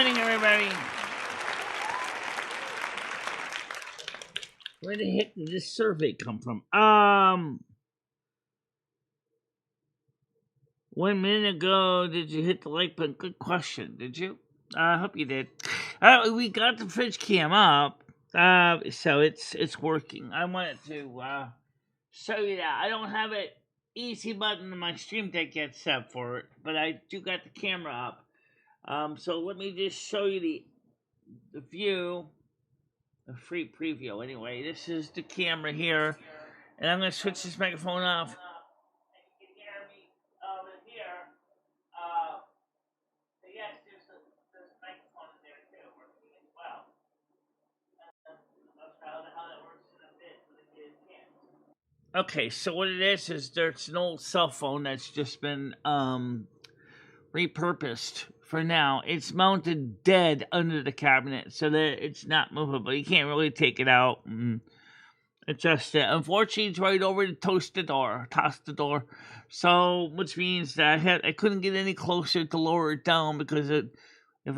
morning, everybody. Where the heck did this survey come from? 1 minute ago, did you hit the like button? Good question. Did you? I hope you did. We got the fridge cam up, so it's working. I wanted to show you that. I don't have an easy button in my Stream Deck yet set for it, but I do got the camera up. So let me just show you the view, a free preview. Anyway, this is the camera here, and I'm gonna switch this microphone off. You can hear me over here. Yes, there's a microphone in there too, working as well. I'll try how that works in a bit when I get a chance. Okay, so what it is there's an old cell phone that's just been repurposed for now. It's mounted dead under the cabinet so that it's not movable. You can't really take it out and adjust it. Unfortunately, it's right over the tostador. So, which means that I couldn't get any closer to lower it down because if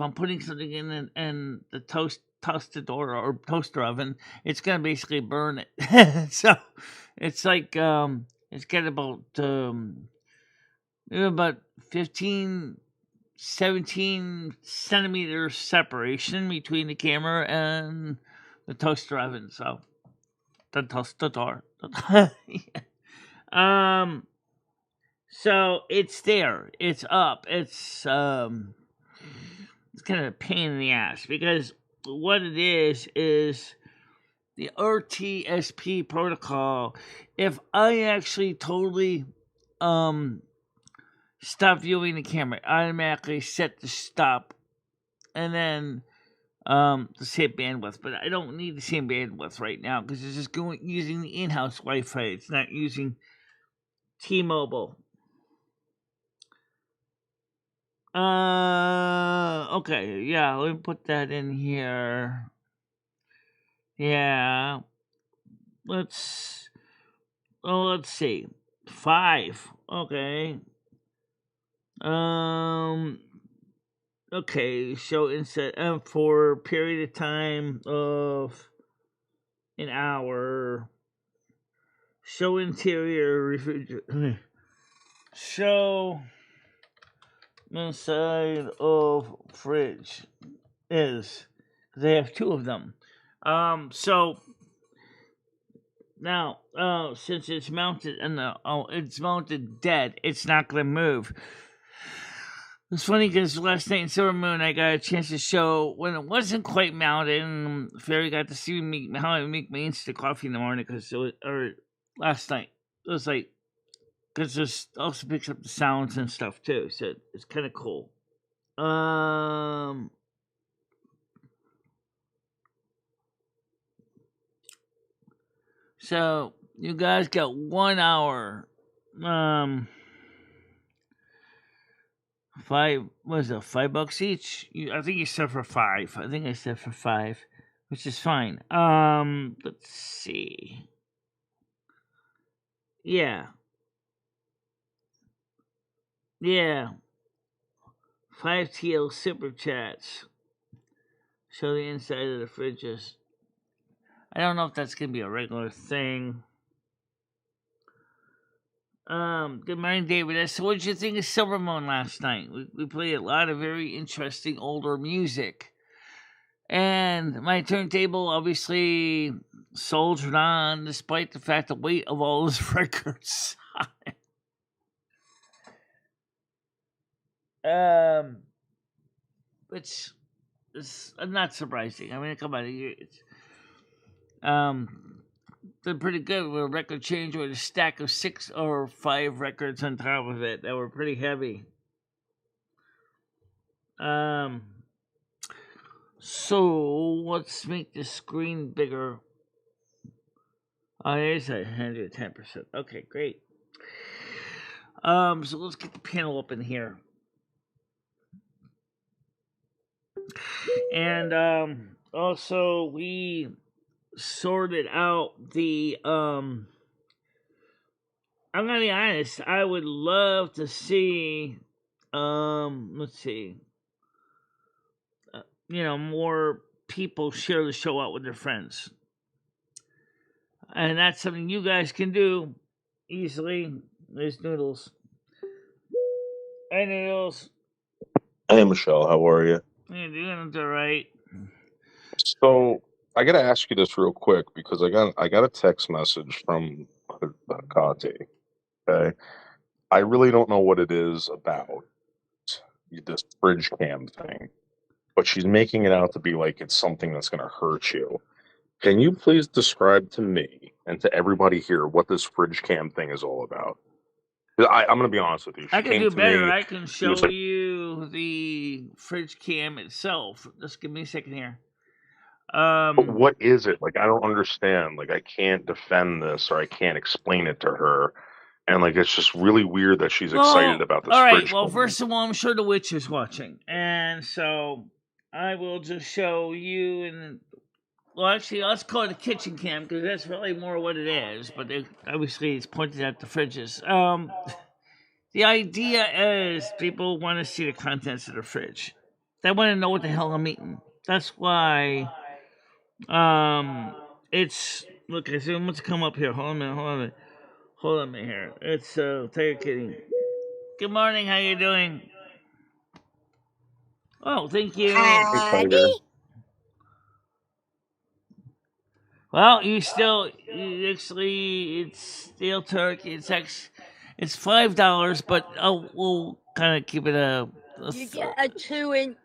I'm putting something in the tostador or toaster oven, it's gonna basically burn it. So, it's like it's got about 15, 17 centimeters separation between the camera and the toaster oven. So the tostador. So it's there. It's up. It's kind of a pain in the ass because what it is the RTSP protocol. If I actually totally stop viewing the camera, I automatically set to stop and then the same bandwidth, but I don't need the same bandwidth right now because it's just using the in-house Wi-Fi. It's not using T-Mobile. Okay, yeah, let me put that in here. Yeah, let's see, 5. Okay. Okay, so instead for a period of time of an hour, show interior refrigerator. Show inside of fridge is. They have 2 of them. So now, since it's mounted it's mounted dead, it's not gonna move. It's funny because last night in Silvermoon, I got a chance to show when it wasn't quite mounted, and Fairy got to see me how I make my instant coffee in the morning. Or last night, it was like because it also picks up the sounds and stuff too, so it's kind of cool. So you guys got 1 hour. $5 each? I think you said for 5. I think I said for 5, which is fine. Let's see. Yeah. 5 TL super chats. Show the inside of the fridges. I don't know if that's gonna be a regular thing. Good morning, David. So, what did you think of Silvermoon last night? We played a lot of very interesting older music. And my turntable obviously soldiered on despite the fact the weight of all those records. Which is not surprising. I mean, come on, it's they're pretty good with a record change with a stack of 6 or 5 records on top of it that were pretty heavy. So let's make the screen bigger. Oh, there's 110%. Okay, great. So let's get the panel up in here. And also we sorted out the I'm gonna be honest, I would love to see let's see. more people share the show out with their friends. And that's something you guys can do easily. There's Noodles. Hey, Noodles. Hey, Michelle, how are you? You're doing all right. So I got to ask you this real quick because I got a text message from Kate. Okay, I really don't know what it is about this fridge cam thing, but she's making it out to be like it's something that's going to hurt you. Can you please describe to me and to everybody here what this fridge cam thing is all about? 'Cause I'm going to be honest with you. She I can came do to better. me. I can She was show like, you the fridge cam itself. Just give me a second here. "But what is it? Like, I don't understand. Like, I can't defend this or I can't explain it to her. And like it's just really weird that she's excited Well, about this all right. fridge Well, cam. first of all, I'm sure the witch is watching, and so I will just show you. And well, actually, let's call it a kitchen cam because that's really more what it is. But obviously, it's pointed at the fridges. The idea is people want to see the contents of the fridge. They want to know what the hell I'm eating. That's why. It's look. I see what's come up here. Hold on a minute. Hold on a minute here. It's Tiger Kitty. Good morning. How you doing? Oh, thank you. Hey, Tiger. Well, actually it's steel turkey. It's $5, but we'll kind of keep it You get a 2-inch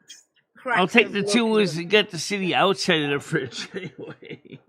crack. I'll take the 2 as to get to see the outside of the fridge anyway.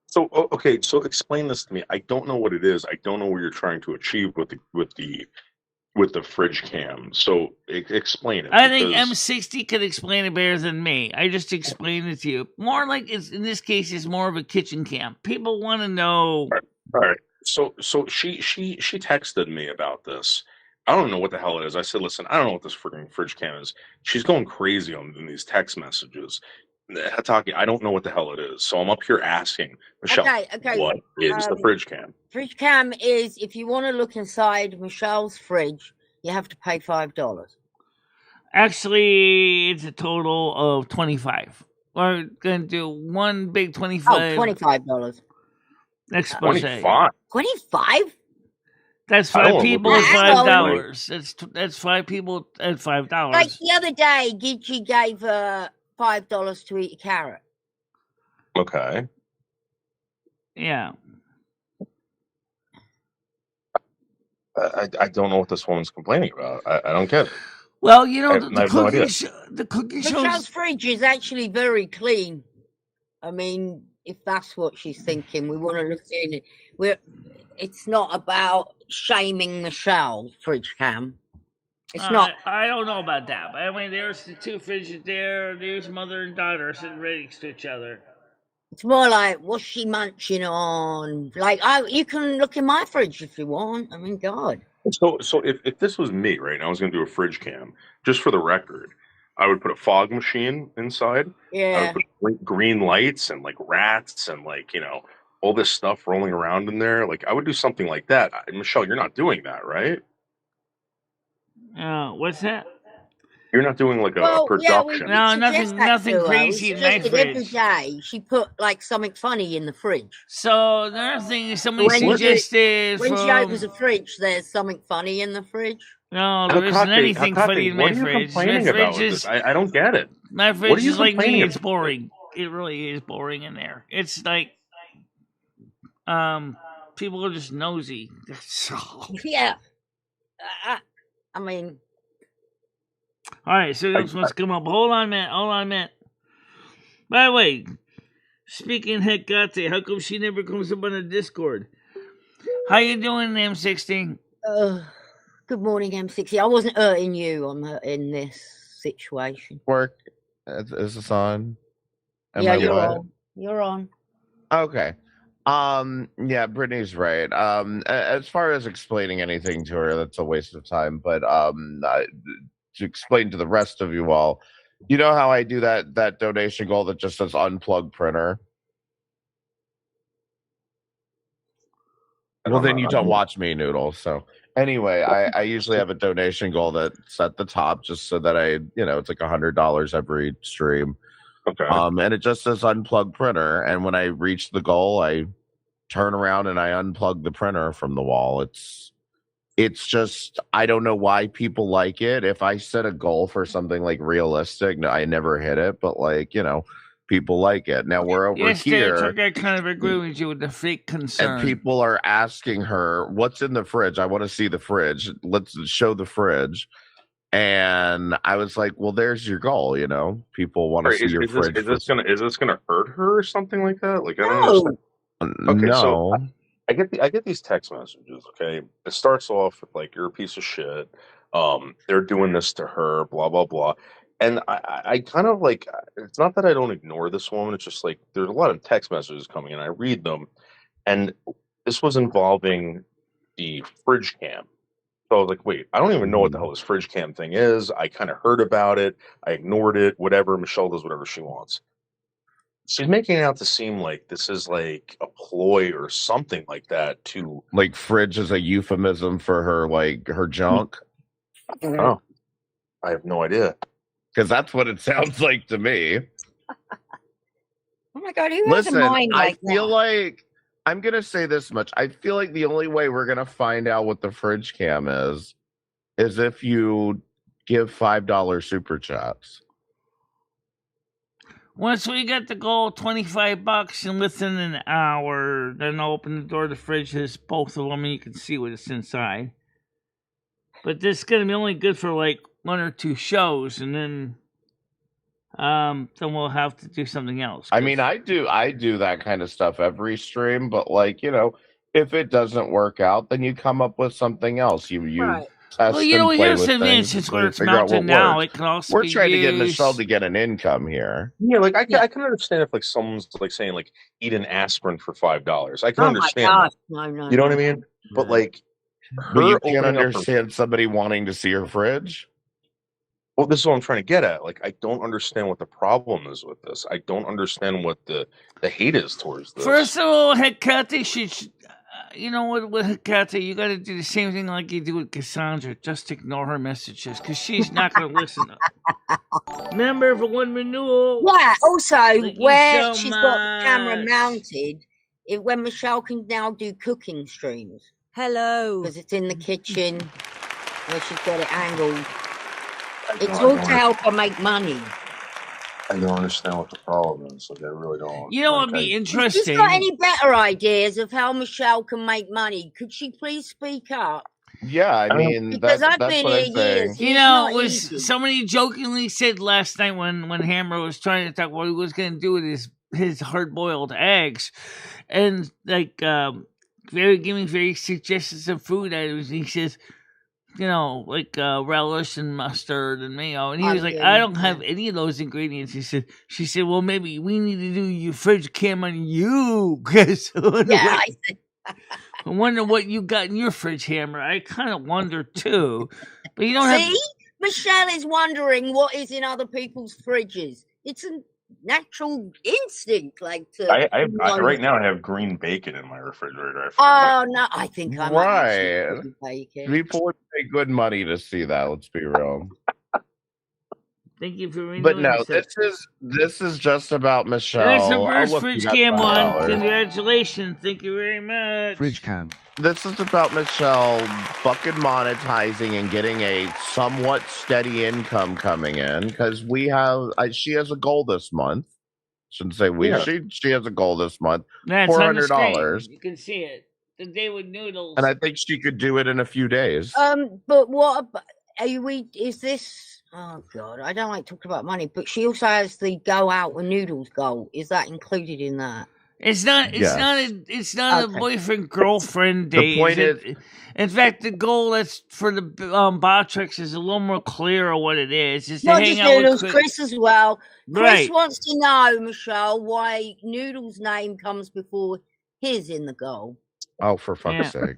So okay, so explain this to me. I don't know what it is. I don't know what you're trying to achieve with the fridge cam. So explain it. I think M60 could explain it better than me. I just explained it to you. More like in this case, it's more of a kitchen cam. People want to know. All right. So she texted me about this. I don't know what the hell it is. I said, listen, I don't know what this freaking fridge cam is. She's going crazy in these text messages. Hataki, I don't know what the hell it is. So I'm up here asking Michelle, Okay. what is the fridge cam? Fridge cam is if you want to look inside Michelle's fridge, you have to pay $5. Actually, it's a total of $25. We're gonna do one big 25. Oh, $25. Expose. 25. 25? That's 5 people at $5. That's 5 people at $5. Like the other day, Gigi gave her $5 to eat a carrot. Okay. Yeah. I don't know what this woman's complaining about. I don't get it. Well, the cookie shows. Michelle's fridge is actually very clean. I mean, if that's what she's thinking, we want to look in it. It's not about shaming Michelle fridge cam. It's not. I don't know about that, but I mean, there's the 2 fridges there. There's mother and daughter sitting right next to each other. It's more like, what's she munching on? Like, you can look in my fridge if you want. I mean, God. So if this was me, right, and I was going to do a fridge cam, just for the record, I would put a fog machine inside. Yeah. I would put green lights and like rats and like, all this stuff rolling around in there. Like I would do something like that. Michelle, you're not doing that, right? What's that? You're not doing like a production. No, nothing crazy in my fridge. Every day she put like something funny in the fridge. So another thing is somebody suggested when she opens the fridge, there's something funny in the fridge. No, there isn't anything funny in my fridge. What are you complaining about with this? I don't get it. My fridge is like me. It's boring. It really is boring in there. It's like people are just nosy. That's all. Yeah. I mean. All right, so this must come up. Hold on a minute. By the way, speaking Hecate, how come she never comes up on the Discord? How you doing, M60? Good morning, M60. I wasn't hurting you. I'm hurting this situation. Work. Is this on? Yeah, you're on. You're on. Okay. Yeah, Brittany's right. As far as explaining anything to her, that's a waste of time. But to explain to the rest of you all, you know how I do that donation goal that just says unplug printer? Well, then you don't watch me, Noodle. So Anyway, I usually have a donation goal that's at the top, just so that it's like $100 every stream. Okay. And it just says unplug printer. And when I reach the goal, I turn around and I unplug the printer from the wall. It's just, I don't know why people like it. If I set a goal for something like realistic, no, I never hit it, but people like it. Now we're over here. I kind of agree with you with the fake concern. And people are asking her, what's in the fridge? I want to see the fridge. Let's show the fridge. And I was like, well, there's your goal, People want to see your fridge. Is this gonna hurt her or something like that? Like, I don't understand. Okay, no. So I get these text messages, okay? It starts off with like, you're a piece of shit. They're doing this to her, blah blah blah. And I kind of like, it's not that I don't ignore this woman, it's just like there's a lot of text messages coming in. I read them, and this was involving the fridge cam. So I was like, wait, I don't even know what the hell this fridge cam thing is. I kind of heard about it. I ignored it, whatever. Michelle does whatever she wants. She's making it out to seem like this is like a ploy or something like that to... Like fridge is a euphemism for her junk? Oh, I have no idea. Because that's what it sounds like to me. Oh my God, who has a mind like that? I feel like, I'm going to say this much. I feel like the only way we're going to find out what the fridge cam is if you give $5 super chats. Once we get the goal, $25, and within an hour, then I'll open the door of the fridge. There's both of them, and you can see what's inside. But this is going to be only good for like 1 or 2 shows, and then we'll have to do something else. I mean, I do that kind of stuff every stream, but if it doesn't work out, then you come up with something else. You right. test and play here's with some things instances where it's mounted now. It can also We're trying to get Michelle to get an income here. Yeah, like I can understand if like someone's like saying like eat an aspirin for $5. I can understand that. No, you know what I mean? But like, but you can't understand somebody wanting to see her fridge. Well, this is what I'm trying to get at. Like, I don't understand what the problem is with this. I don't understand what the hate is towards this. First of all, Hecate should, you know what, with Hecate, you got to do the same thing like you do with Cassandra. Just ignore her messages, because she's not going to listen. Remember, for one renewal. Yeah, also, where she's got the camera mounted, when Michelle can now do cooking streams. Hello. Because it's in the kitchen, where she's got it angled. It's all to help her make money. I don't understand what the problem is. Like, I really don't. You know what would be interesting? If you've got any better ideas of how Michelle can make money, could she please speak up? Yeah, I mean, because that's I've been what here I'm saying. years. You know, it was somebody jokingly said last night when Hammer was trying to talk what he was going to do with his hard-boiled eggs, and like giving very suggestions of food items. And he says, you know, like relish and mustard and mayo. And he was like, I don't have any of those ingredients. She said, well, maybe we need to do your fridge cam on you. I wonder what you got in your fridge, Hammer. I kind of wonder too. But you don't have... Michelle is wondering what is in other people's fridges. It's a natural instinct, like to... right now I have green bacon in my refrigerator. No, I think I'm right. Bacon. People would pay good money to see that. Let's be real. Thank you for But no, this is just about Michelle. That's the first fridge cam one. Congratulations. Thank you very much. Fridge cam. This is about Michelle fucking monetizing and getting a somewhat steady income coming in, because she has a goal this month. Shouldn't say we. Yeah. She has a goal this month. $400. You can see it. The day with noodles. And I think she could do it in a few days. But what is this? Oh God, I don't like talking about money, but she also has the go out with noodles goal. Is that included in that? It's not. It's not a boyfriend girlfriend date. The point is, in fact, the goal that's for the Botrix is a little more clear on what it is. It's not to hang just out noodles. with Chris as well. Right. Chris wants to know, Michelle, why Noodles' name comes before his in the goal. Oh, for fuck's sake!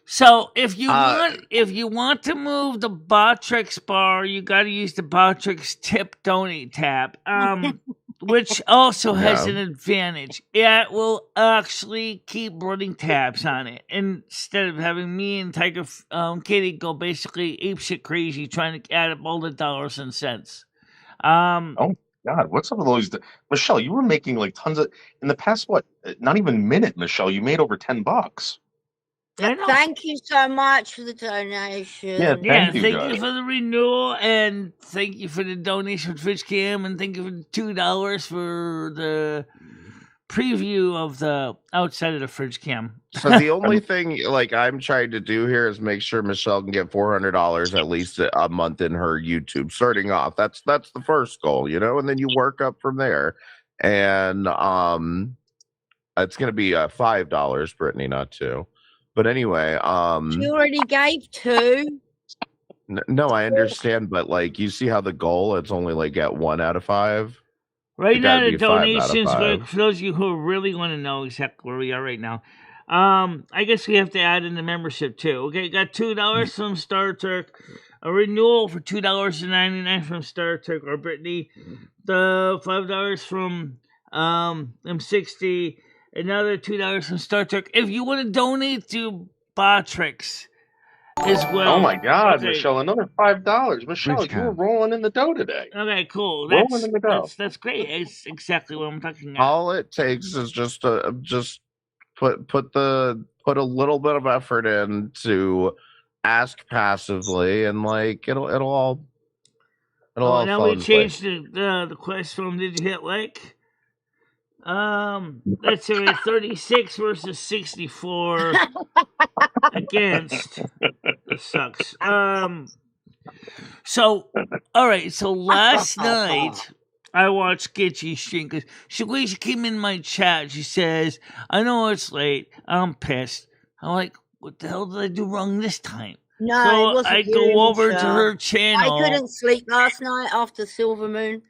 So if you want to move the Botrix bar, you got to use the Botrix tip donate tab, which also has an advantage. It will actually keep running tabs on it instead of having me and Tiger Katie go basically apeshit crazy trying to add up all the dollars and cents. Oh God, what's up with all these? Michele, you were making like tons of in the past. What? Not even minute, Michele. You made over $10. I know. Thank you so much for the donation. Yeah, Thank you, thank guys. you for the renewal, and thank you for the donation for Twitch Cam, and thank you for the $2 for the preview of the outside of the fridge cam. So the only thing like I'm trying to do here is make sure Michele can get $400 at least a month in her YouTube. Starting off, that's the first goal, you know, and then you work up from there. And it's gonna be $5, Brittany, not 2. But anyway, She already gave 2. No, I understand, but like you see how the goal it's only like at 1 out of 5. Right It now, gotta the be 5 out of donations, 5. for those of you who really want to know exactly where we are right now, I guess we have to add in the membership too. Okay, got $2 from Star Trek, a renewal for $2.99 from Star Trek or Brittany, the $5 from M60, another $2 from Star Trek. If you want to donate to Botrix as well. Oh my God, okay. Michele, another $5. Michele, you were rolling in the dough today. Okay, cool. Rolling in the dough. That's great. It's exactly what I'm talking about. All it takes is just put a little bit of effort in to ask passively, and like it'll all now fall we into changed the quest from did you hit like? Let's see, 36 versus 64 against. This sucks. So, all right. So last night I watched Gitchy stream because she came in my chat. She says, "I know it's late. I'm pissed." I'm like, "What the hell did I do wrong this time?" No, so it wasn't I you, go over to Michele. her channel. I couldn't sleep last night after Silvermoon.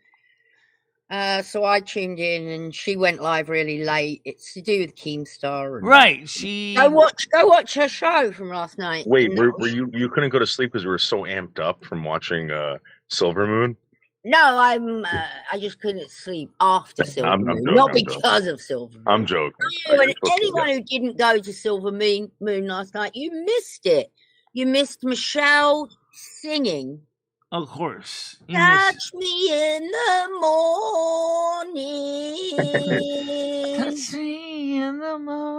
So I tuned in and she went live really late. It's to do with Keemstar. Right. Go watch her show from last night. Wait, were you couldn't go to sleep because you were so amped up from watching Silvermoon? No, I just couldn't sleep after Silvermoon, not because of Silvermoon. I'm joking. And anyone who didn't go to Silvermoon last night, you missed it. You missed Michele singing. Of course. Touch me in the morning. Touch me in the morning.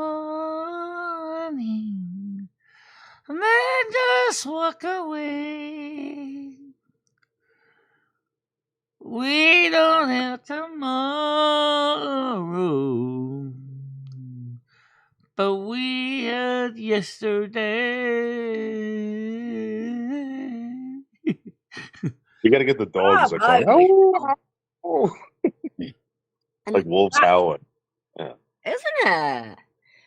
And then just walk away. We don't have tomorrow, but we had yesterday. You got to get the dogs like like wolves howling. Yeah. Isn't it?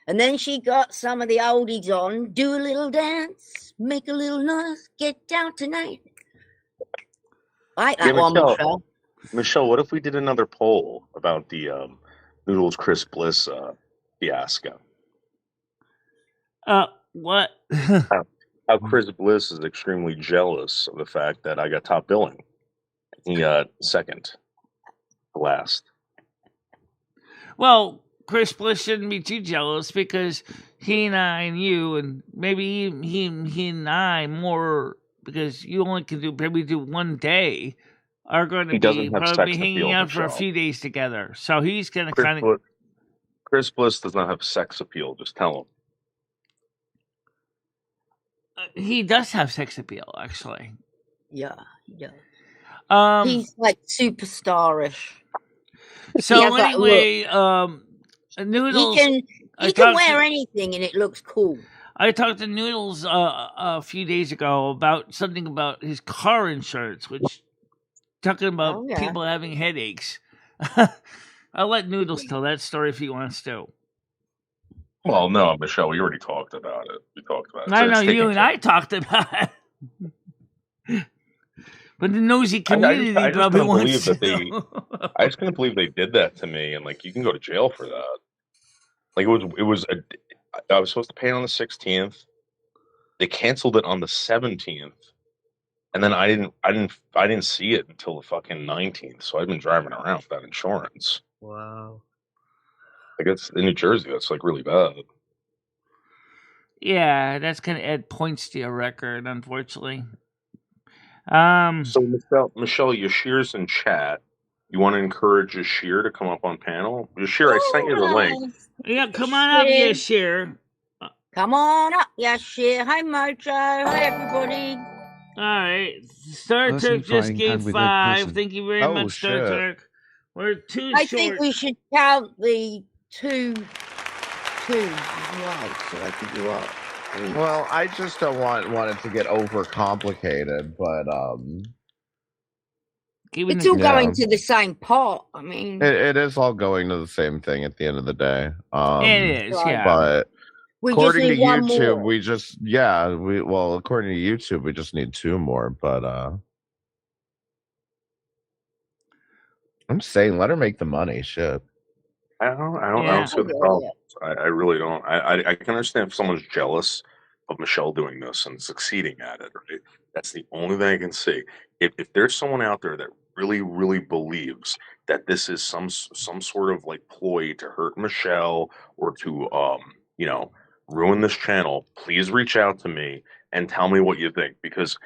And then she got some of the oldies on. Do a little dance, make a little noise, get down tonight. I like that one, Michele. Michele, what if we did another poll about the Noodles Chris Bliss fiasco? What? How Chris Bliss is extremely jealous of the fact that I got top billing. He got second to last. Well, Chris Bliss shouldn't be too jealous because he and I and you and maybe he and I more because you only can probably do one day are going to be probably hanging out for a few days together. So he's going to kind of. Chris Bliss does not have sex appeal. Just tell him. He does have sex appeal, actually. Yeah, he does. He's like superstarish. So anyway, Noodles. He can wear anything and it looks cool. I talked to Noodles a few days ago about something about his car insurance, which talking about people having headaches. I'll let Noodles tell that story if he wants to. Well, no, Michele, we already talked about it. We talked about it. I know you and I talked about it. But the nosy community probably wants to. I just couldn't believe they did that to me, and like you can go to jail for that. Like I was supposed to pay on the 16th. They canceled it on the 17th, and then I didn't see it until the fucking 19th. So I've been driving around without insurance. Wow. I guess in New Jersey, that's like really bad. Yeah, that's gonna add points to your record, unfortunately. So Michelle, Yashir's in chat. You want to encourage Yashir to come up on panel? Yashir, I sent you the link. Yeah, come on up, Yashir. Come on up, Yashir. Hi, Mojo. Hi, everybody. All right, Star Person Trek just frying gave pan with 5. person. Thank you very Oh, much, Star shit. Trek. We're too I short. think we should count the two right. So I think you are. Well, I just don't want it to get overcomplicated, but It's all going to the same pot. I mean, it is all going to the same thing at the end of the day. It is, yeah. But we according just to need one YouTube, more. according to YouTube, we just need 2 more. But I'm saying, let her make the money. Shit. I don't see the problem. I really don't. I can understand if someone's jealous of Michelle doing this and succeeding at it, right? That's the only thing I can see. If there's someone out there that really, really believes that this is some sort of like ploy to hurt Michelle or to ruin this channel, please reach out to me and tell me what you think, because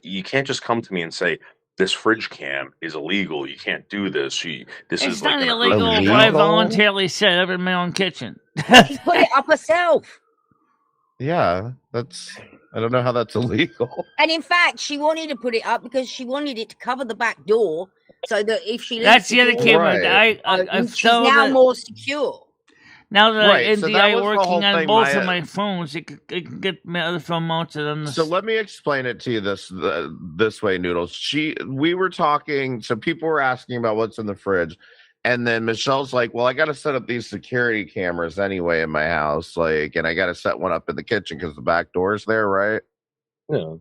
you can't just come to me and say, this fridge cam is illegal. You can't do this. It's not illegal if I voluntarily set up in my own kitchen. She put it up herself. Yeah, I don't know how that's illegal. And in fact, she wanted to put it up because she wanted it to cover the back door, so that if she leaves that's the other camera. Right. She's now more secure. Now that Right, NDI working on both of my phones, it can get my other phone mounted on the. So let me explain it to you this way, Noodles. We were talking, so people were asking about what's in the fridge, and then Michelle's like, "Well, I got to set up these security cameras anyway in my house, and I got to set one up in the kitchen because the back door's there, right?" Yeah.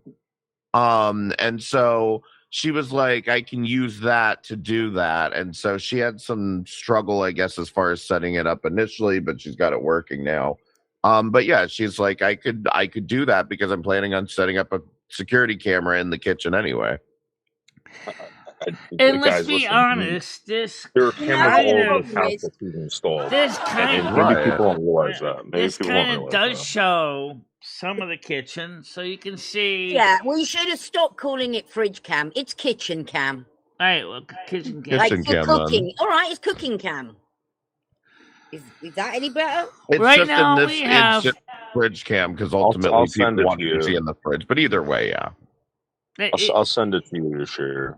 And so she was like, I can use that to do that. And so she had some struggle, I guess, as far as setting it up initially, but she's got it working now. But yeah, she's like, I could do that because I'm planning on setting up a security camera in the kitchen anyway. And let's be honest, this there are cameras all over the house that she's installed. This kind of maybe people don't realize that. This kind of does show some of the kitchen, so you can see. Yeah, we should have stopped calling it fridge cam. It's kitchen cam. All right, well, kitchen cam. Like for cooking. All right, it's cooking cam. Is that any better? It's right just now in this we have it's just fridge cam because ultimately I'll people want to see in the fridge. But either way, yeah. I'll send it to you to share.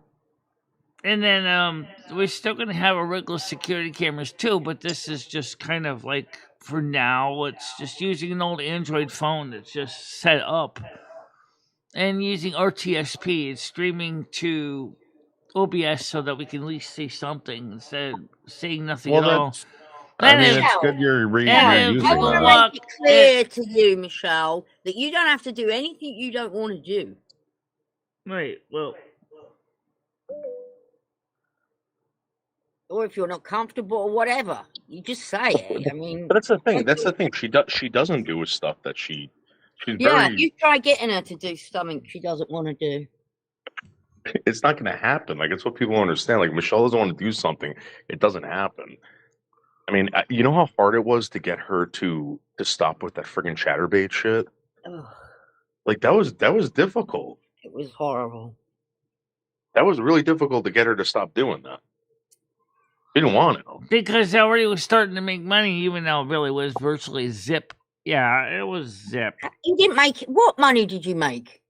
And then we're still going to have our regular security cameras too, but this is just kind of like, for now, it's just using an old Android phone that's just set up and using RTSP. It's streaming to OBS so that we can at least see something instead of seeing nothing at all. It's good you're using I want to make it clear to you, Michelle, that you don't have to do anything you don't want to do. Right, well... Or if you're not comfortable or whatever, you just say it. I mean, but that's the thing. That's the thing. She doesn't do stuff that she's very... you try getting her to do something she doesn't want to do. It's not going to happen. Like, it's what people understand. Like, Michelle doesn't want to do something. It doesn't happen. I mean, you know how hard it was to get her to stop with that friggin' chatterbait shit? Ugh. Like, that was difficult. It was horrible. That was really difficult to get her to stop doing that. Didn't want it because I already was starting to make money, even though it really was virtually zip. Yeah, it was zip. You didn't make what money did you make?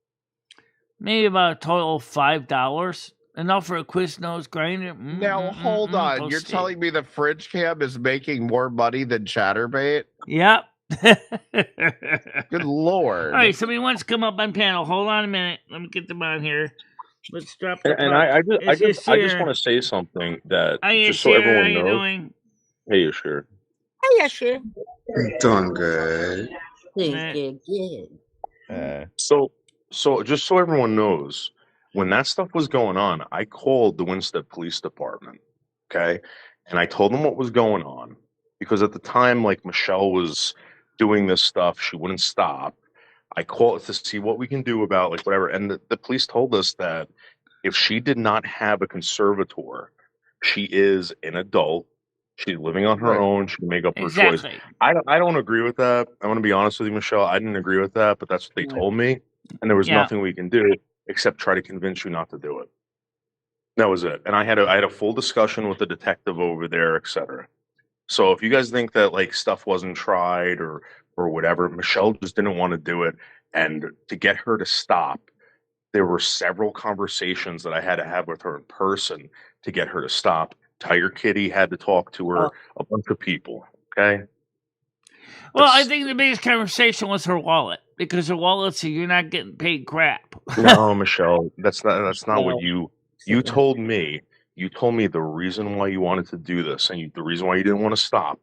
Maybe about a total of $5, enough for a Quiznos grinder. Now hold on, you're telling me the fridge cam is making more money than chatterbait? Yep. Good lord! All right, somebody wants to come up on panel. Hold on a minute. Let me get them on here. Let's drop the and I just want to say something that just so everyone knows. Doing? Hey, Yashir. Hey, Yashir. Doing good. Good. So just so everyone knows, when that stuff was going on, I called the Winstead Police Department, okay, and I told them what was going on because at the time, like Michelle was doing this stuff, she wouldn't stop. I called to see what we can do about like whatever. And the police told us that if she did not have a conservator, she is an adult. She's living on her Right. own. She can make up her choice. Exactly. I don't agree with that. I want to be honest with you, Michelle. I didn't agree with that, but that's what they told me. And there was Yeah. nothing we can do except try to convince you not to do it. That was it. And I had a full discussion with the detective over there, etc. So if you guys think that like stuff wasn't tried or whatever, Michelle just didn't want to do it. And to get her to stop, there were several conversations that I had to have with her in person to get her to stop. Tiger Kitty had to talk to her, a bunch of people. Okay. Well, I That's- think the biggest conversation was her wallet, because her wallet said you're not getting paid crap. No, Michelle, that's not what you told me. You told me the reason why you wanted to do this and the reason why you didn't want to stop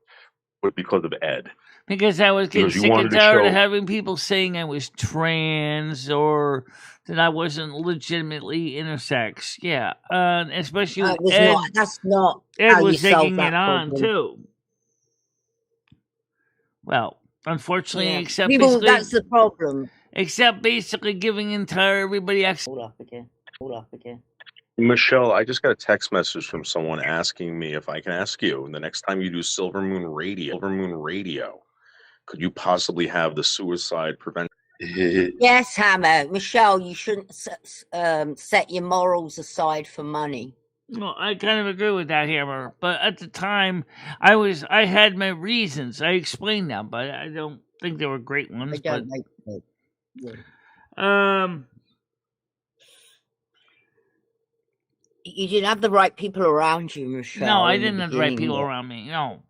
was because of Ed. Because I was getting Because you sick and wanted to tired of show- having people saying I was trans or that I wasn't legitimately intersex. Yeah, especially That with was Ed. not. That's not Ed how you was solve taking that it on problem. too. Well, unfortunately, Yeah. except People, basically, that's the problem. except basically giving entire everybody access. Hold up again. Michelle, I just got a text message from someone asking me if I can ask you the next time you do Silvermoon Radio, could you possibly have the suicide prevention? Yes, Hammer. Michelle, you shouldn't set your morals aside for money. Well, I kind of agree with that, Hammer. But at the time, I had my reasons. I explained them, but I don't think they were great ones. I don't make it. You didn't have the right people around you, Michelle. No, I in the didn't have the right beginning, people yeah. around me. No.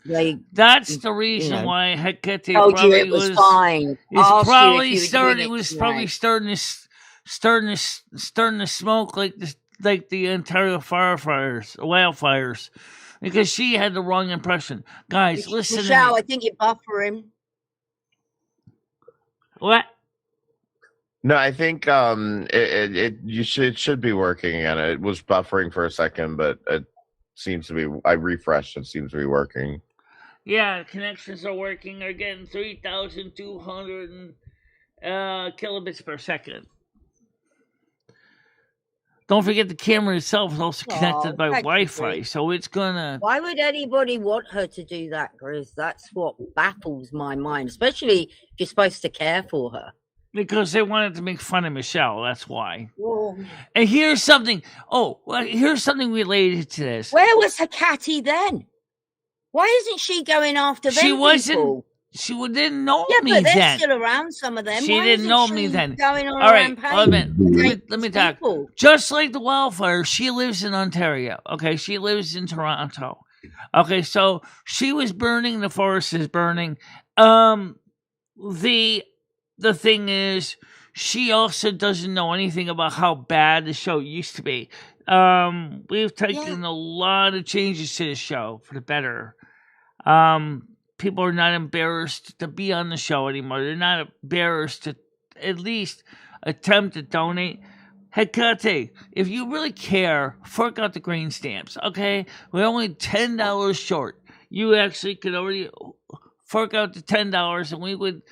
They That's the reason know, why Hecate told you probably it was was. fine. It's Asked probably you if you were starting. doing It was right. probably starting to smoke like this, like the Ontario wildfires, because she had the wrong impression. Guys, listen Michelle, to me. I think you buffer him. What? No, I think it should be working again. It was buffering for a second, but it seems to be. I refreshed. It seems to be working. Yeah, connections are working. They're getting 3,200 kilobits per second. Don't forget the camera itself is also connected by thank you, Wi-Fi, Chris. so it's gonna. Why would anybody want her to do that, Chris? That's what baffles my mind, especially if you're supposed to care for her. Because they wanted to make fun of Michelle, that's why. Well, And here's something. Oh, well, here's something related to this. where was her catty then? Why isn't she going after them She wasn't. people? She didn't know Yeah, me but they're then. still around, some of them. She Why didn't isn't know she me then. Going on All a right, rampage let me against talk. people? Just like the wildfire, she lives in Ontario. Okay, she lives in Toronto. Okay, so she was burning. The forest is burning. The thing is, she also doesn't know anything about how bad the show used to be. We've taken a lot of changes to the show for the better. People are not embarrassed to be on the show anymore. They're not embarrassed to at least attempt to donate. Hecate, if you really care, fork out the green stamps, okay? We're only $10 short. You actually could already fork out the $10, and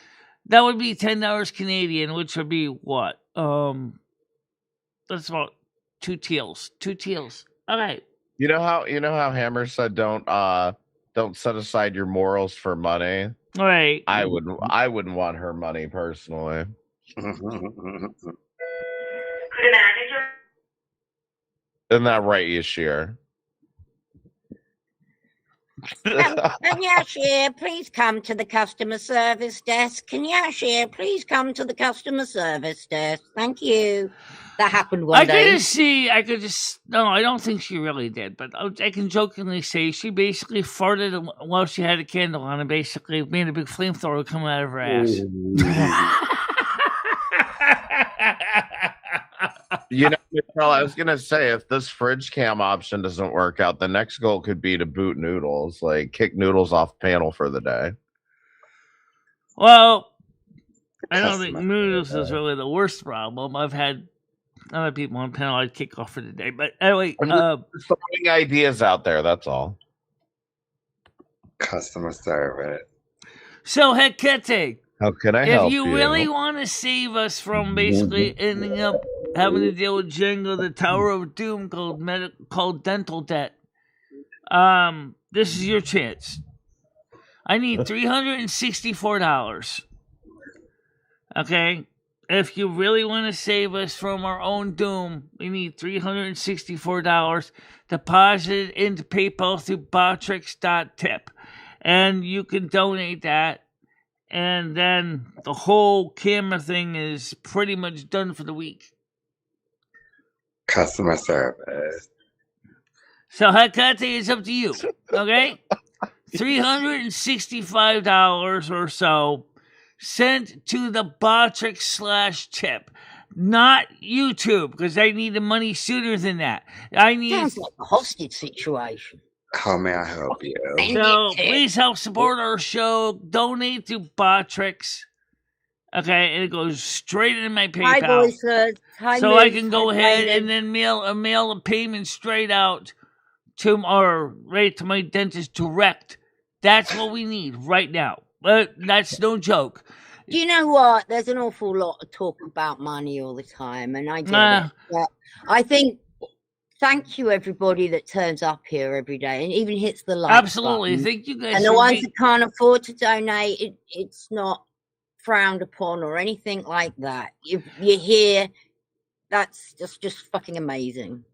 that would be $10 Canadian, which would be what? That's about 2 teals. 2 teals. All right. You know how Hammer said don't set aside your morals for money. All right. I wouldn't want her money personally. Isn't that right, Yashir? Yashir, please come to the customer service desk. Can Yashir please come to the customer service desk? Thank you. That happened one day. No, I don't think she really did, but I can jokingly say she basically farted while she had a candle on and basically made a big flamethrower come out of her ass. You know, Michelle, I was gonna say, if this fridge cam option doesn't work out, the next goal could be to boot Noodles, like kick Noodles off panel for the day. Well, I don't think Noodles is really the worst problem. I've had other people on panel I'd kick off for the day, but anyway, throwing ideas out there. That's all. Customer service. So Hecate, How can I if help you really want to save us from basically ending up having to deal with Django, the Tower of Doom called dental debt, this is your chance. I need $364. Okay? If you really want to save us from our own doom, we need $364 deposited into PayPal through Botrix.tip. And you can donate that. And then the whole camera thing is pretty much done for the week. Customer service. So, Hakate, it's up to you. Okay? $365 or so sent to the Botrix/tip. Not YouTube, because I need the money sooner than that. I need. Sounds like a hostage situation. How may I help you? So please help support our show. Donate to Botrix. Okay, and it goes straight into my Hi, PayPal. boys. Hi, So Miss. I can go Hi, ahead Brandon. and then mail a payment straight out to my dentist direct. That's what we need right now. But that's no joke. Do you know what? There's an awful lot of talk about money all the time, and I get it. But I think thank you everybody that turns up here every day and even hits the like Absolutely. button. Thank you guys. And the ones that can't afford to donate, it's not frowned upon or anything like that. You're here. That's just fucking amazing.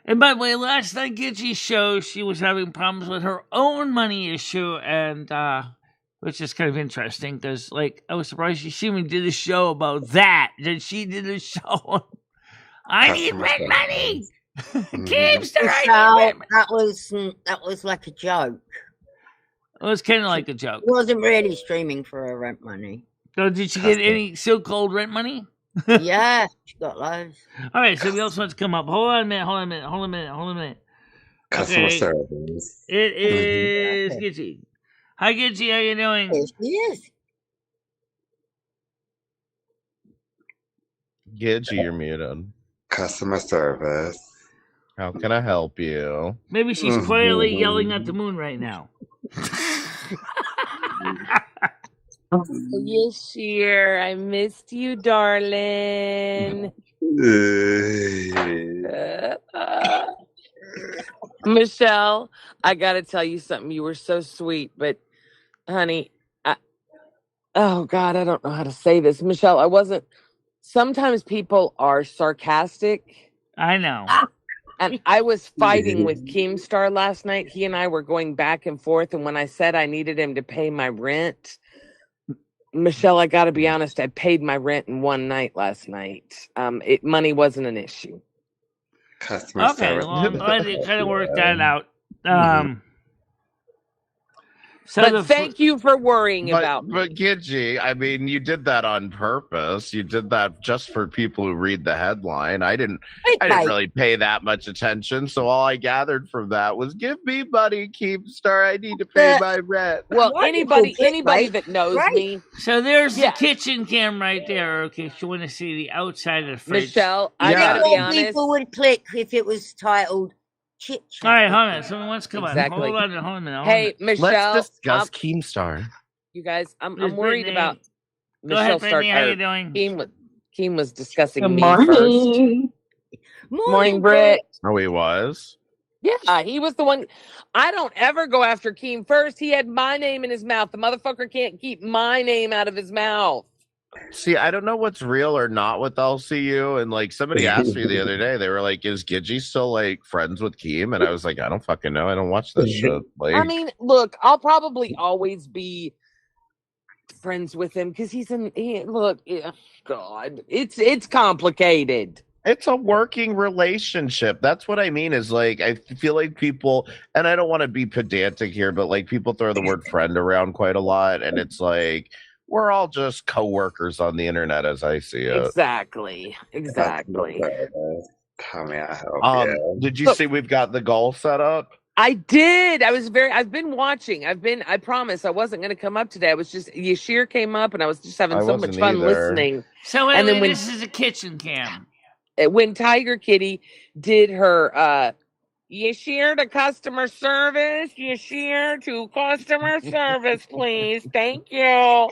And by the way, last night Gidgie's show, she was having problems with her own money issue, and which is kind of interesting because, like, I was surprised she even did a show about that. Then she did a show. I need rent money. Keemstar, I need rent money. That was like a joke. It was kind of like a joke. It wasn't really streaming for her rent money. So did she get any so-called rent money? Yeah, she got loads. All right, somebody else wants to come up. Hold on a minute. Customer service. It is Gidgie. Hi, Gidgie. How you doing? Yes, she is. Gidgie, you're muted. Customer service. How can I help you? Maybe she's quietly yelling at the moon right now. Yes, dear. I missed you, darling. Michele, I gotta tell you something. You were so sweet, but honey, oh God, I don't know how to say this. Michele, I wasn't. Sometimes people are sarcastic. I know. And I was fighting with Keemstar last night. He and I were going back and forth. And when I said I needed him to pay my rent, Michele, I got to be honest, I paid my rent in one night last night. Money wasn't an issue. Customer service. Well, I'm glad you kind of worked that out. So but thank you for worrying about me. But Gidgie, I mean, you did that on purpose. You did that just for people who read the headline. I didn't really pay that much attention. So all I gathered from that was, give me money, Keemstar. I need to pay my rent. Well, anybody that knows me. So there's the kitchen cam right there. Okay, if you want to see the outside of the fridge. Michele, I gotta be honest. People would click if it was titled Chit Chat. All right, hold on. Someone wants to come Exactly. on. Hold on a minute. Hey, Michele. Let's discuss Keemstar. You guys, I'm worried about Go ahead, Brittany. How you doing? Keem was discussing me first. Morning, Britt. Oh, he was? Yeah, he was the one. I don't ever go after Keem first. He had my name in his mouth. The motherfucker can't keep my name out of his mouth. See, I don't know what's real or not with LCU. And like somebody asked me the other day, they were like, is Gidgie still like friends with Keem? And I was like, I don't fucking know. I don't watch that shit. Like, I mean, look, I'll probably always be friends with him because God, it's complicated. It's a working relationship. That's what I mean is like, I feel like people, and I don't want to be pedantic here, but like people throw the word friend around quite a lot. And it's like, we're all just coworkers on the internet as I see it. Exactly. How may I help you? Did you see we've got the goal set up? I did. I've been watching. I promise I wasn't going to come up today. I was just, Yashir came up and I was just having so much fun listening. So and then this is a kitchen cam. When Tiger Kitty did her, Yashir to customer service, Yashir to customer service, please. Thank you.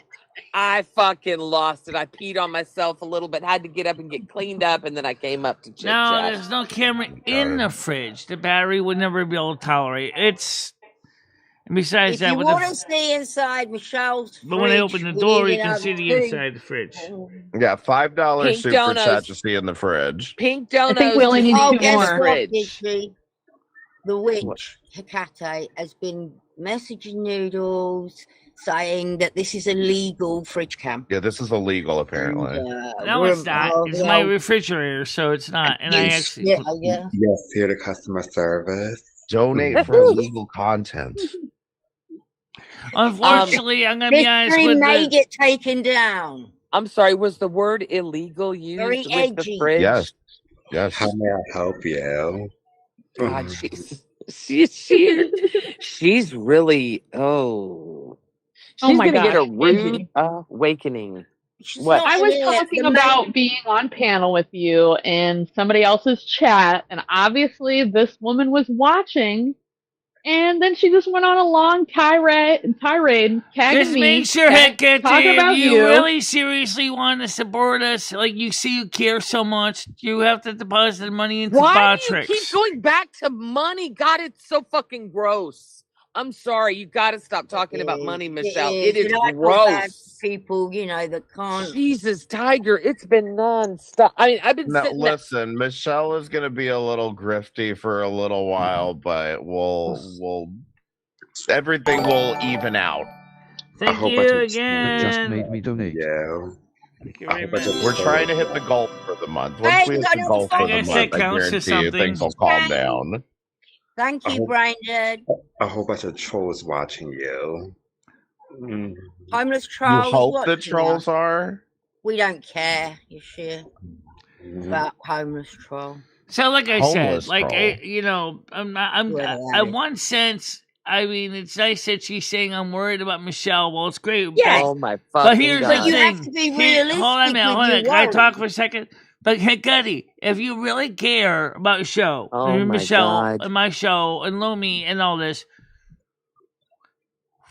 I fucking lost it. I peed on myself a little bit, had to get up and get cleaned up, and then I came up to chit No, chat. there's no camera in the fridge. The battery would never be able to tolerate it. Besides If that, you want to see inside Michelle's but when I fridge, open the we door, need you can see another the two. inside the fridge. Yeah, $5 Pink super chat donuts. to see in the fridge. Pink donuts. I think we only need Oh, two guess more. what, Gigi? The witch, Hecate, has been messaging Noodles saying that this is a legal fridge cam. Yeah, this is illegal apparently. No, it's not. It's my refrigerator, so it's not. And I actually, Yes, here to customer service. Donate for illegal content. Unfortunately, I'm gonna be honest stream with may you. get taken down. I'm sorry, was the word illegal used Very with edgy. the fridge? Yes. How may I help you? God, she's really she's my gonna get a gosh, rude edgy. awakening. She's What? not I was in it. talking The about being on panel with you in somebody else's chat, and obviously this woman was watching, and then she just went on a long tirade tagging Just me, make sure, Hecate, talking about if you really seriously want to support us, like you see you care so much, you have to deposit money into Why do you Botrix. keep going back to money? God, it's so fucking gross. I'm sorry, you got to stop talking about money, Michelle. It is gross. People, that can't. Jesus, Tiger, it's been non-stop. I mean, I've been Now, sitting listen, Michelle is going to be a little grifty for a little while, but everything will even out. Thank you again. It just made me donate. Yeah. We're trying to hit the goal for the month. Once Hey, we hit I the know goal for the guess month, that I counts as guarantee you things will calm down. Thank you, Braindead. A whole bunch of trolls watching you. Homeless trolls. You hope watching the trolls are? We don't care, you sure, about homeless troll. So, like I Homeless said, like troll. in one sense, I mean, it's nice that she's saying I'm worried about Michelle. Well, it's great. Yeah. Oh my fucking But here's God. the But you thing. have to be realistic. Hold on a minute. Hold on. with Can I your talk words. for a second? But Hecate, if you really care about the show, Oh and my Michelle, God. and my show, and Lumi, and all this,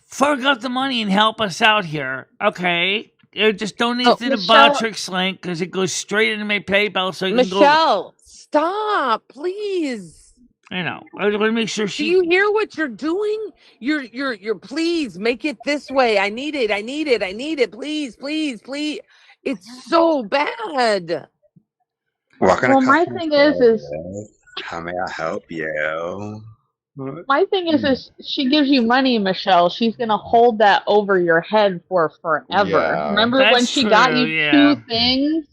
fork out the money and help us out here, okay? Just donate to the Michelle- Botrix link because it goes straight into my PayPal, so you can go. Michelle, stop, please. I know. I want to make sure Do you hear what you're doing? You're please make it this way. I need it. Please. It's so bad. Well, my thing is how may I help you? my thing is she gives you money, Michelle. She's gonna hold that over your head for forever. Yeah. Remember That's when she got you true, two things,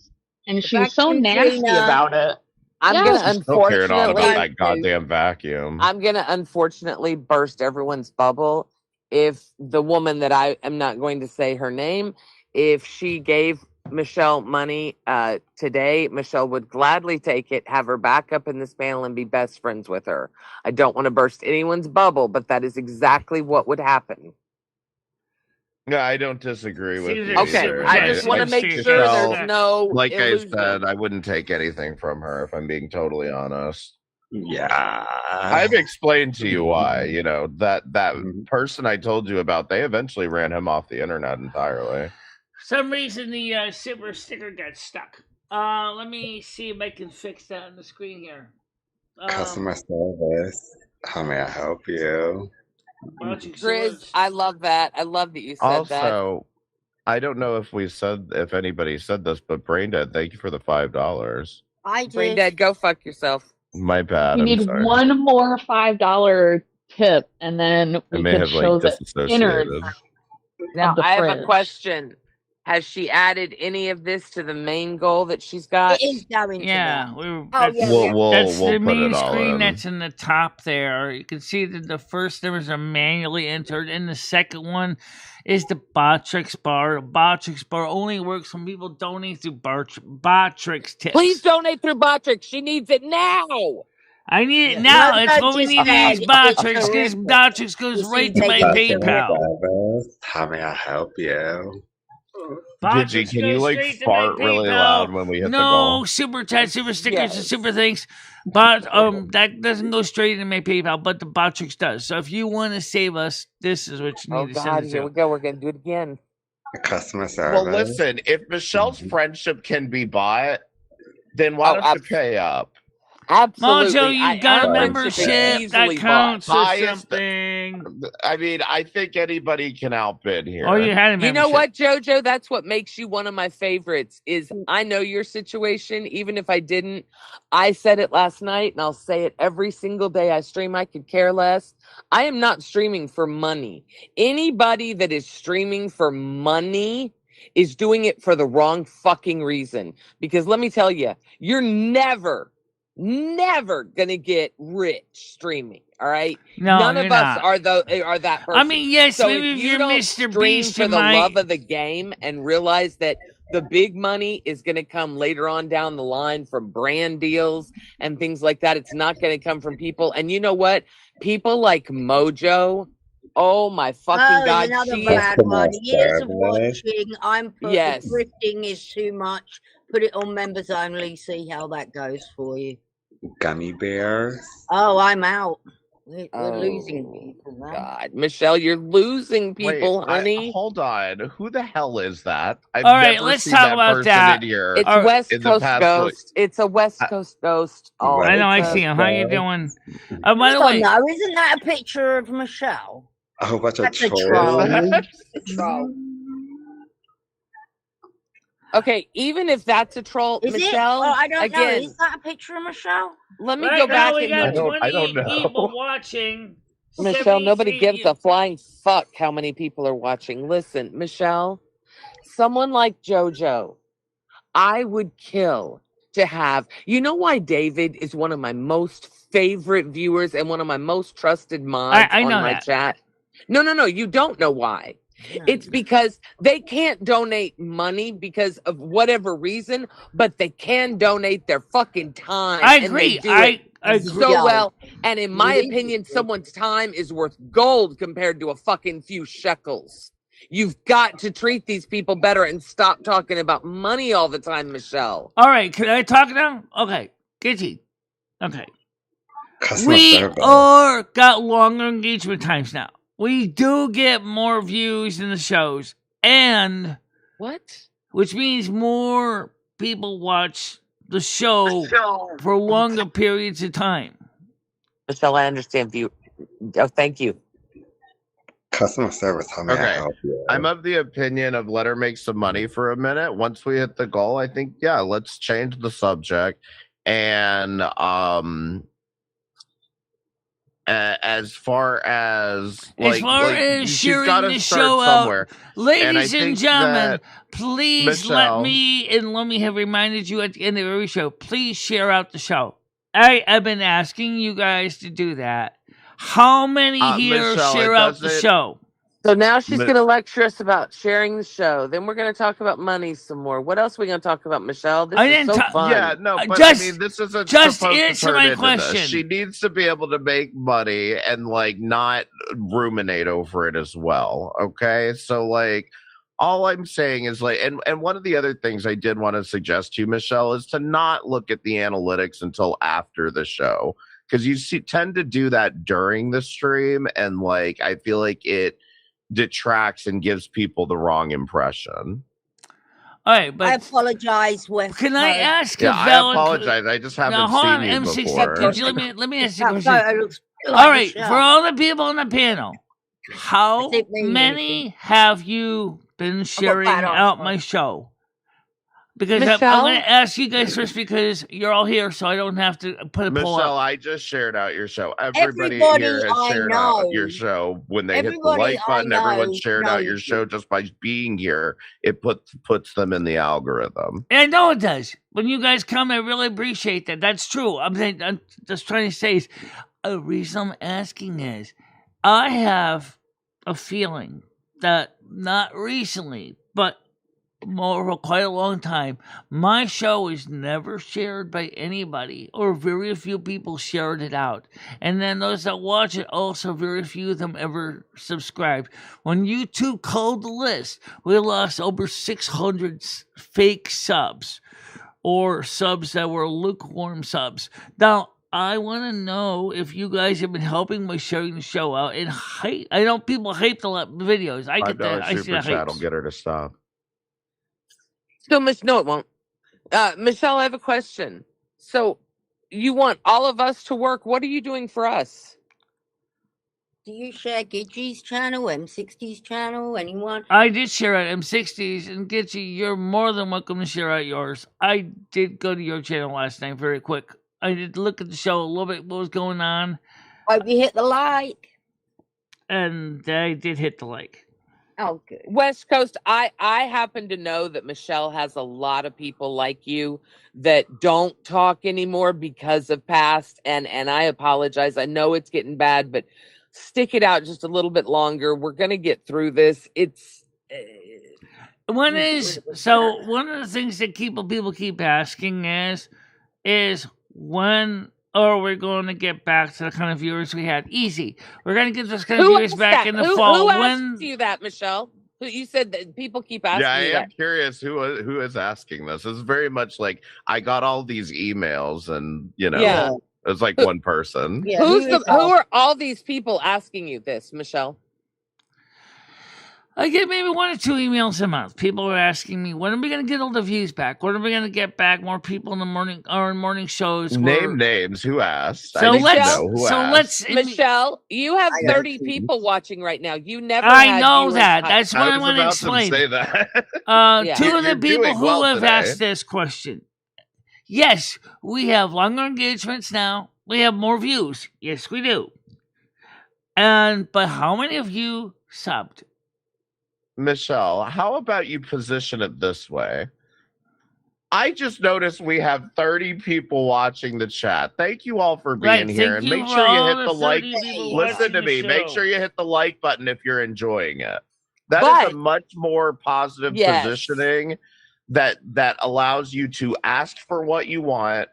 and she was so nasty about it. I'm Yeah. gonna She's still carrying on about unfortunately that goddamn vacuum. I'm gonna unfortunately burst everyone's bubble. If the woman that I am not going to say her name, if she gave Michelle money today, Michelle would gladly take it, have her back up in this panel, and be best friends with her. I don't want to burst anyone's bubble, but that is exactly what would happen. Yeah, I don't disagree with you. Okay, either. I just want to make sure there's no Like illusion. I said, I wouldn't take anything from her if I'm being totally honest. Yeah. I've explained to you why. You know, that person I told you about, they eventually ran him off the internet entirely. For some reason the silver sticker got stuck. Let me see if I can fix that on the screen here. Customer service. How may I help you? Chris, I love that. I love that you said that. Also, I don't know if anybody said this, but Braindead, thank you for the $5. I did. Braindead, go fuck yourself. My bad. You I'm need sorry. one more $5 tip, and then we may can have, show the innards. disassociated. Now, of the I have a fridge. question. Has she added any of this to the main goal that she's got? It is going to Yeah, that. that's, We'll that's the put main it all screen in. that's in the top there. You can see that the first numbers are manually entered, and the second one is the Botrix bar. Botrix bar only works when people donate through Botrix tips. Please donate through Botrix. She needs it now. I need it now. No, It's no, what we just need to add use it. Botrix It's because terrific. Botrix goes You right see, to my they get PayPal. Service. How may I help you? Gigi, Botrix can you goes like straight to my fart really PayPal. loud when we hit the No goal? super chat, super stickers, and Yes. super things. But that doesn't go straight into my PayPal, but the Botrix does. So if you want to save us, this is what you Oh need to send God, it here to. we go. We're gonna do it again. Customer Well, service. listen, if Michelle's friendship can be bought, then why Oh, don't you pay up? absolutely. Mojo, you've got a Our friendship is membership that easily bought. counts for Highest. something. I mean, I think anybody can outbid here. Or you had a membership. You know what, Jojo? That's what makes you one of my favorites. Is I know your situation. Even if I didn't, I said it last night, and I'll say it every single day I stream. I could care less. I am not streaming for money. Anybody that is streaming for money is doing it for the wrong fucking reason. Because let me tell you, you're never gonna get rich streaming. All right. No, None you're of us not. are that person. I mean, yes, So maybe if if you you're don't Mr. stream Beast, for you the might. love of the game and realize that the big money is going to come later on down the line from brand deals and things like that. It's not going to come from people. And you know what? People like Mojo. Oh my fucking God! Another She bad Customer one. Years of service. watching. I'm put Yes. thrifting is too much. Put it on members only. See how that goes for you. Gummy bears. Oh, I'm out. We're losing Oh people now. God, Michelle, you're losing people, Wait, honey. hold on. Who the hell is that? I've All right, never let's seen talk that about person that. in here. It's All right. West in the Coast past, Ghost. It's a West I- Coast Ghost. Oh, I know, I it's see a, him. How you doing? By I the don't way, know. Isn't that a picture of Michelle? A whole bunch of That's a Is troll. trolls. that? A troll. okay. Even if that's a troll, Is it? Michelle. Oh, I don't know. Again, Is that a picture of Michelle? let me right go now back we and got look. I don't 28 people know. watching. Michelle, nobody 73 gives a flying fuck how many people are watching. Listen, Michelle, someone like JoJo, I would kill to have. You know why David is one of my most favorite viewers and one of my most trusted mods I on know my that. chat? No, you don't know why. No. It's because they can't donate money because of whatever reason, but they can donate their fucking time. I And agree. they do it I agree. so Yeah. well. And in my Really? opinion, someone's time is worth gold compared to a fucking few shekels. You've got to treat these people better and stop talking about money all the time, Michelle. All right, can I talk now? Okay, Gitty. Okay. Customer We service. are got longer engagement times now. We do get more views in the shows, and What? which means more people watch the show for longer periods of time. Michelle, I understand you. Oh, thank you. Customer service. How may I Okay. help you? I'm of the opinion of let her make some money for a minute. Once we hit the goal, I think, yeah, let's change the subject. And as far as as she's sharing gotta the start show somewhere. out, ladies And I and think gentlemen, that please Michelle- let me and Lumi have reminded you at the end of every show. Please share out the show. I've been asking you guys to do that. How many here Michelle, share it out the doesn't- show? So now she's Mi- going to lecture us about sharing the show. Then we're going to talk about money some more. What else are we going to talk about, Michelle? This I is didn't so ta- fun. Yeah, no, but Just- I mean, this isn't just supposed to answer turn my into question. this. She needs to be able to make money and not ruminate over it as well. Okay, so all I'm saying is and one of the other things I did want to suggest to you, Michelle, is to not look at the analytics until after the show, because you tend to do that during the stream, and I feel like it detracts and gives people the wrong impression. All right, I but apologize, West can I Coast. ask Yeah, a I valid? apologize. I just haven't Now, hold on, seen you M60. before. Could you let me ask you a That question? photo looks like All right, Michelle. for all the people on the panel, how I think maybe many have you been sharing that on out first. my show? Because I'm Michelle? going to ask you guys first because you're all here, so I don't have to put a poll Michelle, up. I just shared out your show. Everybody Everybody here has I shared out know. your show. When they hit the Everybody like I button, everyone know shared out your knows show just by being here. It puts them in the algorithm. And I know it does. When you guys come, I really appreciate that. That's true. I'm just trying to say is, a reason I'm asking is, I have a feeling that not recently, but for quite a long time, my show is never shared by anybody, or very few people shared it out. And then those that watch it, also very few of them ever subscribed. When YouTube called the list, we lost over 600 fake subs, or subs that were lukewarm subs. Now, I want to know if you guys have been helping with sharing the show out and hype. I know people hype the videos. I get that. $5 I see super the chat will hypes. get her to stop. So, no, it won't. Michelle, I have a question. So, you want all of us to work? What are you doing for us? Do you share Gidgey's channel, M60's channel, anyone? I did share out M60s, and Gitchy, you're more than welcome to share out yours. I did go to your channel last night very quick. I did look at the show a little bit, what was going on. Hope you hit the like. And I did hit the like. Oh, good. West Coast, I happen to know that Michelle has a lot of people like you that don't talk anymore because of past, and I apologize. I know it's getting bad, but stick it out just a little bit longer. We're going to get through this. It's one of the things that people keep asking is when are we going to get back to the kind of viewers we had? Easy. We're going to get those kind of viewers back in the fall. Who asked you that, Michelle? You said that people keep asking you that. Yeah, I am curious who is asking this. It's very much like I got all these emails and, it's like one person. Yeah, who are all these people asking you this, Michelle? I get maybe 1 or 2 emails a month. People are asking me, when are we going to get all the views back? When are we going to get back more people in the morning shows? Name names. Who asked? So let's. Michelle, you have 30 people watching right now. You never. I know that. That's what I want to explain. Say that. 2 of the people who have asked this question. Yes, we have longer engagements now. We have more views. Yes, we do. But how many of you subbed? Michelle, how about you position it this way? I just noticed we have 30 people watching the chat. Thank you all for being here. And make sure you hit the like. Listen to me. Make sure you hit the like button if you're enjoying it. That is a much more positive positioning that allows you to ask for what you want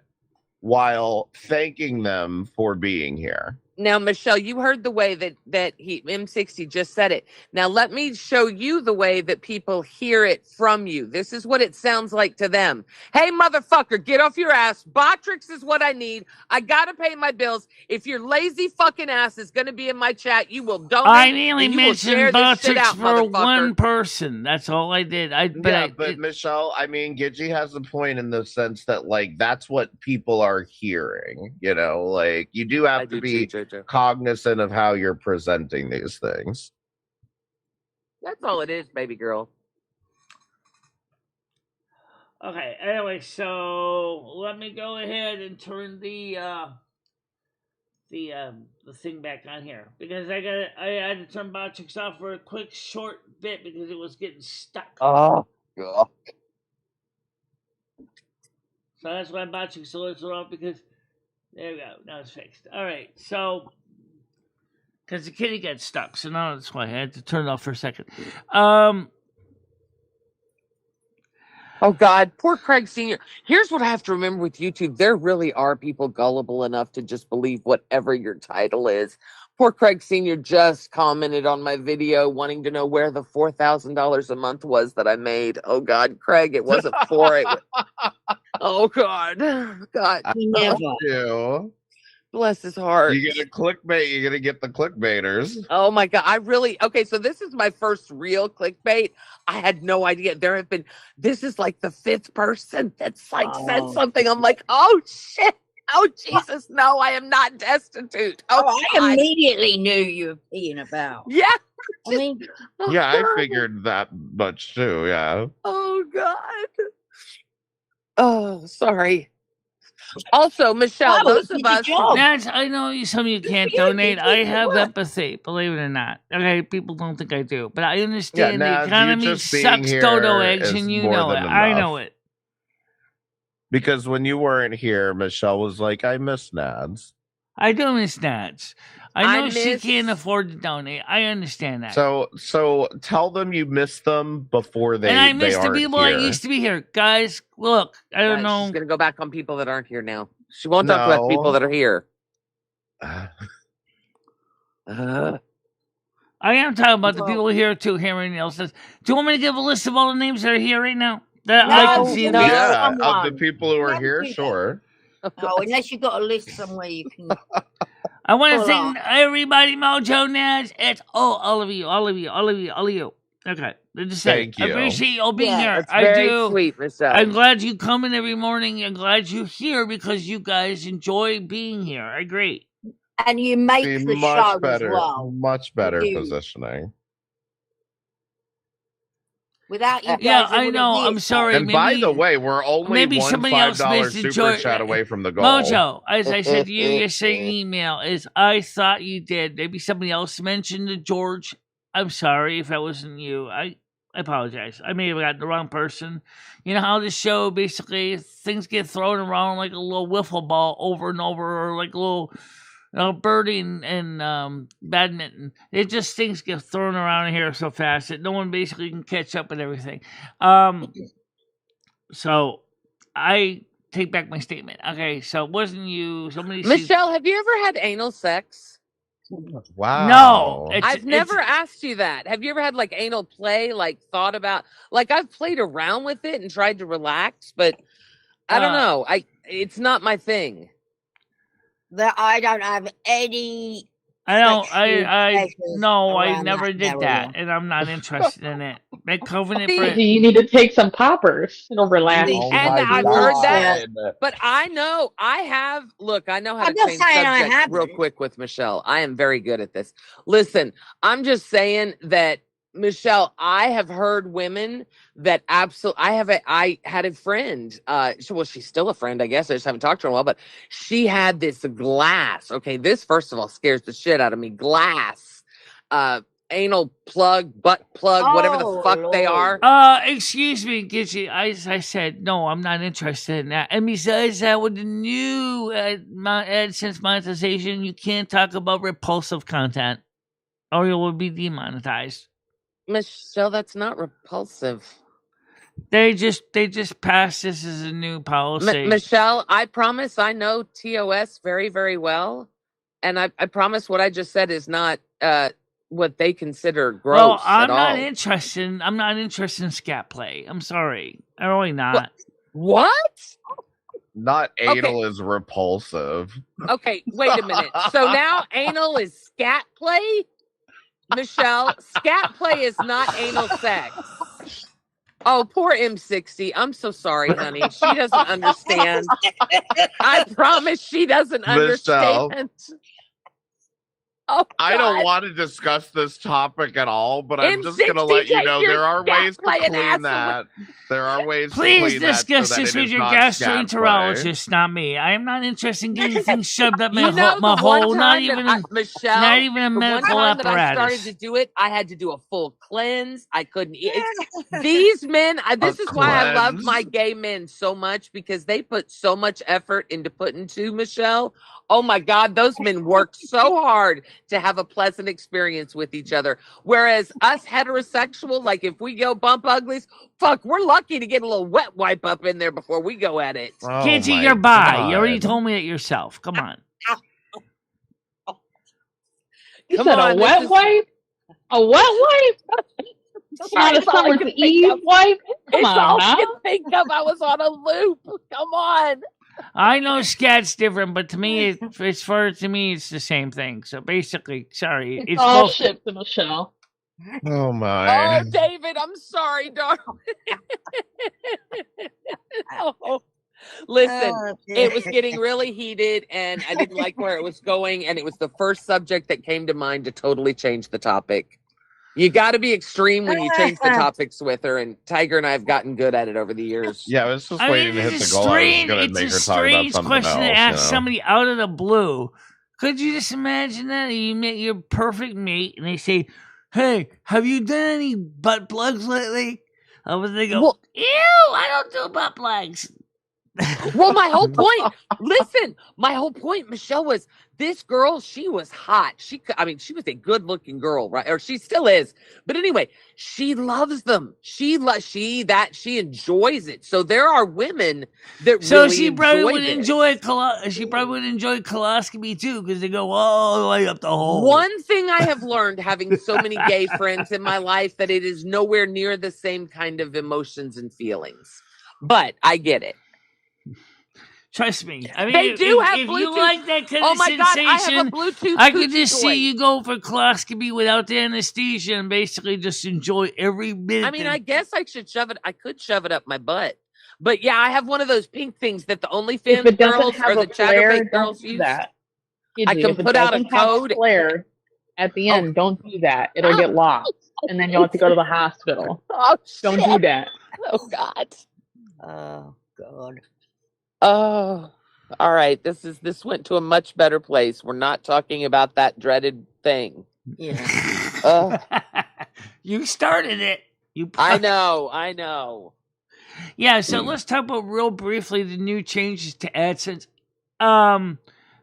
while thanking them for being here. Now, Michelle, you heard the way that M60 just said it. Now, let me show you the way that people hear it from you. This is what it sounds like to them. Hey, motherfucker, get off your ass. Botrix is what I need. I got to pay my bills. If your lazy fucking ass is going to be in my chat, you will donate. I mainly mentioned Botrix for one person. That's all I did. But Michelle, I mean, Gidgey has a point in the sense that, like, that's what people are hearing. Like, you do have to be cognizant of how you're presenting these things. That's all it is, baby girl. Okay, anyway, so let me go ahead and turn the thing back on here because I had to turn Botrix off for a quick short bit because it was getting stuck. Oh god. So that's why Botrix alerts are off because there we go. Now it's fixed. All right, so because the kitty got stuck, so now that's why I had to turn it off for a second. Oh God, poor Craig Sr. Here's what I have to remember with YouTube: there really are people gullible enough to just believe whatever your title is. Poor Craig Sr. just commented on my video wanting to know where the $4,000 a month was that I made. Oh God, Craig, it wasn't for it. Oh God. Never. Bless his heart. You get a clickbait, you're gonna get the clickbaiters. Oh my God. Okay, so this is my first real clickbait. I had no idea. This is like the 5th person that's said something. I'm like, oh shit. Oh Jesus, no, I am not destitute. Oh, I immediately knew you were being about. Yeah. I mean, yeah, I figured that much too, yeah. Oh God. Oh, sorry. Also, Michelle, those of us. I know some of you can't donate. I have empathy, believe it or not. Okay, people don't think I do, but I understand the economy sucks dodo eggs, and you know it. I know it. Because when you weren't here, Michelle was like, I miss Nads. I do miss Nads. I know she can't afford to donate. I understand that. So tell them you miss them before they. And I miss the people that used to be here, guys. Look, I don't know. She's gonna go back on people that aren't here now. She won't talk about people that are here. I am talking about the people here too. Hearing else says, do you want me to give a list of all the names that are here right now? That I can see. Of the people who are here, sure. Oh, unless you've got a list somewhere you can. I want to Pull thank up. everybody, Mojo Naz. It's all of you. Okay, just say Thank I you. appreciate you all being Yeah. here. That's I very do. sweet, Michelle. I'm glad you come in every morning. I'm glad you're here because you guys enjoy being here. I agree. And you make See, the much show as better, well. much better You. positioning. Without you guys, Yeah, it I wouldn't know. be I'm it. sorry. And by the way, we're only maybe one somebody else $5 missed the super joy. chat away from the goal. Mojo, as I said to you yesterday in email, is I thought you did. Maybe somebody else mentioned it, George. I'm sorry if that wasn't you. I apologize. I may have gotten the wrong person. You know how this show basically things get thrown around like a little wiffle ball over and over, or like a little birdie and badminton. It just things get thrown around here so fast that no one basically can catch up with everything. So I take back my statement. Okay, so it wasn't you. Somebody Michelle, have you ever had anal sex? Wow. No, I've never asked you that. Have you ever had like anal play, like thought about, like I've played around with it and tried to relax, but I don't know. It's not my thing. That I don't have any. I don't. sexual I pleasures no. I around never that did area. that, and I'm not interested in it. That covenant. Do you need to take some poppers? It'll relax. Oh And my I've heard that, God. but I know I have. Look, I know how I'm to not change saying I subjects real haven't. quick with Michelle. I am very good at this. Listen, I'm just saying that, Michelle, I have heard women that absolutely. I had a friend. Well, she's still a friend, I guess. I just haven't talked to her in a while, but she had this glass. Okay, this first of all scares the shit out of me. Glass. Anal plug, butt plug, whatever the fuck they are. Excuse me, Gitchy. As I said, no, I'm not interested in that. And besides that, with the new AdSense monetization, you can't talk about repulsive content, or you will be demonetized. Michelle, that's not repulsive. They just passed this as a new policy. Michelle, I promise I know TOS very, very well, and I promise what I just said is not what they consider gross. Well, I'm at not all. interested. I'm not interested in scat play. I'm sorry. I'm really not. What? Not anal is repulsive. Okay, wait a minute. So now anal is scat play? Michelle, scat play is not anal sex. Oh, poor M60. I'm so sorry, honey. She doesn't understand. I promise she doesn't understand. Oh, I don't want to discuss this topic at all, but I'm just going to let you know there are ways to clean that. There are ways to clean that. Please discuss this with your gastroenterologist, not me. I am not interested in getting things shoved up my hole. Not even Michelle, not even a medical one time that I apparatus. started to do it, I had to do a full cleanse. I couldn't eat. These men, this is why I love my gay men so much, because they put so much effort into putting to Michelle. Oh my God, those men work so hard to have a pleasant experience with each other. Whereas us heterosexual, like if we go bump uglies, fuck, we're lucky to get a little wet wipe up in there before we go at it. Oh Kitty, you're bi. You already told me that yourself. Come on. You said a wet wipe? A wet wipe? Not a summer's eve wipe? Come on all now. I can think of. I was on a loop. Come on. I know scat's different, but to me, it's the same thing. So basically, sorry, It's all both. shit to Michelle. Oh my. Oh, David, I'm sorry, darling. Oh. Listen, it was getting really heated, and I didn't like where it was going, and it was the first subject that came to mind to totally change the topic. You got to be extreme when you change the topics with her, and Tiger and I have gotten good at it over the years. Yeah, I was just waiting to hit the goal. I was going to make her talk about something question else. To ask somebody out of the blue. Could you just imagine that you met your perfect mate, and they say, "Hey, have you done any butt plugs lately?" I was thinking, Well, "Ew, I don't do butt plugs." Well, my whole point, my whole point, Michelle, was this girl, she was hot. She was a good looking girl, right? Or she still is. But anyway, she loves them. She enjoys it. So there are women that really she probably enjoy would this. she probably would enjoy coloscopy too, because they go all the way up the hole. One thing I have learned, having so many gay friends in my life, that it is nowhere near the same kind of emotions and feelings. But I get it. Trust me. I mean, They do have if Bluetooth. you like that kind Oh of my God, I have a sensation, Bluetooth I could coochie just toy. see you go for coloscopy without the anesthesia and basically just enjoy every minute. I mean, I guess I should shove it. I could shove it up my butt. But yeah, I have one of those pink things that the If OnlyFans it doesn't girls have or a the flare, Chatterbait don't girls do use. that. I can If it put out a doesn't have code. a flare at the end, don't do that. It'll get lost, and then you'll have to go to the hospital. Oh, Don't shit. do that. Oh God. Oh God. Oh, all right. This went to a much better place. We're not talking about that dreaded thing. Yeah. You started it. I know. Yeah, so let's talk about real briefly the new changes to AdSense.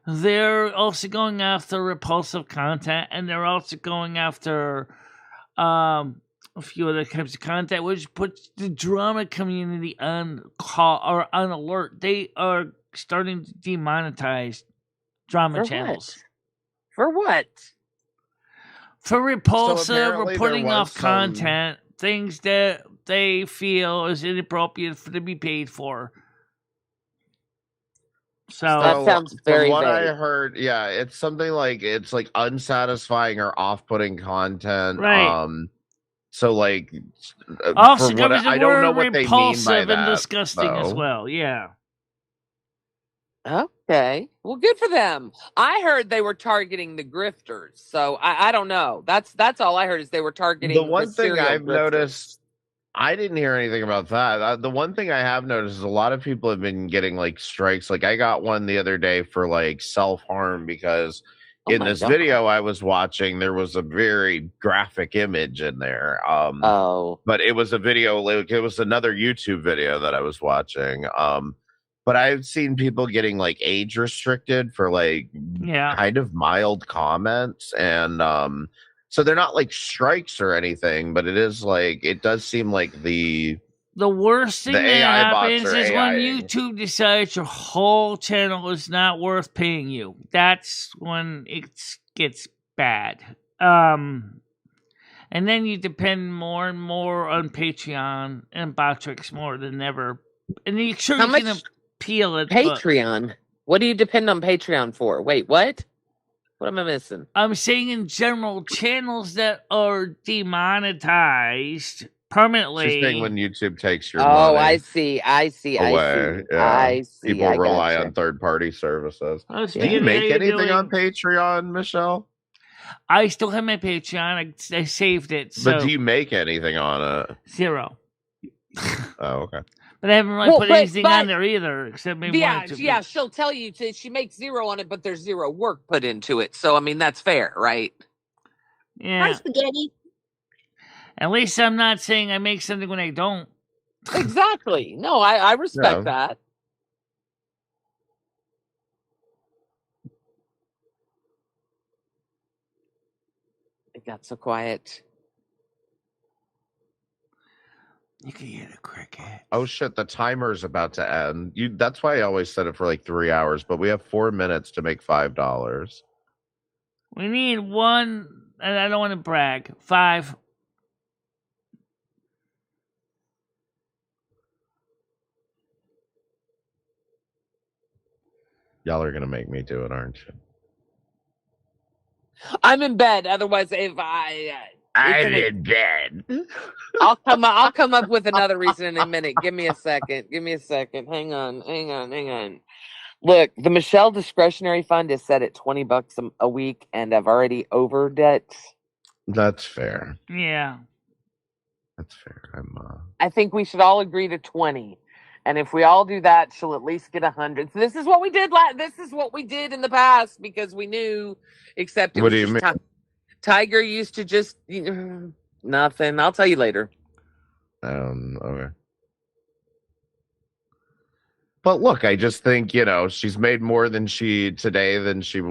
They're also going after repulsive content, and they're also going after a few other types of content, which puts the drama community on call or on alert. They are starting to demonetize drama For channels. For what? For repulsive or apparently there putting was off some- content, things that they feel is inappropriate for to be paid for. So That sounds very from what vague. I heard, yeah, it's something like it's like unsatisfying or off-putting content. Right. So like, also for what covers the I don't know word what they mean repulsive by and that, disgusting as though. well. Yeah. Okay. Well, good for them. I heard they were targeting the grifters. So I don't know. That's all I heard is they were targeting The one thing serial I've grifters. noticed, I didn't hear anything about that. The one thing I have noticed is a lot of people have been getting like strikes. Like I got one the other day for like self-harm because Oh in my this God. video I was watching, there was a very graphic image in there. Oh. But it was a video, like it was another YouTube video that I was watching. But I've seen people getting like age restricted for like Yeah. kind of mild comments, and so they're not like strikes or anything, but it is like it does seem like the worst thing the that AI bots happens are is when AIing. YouTube decides your whole channel is not worth paying you. That's when it gets bad. And then you depend more and more on Patreon and Botrix more than ever. And you sure How you much can appeal it. Patreon? What do you depend on Patreon for? Wait, what? What am I missing? I'm saying in general, channels that are demonetized permanently. She's saying when YouTube takes your Oh, money I see. away. Yeah. I see. People I rely gotcha. on third-party services. Oh, Do you Spaghetti, how make you anything on doing? Patreon, Michelle? I still have my Patreon. I saved it. So But do you make anything on it? 0. Oh, okay. But I haven't really Well, put but- anything but- on there either, except maybe one or two. Yeah, she'll tell you she makes 0 on it, but there's 0 work put into it. So I mean that's fair, right? Hi, Yeah. Spaghetti. At least I'm not saying I make something when I don't. Exactly. No, I respect that. It got so quiet. You can hear the cricket. Oh shit, the timer's about to end. That's why I always set it for like 3 hours, but we have 4 minutes to make $5. We need one, and I don't want to brag. 5. Y'all are gonna make me do it, aren't you? I'm in bed. Otherwise, if I'm in bed. I'll come up with another reason in a minute. Give me a second. Hang on. Look, the Michele discretionary fund is set at $20 a week, and I've already overed it. That's fair. Yeah. That's fair. I think we should all agree to 20. And if we all do that, she'll at least get 100. So this is what we did. This is what we did in the past because we knew. Except it What was do you just mean? Tiger used to just nothing. I'll tell you later. Okay. But look, I just think she's made more than she would.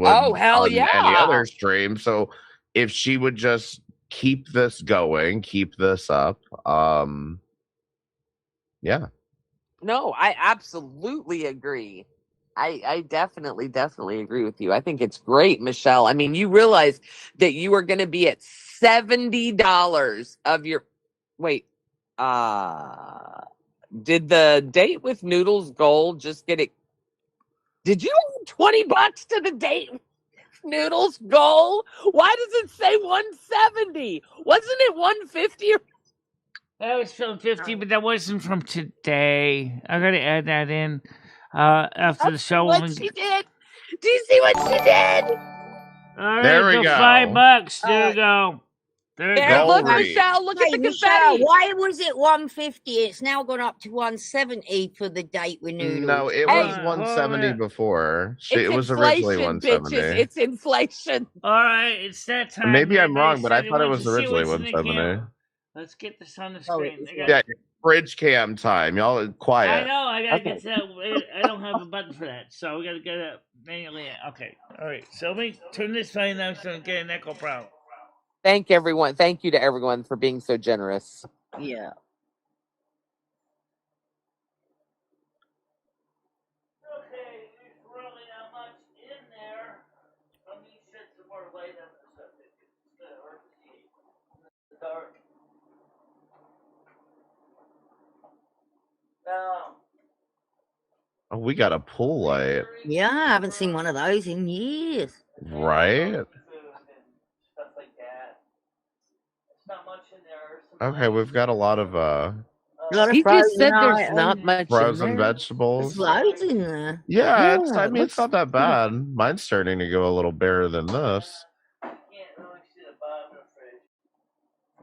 Oh, hell on yeah. Any other stream. So if she would just keep this going, keep this up, yeah. No, I absolutely agree. I definitely agree with you. I think it's great, Michele. I mean, you realize that you are going to be at $70 of your. Wait, did the date with Noodles Gold just get it Did you owe $20 to the date noodles goal? Why does it say 170? Wasn't it 150? That was from 50, but that wasn't from today. I gotta add that in after the show. What she did? Do you see what she did? All right, There we the go. $5. There you go. There you There, go. look, Gold Michelle. Look at Hey, the Michelle, confetti. why was it 150? It's now gone up to 170 for the date with noodles. No, it Hey. was 170 before. It's It was originally inflation, 170. bitches. It's inflation. All right, it's that time. Maybe I'm They wrong, but I said they thought it wanted was to see originally what's in the 170. camera. Let's get this on the Oh, screen. it is I got- Yeah, fridge cam time. Y'all quiet. I know. I gotta Okay. get to that. I don't have a button for that, so we gotta get it manually. Okay. All right. So let me turn this volume down so I don't get an echo problem. Thank everyone. Thank you to everyone for being so generous. Yeah. Okay, there's really not much in there. Let me shed some more light on the subject. It's hard to see in the dark. Now, Oh, we got a pool light, Yeah, I haven't seen one of those in years. right? food and stuff like that. It's not much in there. Some Okay, we've got a lot of A lot of He just said frozen there's items. not much frozen in there. There's vegetables. loads in there. Yeah, it's, Yeah, I it mean, it's looks not that bad. Mine's starting to go a little bare than this. can't really see the bottom of the fridge.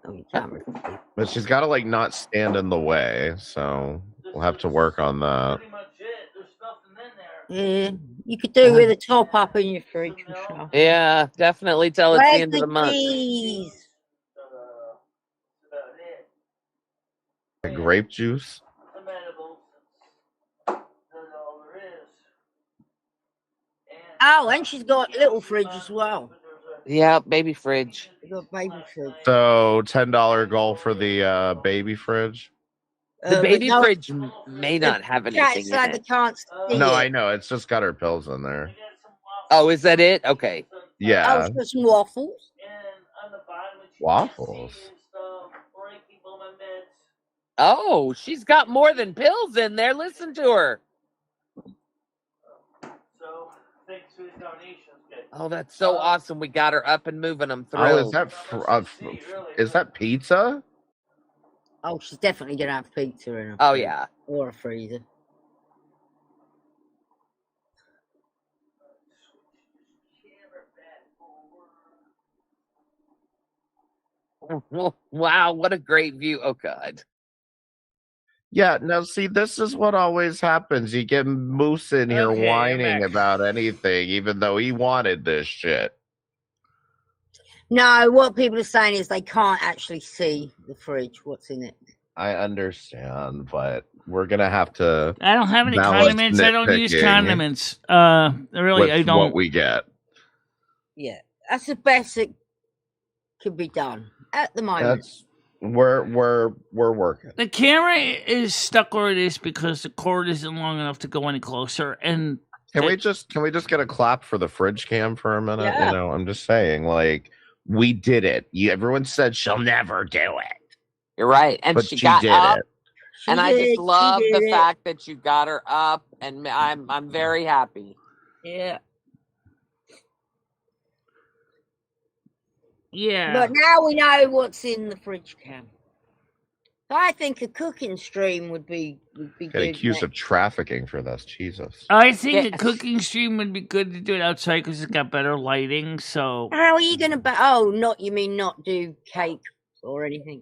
Oh, you can't really see. But she's got to, like, not stand in the way, so we'll have to work on that. Pretty much it. There's nothing in there. Yeah, you could do with a top up in your fridge, Michelle. Yeah, definitely till it's the Where's end of the the month. cheese? That's about it. The grape juice. Some edibles. That's all there is. Oh, and she's got a little fridge as well. Yeah, baby fridge. She's got a baby fridge. So $10 goal for the baby fridge. The baby no, fridge may not have Cat anything in said they it. can't see No, it. I know. It's just got her pills in there. Oh, is that it? Okay. Oh, Yeah. she's got some waffles. And on the bottom, which you Waffles. can't see, is breaking on my meds. Oh, she's got more than pills in there. Listen to her. So, thanks to his donations. Oh, that's so awesome. We got her up and moving them through. Oh, is that pizza? Oh, she's definitely gonna have pizza in her. Oh, fridge. yeah. Or a freezer. Wow, what a great view. Oh, God. Yeah, now see, this is what always happens. You get Moose in here Okay, I'm whining back. about anything, even though he wanted this shit. No, what people are saying is they can't actually see the fridge, what's in it. I understand, but we're gonna have to I don't have any balance condiments. I don't use nitpicking condiments. Really, with I don't. what we get. Yeah, that's the best that could be done at the moment. That's we're working. The camera is stuck where it is because the cord isn't long enough to go any closer. And Can we just get a clap for the fridge cam for a minute? Yeah. You know, I'm just saying, like, we did it. Everyone said she'll never do it, You're right. And but she she got did up. it. She And I did, just she love did the it. fact that you got her up, and I'm very happy. Yeah. yeah, But now we know what's in the fridge cam. So I think a cooking stream would be Get good. accused of trafficking for this. Jesus. I think a Yes. cooking stream would be good to do it outside because it's got better lighting. So How are you gonna you mean not do cake or anything?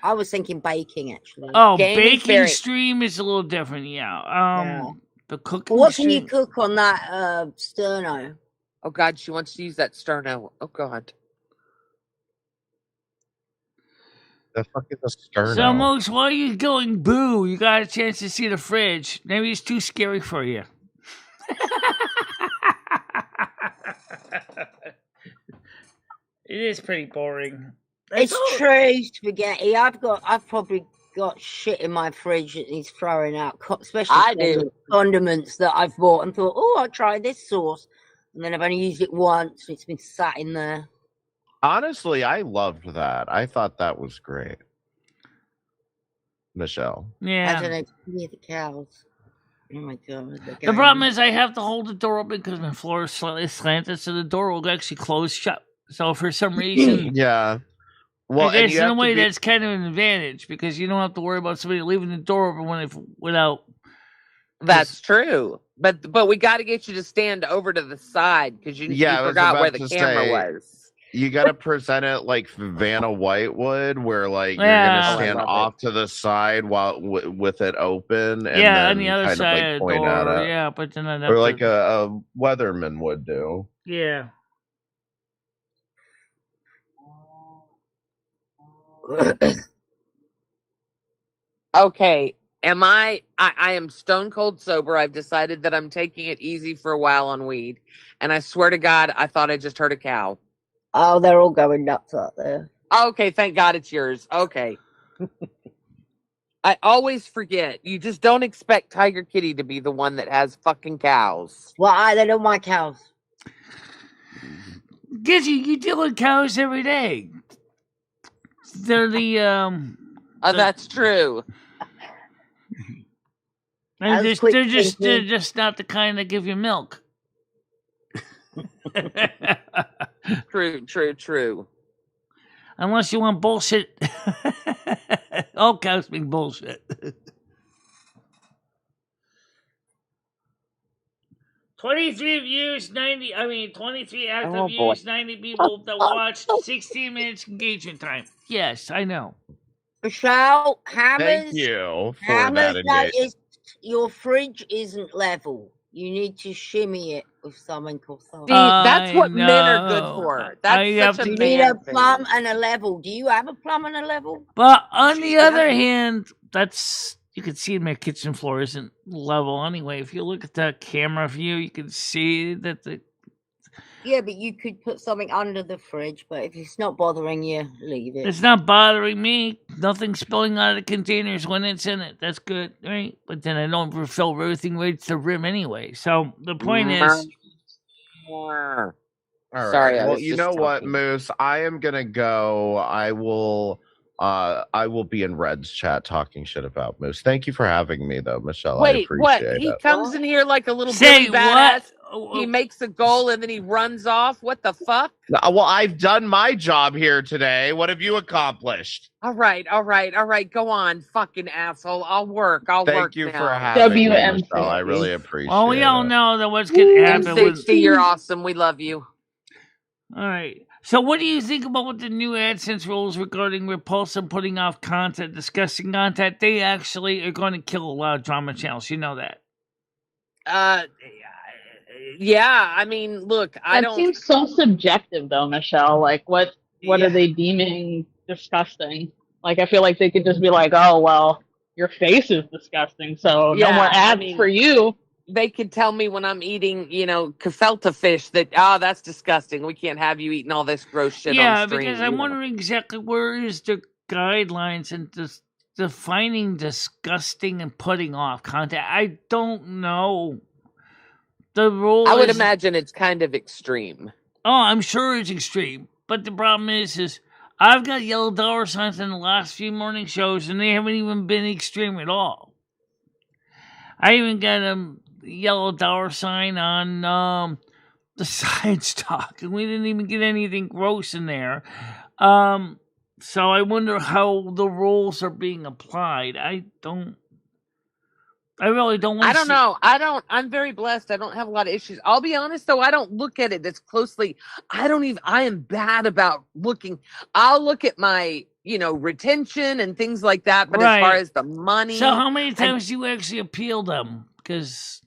I was thinking baking actually. baking Fairy. stream is a little different. Yeah. Yeah. The cooking Well, what can stream. you cook on that sterno? Oh, God, she wants to use that sterno. Oh, God. The fuck is a sterno? So, Moose, why are you going boo? You got a chance to see the fridge. Maybe it's too scary for you. It is pretty boring. It's true, spaghetti. I've probably got shit in my fridge that he's throwing out, especially I do. condiments that I've bought and thought, oh, I'll try this sauce. And then I've only used it once. It's been sat in there. Honestly, I loved that. I thought that was great. Michelle. I Yeah. don't know, near the cows. Oh my god. The problem is I have to hold the door open because my floor is slightly slanted, so the door will actually close shut. So for some reason, Yeah. Well, I and guess you in a have to way be. that's kind of an advantage because you don't have to worry about somebody leaving the door open without. That's true. But we got to get you to stand over to the side because you Yeah, I was forgot where about the to camera say was. you got to present it like Vanna White would, where like you're Yeah. gonna Oh, I stand love off to the side while with it open, and Yeah, on the then other kind of side like of the point at door. it, Yeah, but then I'd have or like to. a weatherman would do. Yeah. Okay. I am stone cold sober. I've decided that I'm taking it easy for a while on weed. And I swear to God, I thought I just heard a cow. Oh, they're all going nuts out there. Okay, thank God it's yours. Okay. I always forget. You just don't expect Tiger Kitty to be the one that has fucking cows. Why? They don't like cows. Gizzy, you deal with cows every day. They're That's true. and That's they're quick just thinking. not the kind that give you milk. True. Unless you want bullshit. All cows mean bullshit. 23 views, 23 active Oh, boy. views, 90 people that watched, 16 minutes engagement time. Yes, I know. Michele, Thank Hammers. you for Hammers that noticed your fridge isn't level. You need to shimmy it with something or something. See, that's what men are good know. for. I have That's such to- a You need a man thing. plumb and a level. Do you have a plumb and a level? But on the Yeah. other hand, you can see my kitchen floor isn't level anyway. If you look at the camera view, you can see that Yeah, but you could put something under the fridge, but if it's not bothering you, leave it. it's not bothering me. Nothing spilling out of the containers when it's in it. That's good, right? But then I don't refill everything right to the rim anyway. So the point is, All right. Sorry, I Well, was you just know what, talking. Moose? I am gonna go. I will be in Red's chat talking shit about Moose. Thank you for having me, though, Michele. I Wait, what? appreciate He it. comes in here like a little say Billy badass. what? He makes a goal and then he runs off. What the fuck? Well, I've done my job here today. What have you accomplished? All right. Go on, fucking asshole. I'll work. Thank you for now. having me, WMC. Michele. I really appreciate Well, we all it. know that what's going to happen. M60, you're awesome. We love you. All right. So, what do you think about what the new AdSense rules regarding repulsive putting off content, disgusting content? They actually are going to kill a lot of drama channels. You know that. Yeah. I mean, look, I That don't. seems so subjective, though, Michele. Like, what Yeah. are they deeming disgusting? Like, I feel like they could just be like, "Oh, well, your face is disgusting, so no more Yeah, I ads mean- for you." They could tell me when I'm eating, gefilte fish that, that's disgusting. We can't have you eating all this gross shit Yeah, on stream. because I'm wondering exactly where is the guidelines and defining disgusting and putting off content. I don't know. The rule I would is- imagine it's kind of extreme. Oh, I'm sure it's extreme. But the problem is I've got yellow dollar signs in the last few morning shows, and they haven't even been extreme at all. I even got a yellow dollar sign on the side stock, and we didn't even get anything gross in there. So I wonder how the rules are being applied. I really don't want I don't know. I'm very blessed. I don't have a lot of issues. I'll be honest though, I don't look at it this closely. I am bad about looking. I'll look at my, retention and things like that. But as far Right. as the money. So how many times do you actually appeal them? Because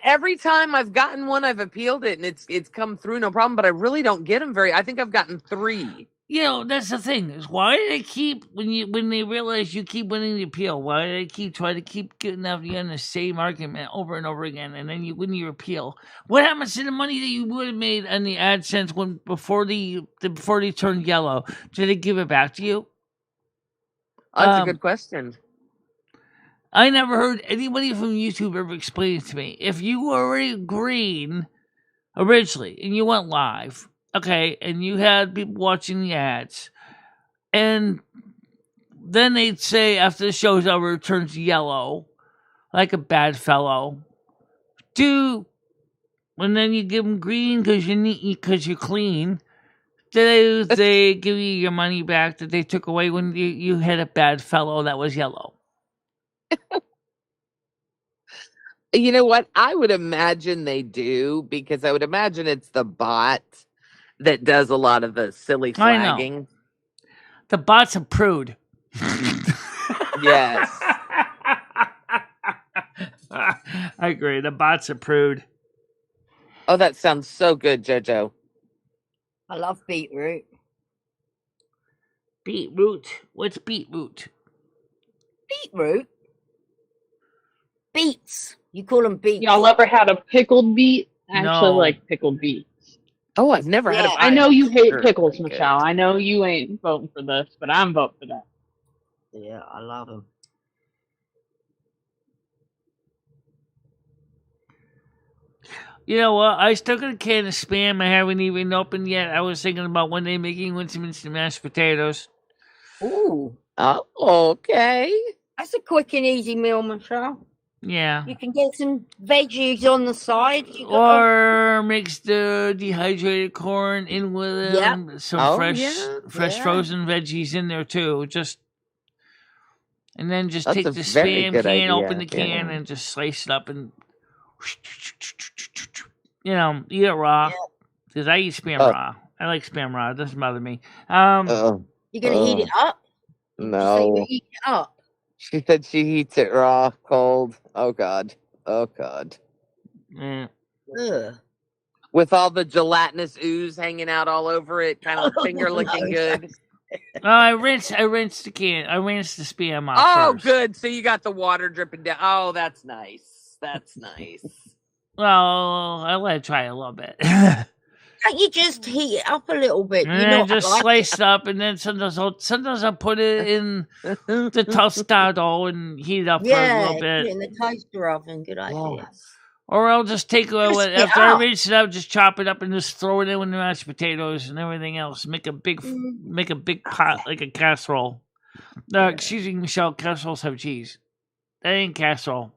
every time I've gotten one, I've appealed it and it's come through no problem, but I really don't get them I think I've gotten 3. that's the thing is why do they keep when they realize you keep winning the appeal? Why do they keep trying to keep getting out the same argument over and over again, and then you win your appeal? What happens to the money that you would have made on the AdSense before they turned yellow? Do they give it back to you? That's a good question. I never heard anybody from YouTube ever explain it to me. If you were already green originally and you went live, okay, and you had people watching the ads, and then they'd say after the show's over, it turns yellow. like a bad fellow. And then you give them green because you're clean. They give you your money back that they took away when you had a bad fellow that was yellow. You know what? I would imagine they do, because I would imagine it's the bot that does a lot of the silly I know. flagging. The bot's a prude. Yes. I agree. The bot's a prude. Oh, that sounds so good, Jojo. I love beetroot. Beetroot? What's beetroot? Beetroot? Beets. You call them beets. Y'all ever had a pickled beet? I actually No. like pickled beets. Oh, I've never had a Yeah. I know you hate Sure, pickles, very good. Michelle. I know you ain't voting for this, but I'm voting for that. Yeah, I love them. You know what? I still got a can of Spam I haven't even opened yet. I was thinking about one day making some instant mashed potatoes. Ooh, Oh, okay. that's a quick and easy meal, Michelle. Yeah. You can get some veggies on the side. You got Or mix the dehydrated corn in with them. Some Oh, fresh yeah. Yeah. frozen veggies in there too. And then just That's take a the very Spam good can, idea, open the can, yeah. and just slice it up and eat it raw. Because I eat Spam raw. I like Spam raw. It doesn't bother me. Oh, You're gonna heat it up? Did you say you no. eat it up? She said she eats it raw, cold. Oh, God. Oh, God. Yeah. Ugh. With all the gelatinous ooze hanging out all over it, kind of finger looking good. I rinsed the can. I rinsed the Spam off Oh, first. good. So you got the water dripping down. Oh, that's nice. That's nice. Well, I let it try a little bit. Can't you just heat it up a little bit? And You then know, just slice it up, and then sometimes I'll put it in the tostado and heat it up for a yeah, little put bit. it in the toaster oven. Good idea. Yes. Or I'll just take Crisp it after I up. rinse it out, just chop it up and just throw it in with the mashed potatoes and everything else. Make a big pot like a casserole. Excuse me, Michelle. Casseroles have cheese. That ain't casserole.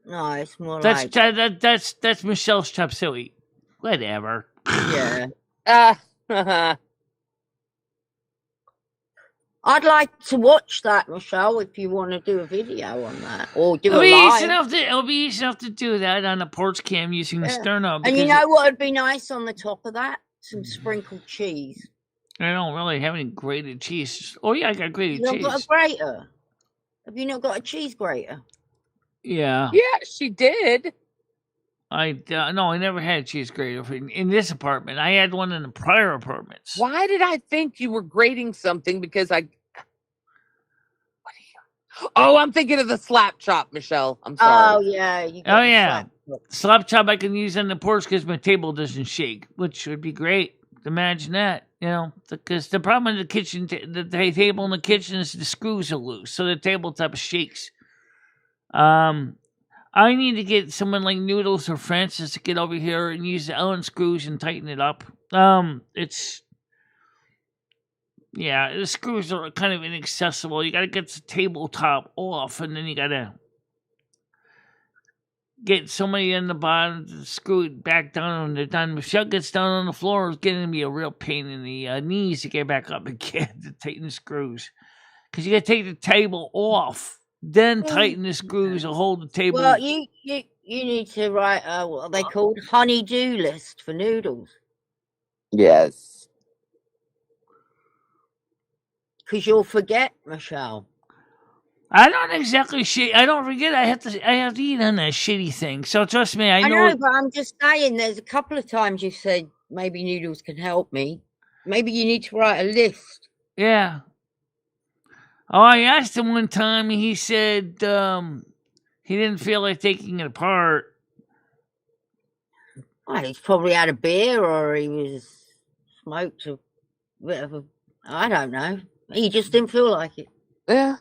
No, it's more That's like that's Michelle's chop suey. Whatever. yeah. Uh, I'd like to watch that, Michelle, if you want to do a video on that or do It'll a be live. easy enough to do that on the porch cam using the Yeah. sterno. And you know what would be nice on the top of that? Some sprinkled cheese. I don't really have any grated cheese. Oh yeah, I got grated You not cheese. got a grater? Have you not got a cheese grater? Yeah. yeah, she did. No, I never had a cheese grater in this apartment. I had one in the prior apartments. Why did I think you were grating something? Because Oh, I'm thinking of the slap chop, Michelle. I'm sorry. Oh yeah. You Oh yeah, slap chop I can use on the porch because my table doesn't shake, which would be great. Imagine that, because the problem in the kitchen, the table in the kitchen is the screws are loose, so the tabletop shakes. I need to get someone like Noodles or Francis to get over here and use the Allen screws and tighten it up. The screws are kind of inaccessible. You got to get the tabletop off, and then you got to get somebody in the bottom to screw it back down when they're done. Michelle gets down on the floor, it's getting to be a real pain in the knees to get back up again to tighten the screws. Because you got to take the table off, then tighten the screws to hold the table. Well, you need to write what are they called? Honey-do list for Noodles. Yes. Because you'll forget, Michelle. I don't exactly I don't forget. I have to eat on that shitty thing. So trust me, I know. But I'm just saying. There's a couple of times you said maybe Noodles can help me. Maybe you need to write a list. Yeah. Oh, I asked him one time. He said he didn't feel like taking it apart. Well, he's probably had a beer or he was smoked or whatever. I don't know. He just didn't feel like it. Yeah.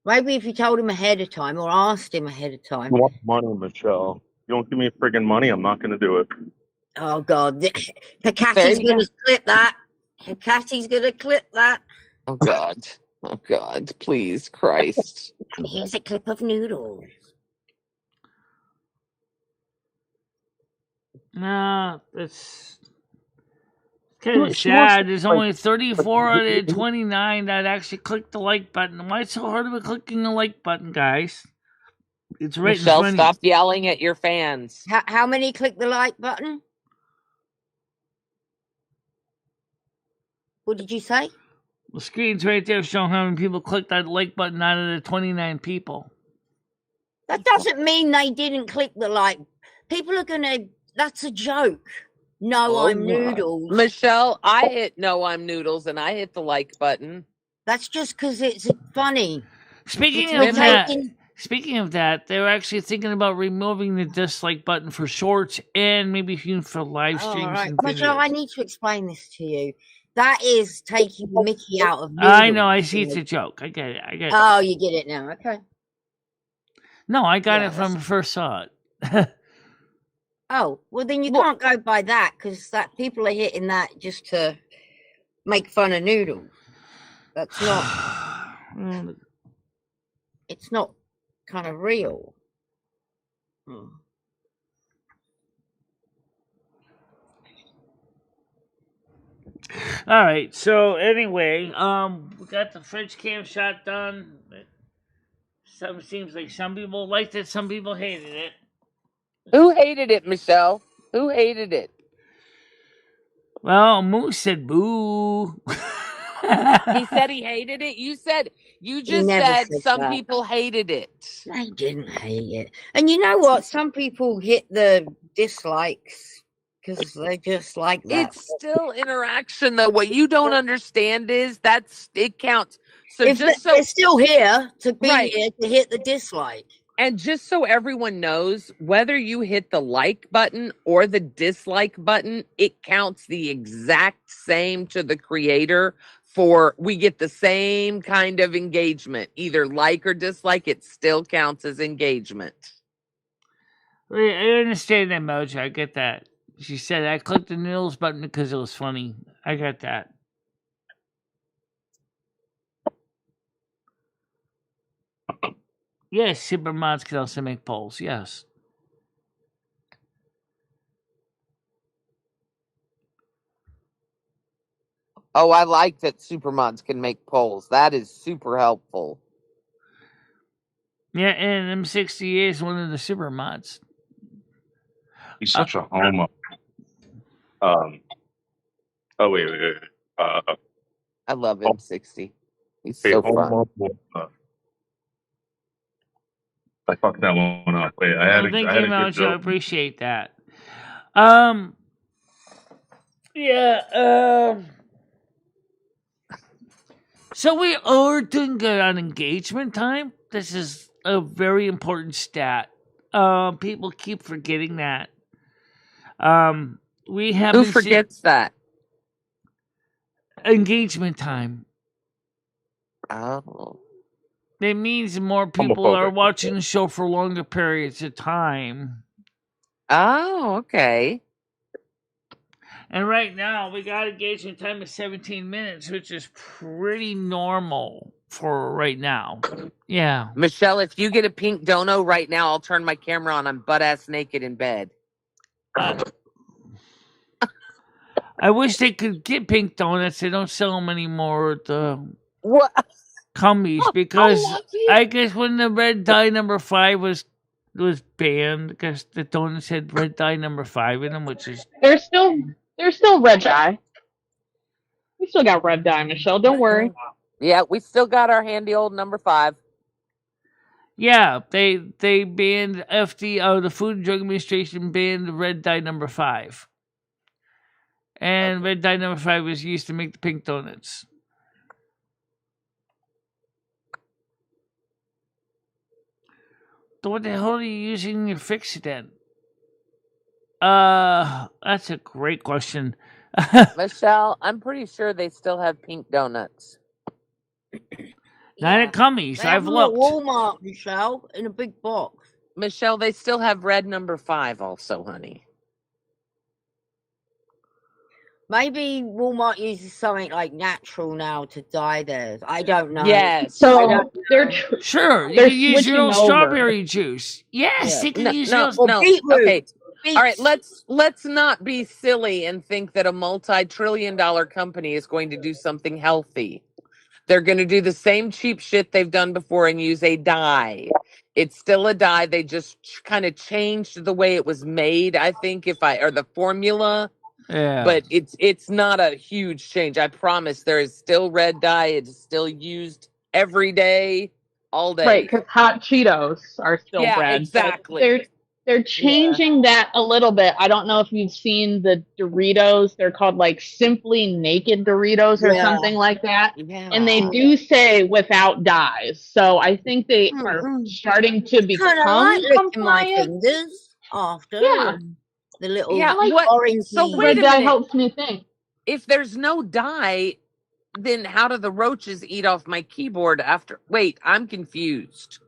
Maybe if you told him ahead of time or asked him ahead of time. You want money, Michelle? You don't give me friggin' money, I'm not going to do it. Oh, God. Hecati's going to clip that. Hecati's going to clip that. Oh, God. Oh God, please, Christ. And here's a clip of noodles. No, it's kind of sad. There's only 34 out of 29 that actually clicked the like button. Why it's so hard about clicking the like button, guys? It's right in Michelle, front stop of you. yelling at your fans. How many click the like button? What did you say? The screen's right there showing how many people clicked that like button out of the 29 people. That doesn't mean they didn't click the like. People are gonna. That's a joke. No, I'm noodles. Michelle, I hit no, I'm noodles, and I hit the like button. That's just because it's funny. Speaking of that, they're actually thinking about removing the dislike button for shorts and maybe even for live streams. All right. And Michelle, videos. I need to explain this to you. That is taking the Mickey out of noodles. I know. I see it's a joke. I get it. Oh, you get it now. Okay. No, I got it from first saw it. Oh, well, then you can't go by that because that people are hitting that just to make fun of noodles. That's not. It's not kind of real. All right. So anyway, we got the French cam shot done. Seems like some people liked it, some people hated it. Who hated it, Michelle? Who hated it? Well, Moose said boo. He said he hated it. You just said some people hated it. They didn't hate it. And you know what? Some people hit the dislikes because they just like that. It's still interaction, though. What you don't understand is it counts. So if they're still here to be here to hit the dislike. And just so everyone knows, whether you hit the like button or the dislike button, it counts the exact same to the creator. We get the same kind of engagement, either like or dislike. It still counts as engagement. I understand that, Mojo. I get that. She said I clicked the noodles button because it was funny. I got that. Yes, super mods can also make polls. Yes. Oh, I like that super mods can make polls. That is super helpful. Yeah, and M60 is one of the super mods. He's such a homo. Oh wait. I love M60. He's so fun. I fucked that one up. Wait, I appreciate that. So we are doing good on engagement time. This is a very important stat. People keep forgetting that. Who forgets that? Engagement time. Oh. It means more people are watching the show for longer periods of time. Oh, okay. And right now, we got engagement time of 17 minutes, which is pretty normal for right now. Yeah. Michelle, if you get a pink dono right now, I'll turn my camera on. I'm butt-ass naked in bed. I wish they could get pink donuts. They don't sell them anymore at the Cumbies because I guess when the red dye number 5 was banned, because the donuts had red dye number 5 in them, which is there's still red dye. We still got red dye, Michelle. Don't worry. Yeah, we still got our handy old number 5. Yeah, they banned the Food and Drug Administration banned the red dye number 5. And red dye number 5 was used to make the pink donuts. So what the hell are you using your fix then? That's a great question. Michelle, I'm pretty sure they still have pink donuts. Not at Cumbies. I've looked. Walmart, Michelle, in a big box. Michelle, they still have red number 5 also, honey. Maybe Walmart uses something like natural now to dye theirs. I don't know. Yes. I So don't they're know. Sure, you they're could use your own switching over. strawberry juice. Yes, Yeah. they could No, use your no, own. Or no. beetroot. Okay. All right, Beets. let's not be silly and think that a multi-trillion-dollar company is going to do something healthy. They're going to do the same cheap shit they've done before and use a dye. It's still a dye. They just kind of changed the way it was made, I think, or the formula. Yeah. But it's not a huge change. I promise. There is still red dye. It's still used every day, all day. Right, because hot Cheetos are still Yeah, bread. exactly. They're changing that a little bit. I don't know if you've seen the Doritos. They're called like Simply Naked Doritos or something like that. Yeah. And they do say without dyes. So I think they are starting to become like licking my compliant. fingers after. Yeah. The little Yeah, orange. So wait Red a dye minute. helps me think. If there's no dye, then how do the roaches eat off my keyboard after? Wait, I'm confused.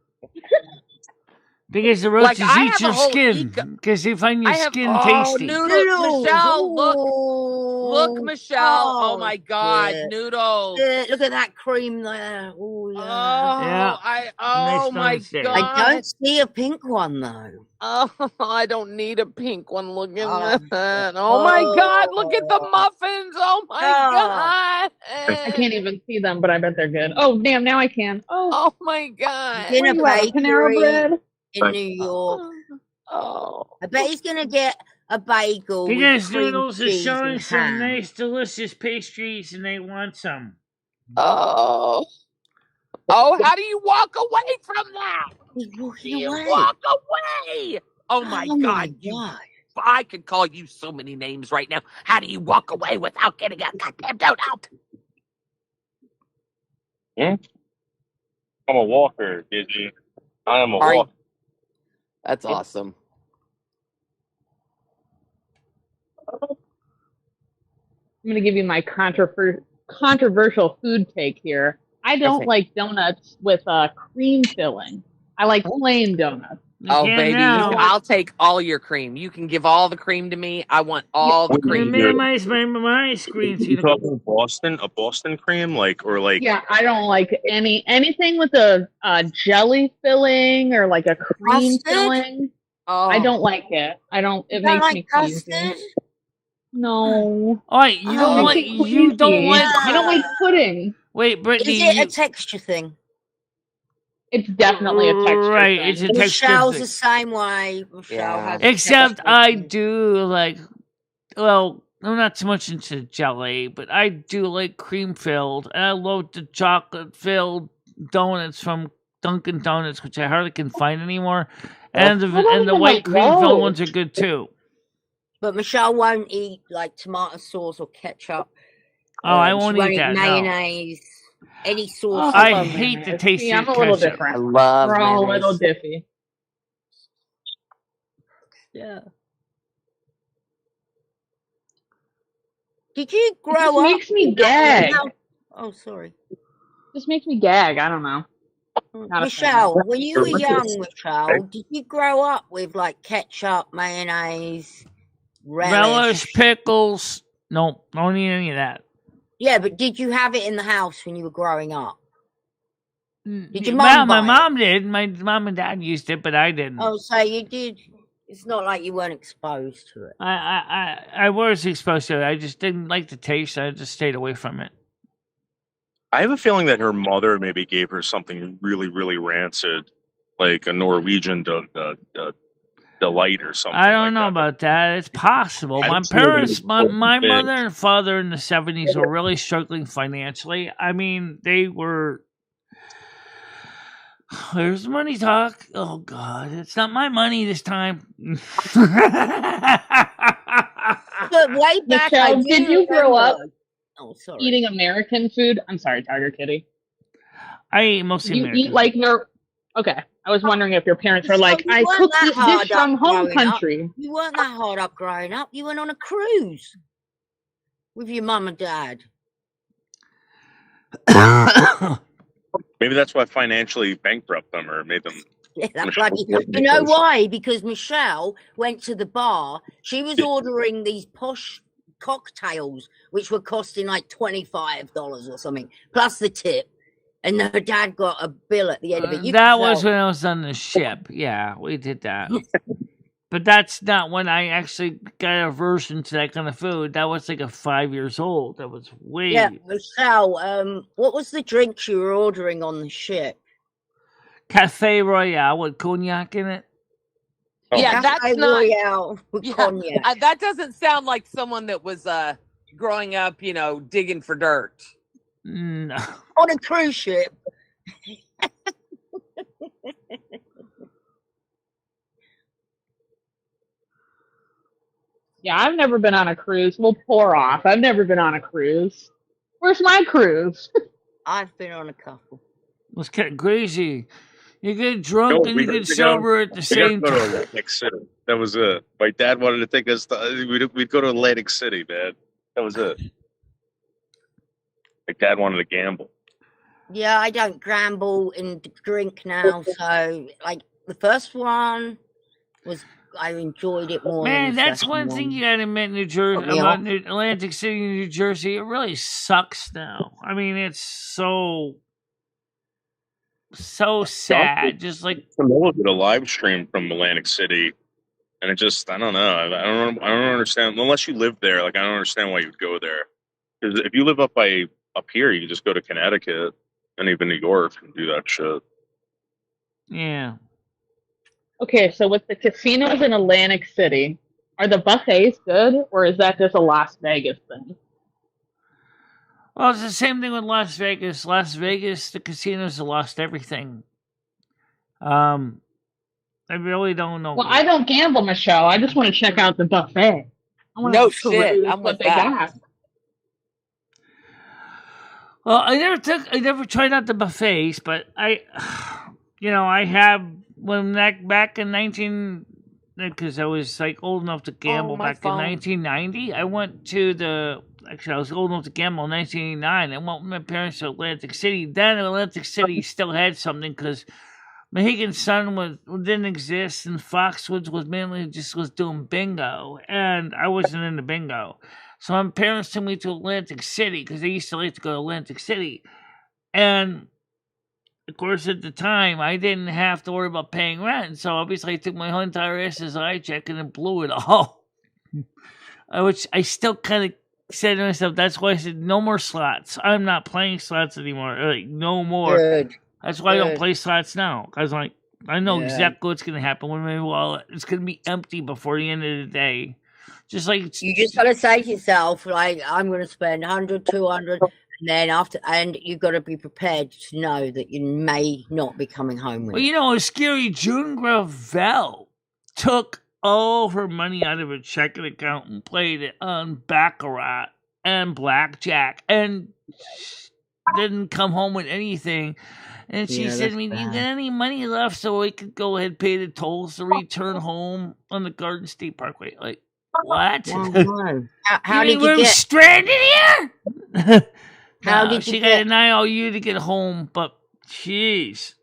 Because the roaches eat your skin. Because they find your skin tasty. Noodles. Michelle, look. Look, Oh, Michelle. Oh my God, yeah. noodles. Yeah, look at that cream there. Oh, yeah. Oh my God. I don't see a pink one though. Oh, I don't need a pink one. Look at that. Oh my God, look at the muffins. Oh my God. I can't even see them, but I bet they're good. Oh, damn, now I can. Oh my God. He's in a Panera Bread? in New York. Oh. I bet he's going to get a bagel. Because with cream Noodles is cheese showing and some ham. nice, delicious pastries, and they want some. Oh. Oh, how do you walk away from that? He's walking You away. walk away. Oh my God. I could call you so many names right now. How do you walk away without getting a goddamn donut? I'm a walker, Dizzy. I am a Are you- walker. That's awesome. I'm going to give you my controversial food take here. I don't like donuts with cream filling. I like plain donuts. Oh, baby, I'll take all your cream. You can give all the cream to me. I want all the cream. Minimize my screen. You talking a Boston cream, Yeah, I don't like anything with a jelly filling or like a cream filling. Oh. I don't like it. It makes me queasy. No. Oh, you don't like. You don't like. I don't like pudding. Wait, Brittany. Is it a texture thing? It's definitely a texture right, thing. it's a texture Michelle's thing. the same way. Michelle has a Except texture I thing. do like. Well, I'm not so much into jelly, but I do like cream filled, and I love the chocolate filled donuts from Dunkin' Donuts, which I hardly can find anymore. And the white cream filled ones are good too. But Michelle won't eat like tomato sauce or ketchup. Oh, I won't eat that. Mayonnaise, any sauce. I hate the taste of I'm a little ketchup. different. I love We're all a mayonnaise. little diffy. Yeah. Did you grow up? It makes me gag. Oh, sorry. Just makes me gag. I don't know. Not a Michelle, fan. when you were young, Michelle, did you grow up with like ketchup, mayonnaise, Relish, pickles. No, don't eat any of that. Yeah, but did you have it in the house when you were growing up? Did your Well, mom my buy mom did. My mom and dad used it, but I didn't. Oh, so you did. It's not like you weren't exposed to it. I was exposed to it. I just didn't like the taste. I just stayed away from it. I have a feeling that her mother maybe gave her something really, really rancid, like a Norwegian delight or something. I don't know about that. It's possible. My parents, my mother and father in the 70s were really struggling financially. I mean, they were. There's money talk. Oh God, it's not my money this time. But way back, Michelle, did you grow up sorry. eating American food? I'm sorry, Tiger Kitty. I eat mostly You American. eat like Okay, I was wondering if your parents were like, I cooked this dish from home country. You weren't that hard up growing up. You went on a cruise with your mum and dad. Maybe that's why financially bankrupt them or made them. Yeah, that bloody. You know why? Because Michelle went to the bar. She was ordering these posh cocktails, which were costing like $25 or something, plus the tip. And her dad got a bill at the end of it. That was when I was on the ship. Yeah, we did that. But that's not when I actually got aversion to that kind of food. That was like a 5 years old. That was way. Yeah, Michelle, what was the drinks you were ordering on the ship? Cafe Royale with cognac in it. Yeah, that's Cafe not. Royale with cognac. That doesn't sound like someone that was growing up, digging for dirt. No. On a cruise ship. Yeah, I've never been on a cruise. We'll pour off. I've never been on a cruise. Where's my cruise? I've been on a couple. It's kind of crazy. You get drunk and you get sober at the same time. Atlantic City. That was it. My dad wanted to take us. We'd go to Atlantic City, man. That was it. My dad wanted to gamble. Yeah, I don't gamble and drink now. So, like, the first one was, I enjoyed it more. Man, that's one thing you gotta admit, New Jersey, about Atlantic City, New Jersey. It really sucks now. I mean, it's so sad. Just like I did a live stream from Atlantic City, and it just, I don't know. I don't understand. Unless you live there, like, I don't understand why you'd go there. Because if you live up here, you can just go to Connecticut and even New York and do that shit. Yeah. Okay, so with the casinos in Atlantic City, are the buffets good, or is that just a Las Vegas thing? Well, it's the same thing with Las Vegas. Las Vegas, the casinos have lost everything. I really don't know. Well, I don't gamble, Michelle. I just want to check out the buffet. No shit. I'm with that. Well, I never tried out the buffets, but I have back in because I was like old enough to gamble back in 1990. I went to I was old enough to gamble in 1989. I went with my parents to Atlantic City. Then Atlantic City still had something because Mohegan Sun didn't exist, and Foxwoods was mainly was doing bingo, and I wasn't into bingo. So my parents took me to Atlantic City because they used to like to go to Atlantic City. And, of course, at the time, I didn't have to worry about paying rent. So, obviously, I took my whole entire SSI check and then blew it all. Which I still kind of said to myself, that's why I said, no more slots. I'm not playing slots anymore. Like, no more. Good. That's why I don't play slots now. Because, like, I know exactly what's going to happen with my wallet. It's going to be empty before the end of the day. Just like you just got to say to yourself, like, I'm going to spend 100, 200, and then you've got to be prepared to know that you may not be coming home with. Well, a scary June Gravel took all her money out of her checking account and played it on Baccarat and Blackjack and didn't come home with anything. And she said to me, do you got any money left so we could go ahead and pay the tolls to return home on the Garden State Parkway? Like, what? How did you get stranded here? How did she got an IOU to get home, but jeez.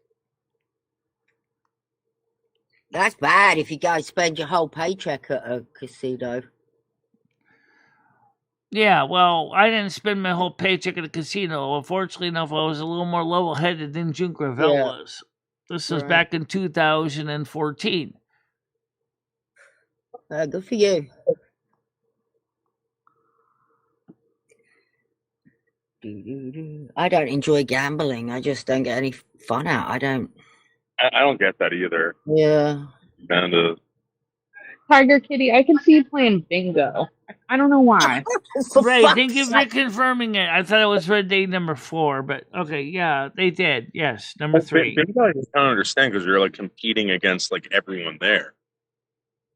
That's bad if you guys spend your whole paycheck at a casino. Yeah, well, I didn't spend my whole paycheck at a casino. Unfortunately enough, I was a little more level-headed than June Gravel was. This was back in 2014. Good for you. I don't enjoy gambling. I just don't get any fun out. I don't get that either. Yeah. And Tiger Kitty, I can see you playing bingo. I don't know why. Ray, thank you for confirming it. I thought it was Red Day number 4, but okay, yeah, they did. Yes, number 3. Bingo, I just don't understand because you're like competing against like everyone there,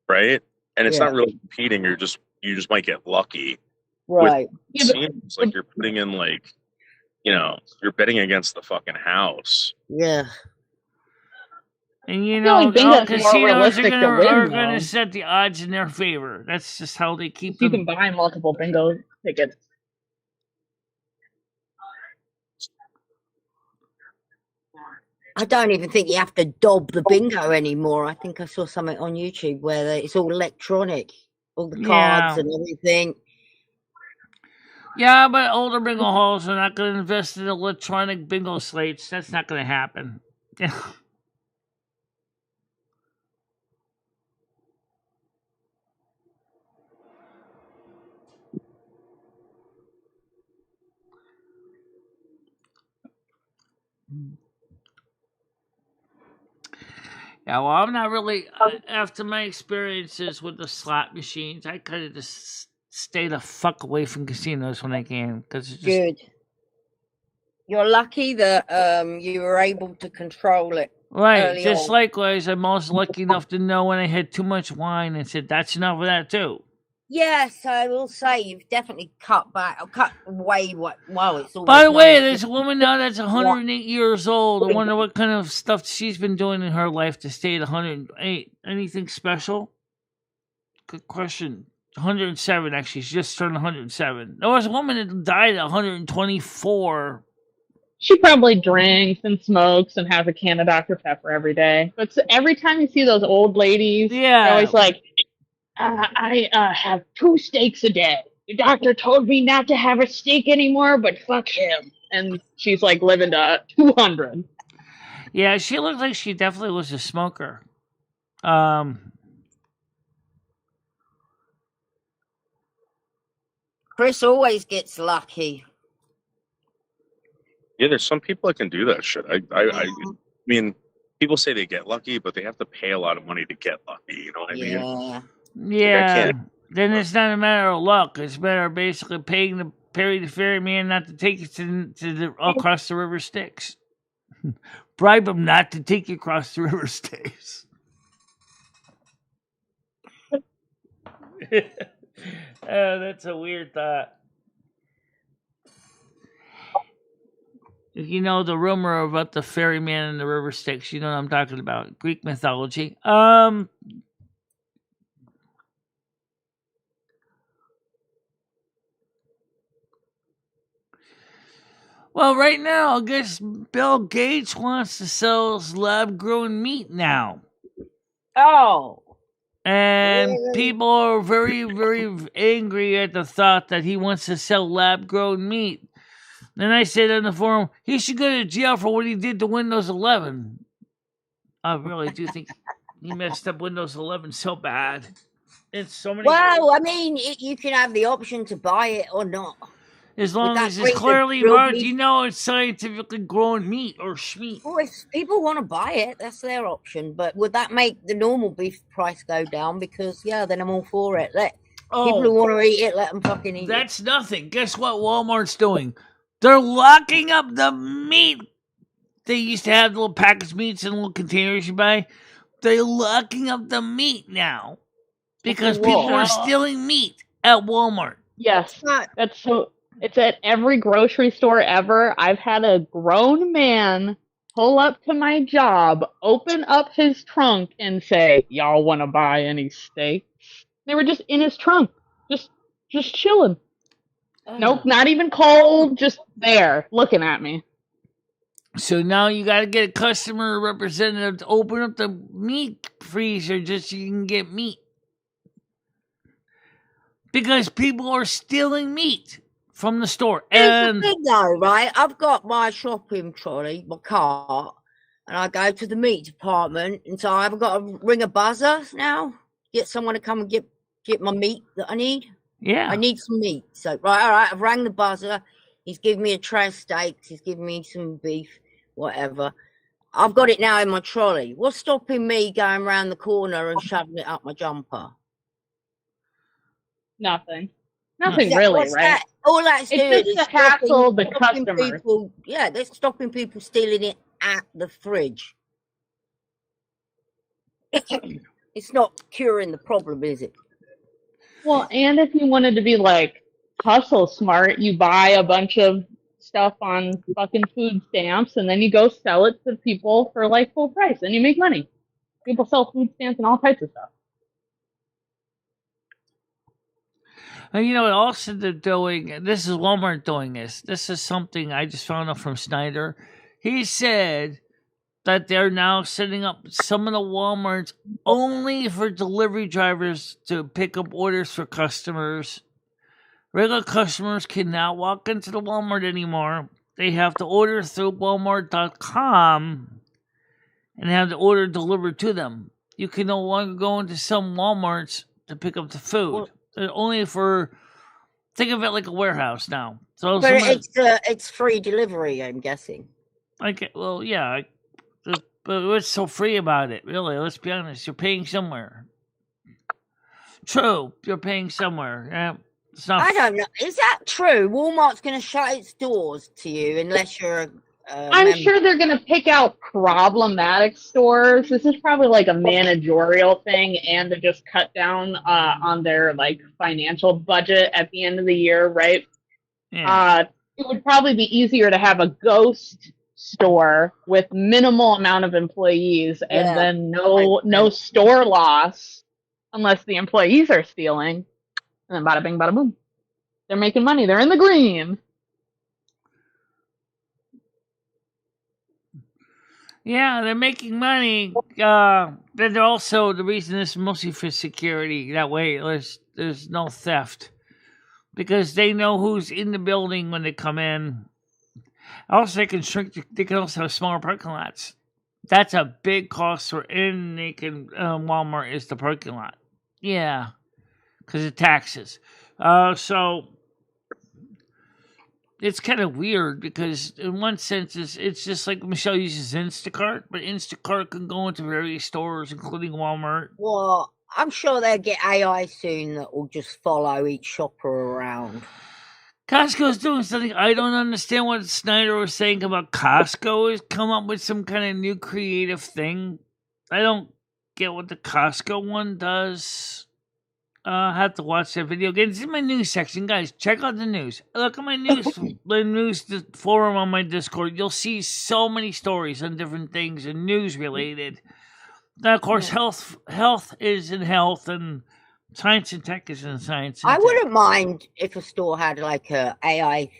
right? And it's not really competing. You just might get lucky. Right. It seems like you're putting in like, you're betting against the fucking house. Yeah. And all casinos are going to set the odds in their favor. That's just how they keep them. You can buy multiple bingo tickets. I don't even think you have to dob the bingo anymore. I think I saw something on YouTube where it's all electronic, all the cards and everything. Yeah, but older bingo halls are not going to invest in electronic bingo slates. That's not going to happen. Yeah, well, I'm not really. After my experiences with the slot machines, I kind of just stay the fuck away from casinos when I can because it's just Good. You're lucky that you were able to control it. right. Early Just on. likewise, I'm also lucky enough to know when I had too much wine and said that's enough of that too. Yes, I will say you've definitely cut back, or cut away. What? Well, it's always. By the way, known. there's a woman now that's 108 years old. I wonder what kind of stuff she's been doing in her life to stay at 108. Anything special? Good question. 107, actually. She just turned 107. There was a woman that died at 124. She probably drinks and smokes and has a can of Dr. Pepper every day. But every time you see those old ladies, Yeah. they're always like, I have 2 steaks a day. The doctor told me not to have a steak anymore, but fuck him. And she's like living to 200. Yeah, she looked like she definitely was a smoker. Chris always gets lucky. Yeah, there's some people that can do that shit. I mean, people say they get lucky, but they have to pay a lot of money to get lucky. You know what I mean? Yeah. Like, Then it's not a matter of luck. It's a matter of basically paying the ferryman not to take you to the across the river Styx. Bribe him not to take you across the river Styx. Oh, that's a weird thought. If you know the rumor about the ferryman and the river Styx, you know what I'm talking about. Greek mythology. Well, right now, I guess Bill Gates wants to sell lab-grown meat now. Oh. And Really? people are very, very angry at the thought that he wants to sell lab-grown meat. And I said on the forum, he should go to jail for what he did to Windows 11. I really do think he messed up Windows 11 so bad. It's so many. Well, I mean, you can have the option to buy it or not. As long as it's brings the clearly real marked, meat. you know it's scientifically grown meat or schmeat. Well, if people want to buy it, that's their option. But would that make the normal beef price go down? Because, yeah, then I'm all for it. People who want to eat it, let them fucking eat it. That's nothing. Guess what Walmart's doing? They're locking up the meat. They used to have little packaged meats in little containers you buy. They're locking up the meat now because people are stealing meat at Walmart. Yes, that's so. It's at every grocery store ever. I've had a grown man pull up to my job, open up his trunk, and say, "Y'all want to buy any steaks?" They were just in his trunk, just chilling. Nope, not even cold, just there, looking at me. So now you got to get a customer representative to open up the meat freezer just so you can get meat. Because people are stealing meat from the store. Here's the thing though, right? I've got my shopping trolley, my cart, and I go to the meat department, and so I've got to ring a buzzer now, get someone to come and get my meat that I need. Yeah. I need some meat. So, all right, I've rang the buzzer. He's giving me a tray of steaks. He's giving me some beef, whatever. I've got it now in my trolley. What's stopping me going around the corner and shoving it up my jumper? Nothing really, right? That? All that's doing is to hassle the customers. Yeah, they're stopping people stealing it at the fridge. It's not curing the problem, is it? Well, and if you wanted to be like hustle smart, you buy a bunch of stuff on fucking food stamps and then you go sell it to people for like full price and you make money. People sell food stamps and all types of stuff. And you know what also they're doing? This is Walmart doing this. This is something I just found out from Snyder. He said that they're now setting up some of the Walmarts only for delivery drivers to pick up orders for customers Regular customers cannot walk into the Walmart anymore. They have to order through Walmart.com and have the order delivered to them. You can no longer go into some Walmarts to pick up the food. Well, Only for, think of it like a warehouse now. So but someone, it's free delivery, I'm guessing. well, yeah, but what's so free about it? Really, let's be honest. You're paying somewhere. True, you're paying somewhere. Yeah, it's not. I don't know. Is that true? Walmart's going to shut its doors to you unless you're I'm member. sure they're going to pick out problematic stores. This is probably like a managerial thing, and to just cut down on their like financial budget at the end of the year, right? Yeah. It would probably be easier to have a ghost store with minimal amount of employees, and Yeah, then no store loss unless the employees are stealing. And then bada bing, bada boom. They're making money. They're in the green. Yeah, they're making money. But they're also, the reason this is mostly for security. That way, there's no theft, because they know who's in the building when they come in. Also, they can shrink. They can also have smaller parking lots. That's a big cost for any Walmart is the parking lot. Yeah, because of taxes. So it's kind of weird because in one sense it's just like Michelle uses Instacart, but Instacart can go into various stores, including Walmart. Well, I'm sure they'll get AI soon that will just follow each shopper around. Costco's doing something. I don't understand what Snyder was saying about Costco has come up with some kind of new creative thing. I don't get what the Costco one does. I have to watch that video again. It's in my news section, guys. Check out the news. Look at my news, the news forum on my Discord. You'll see so many stories on different things and news related. Now, of course, health is in health, and science and tech is in science. And I tech. wouldn't mind if a store had like a AI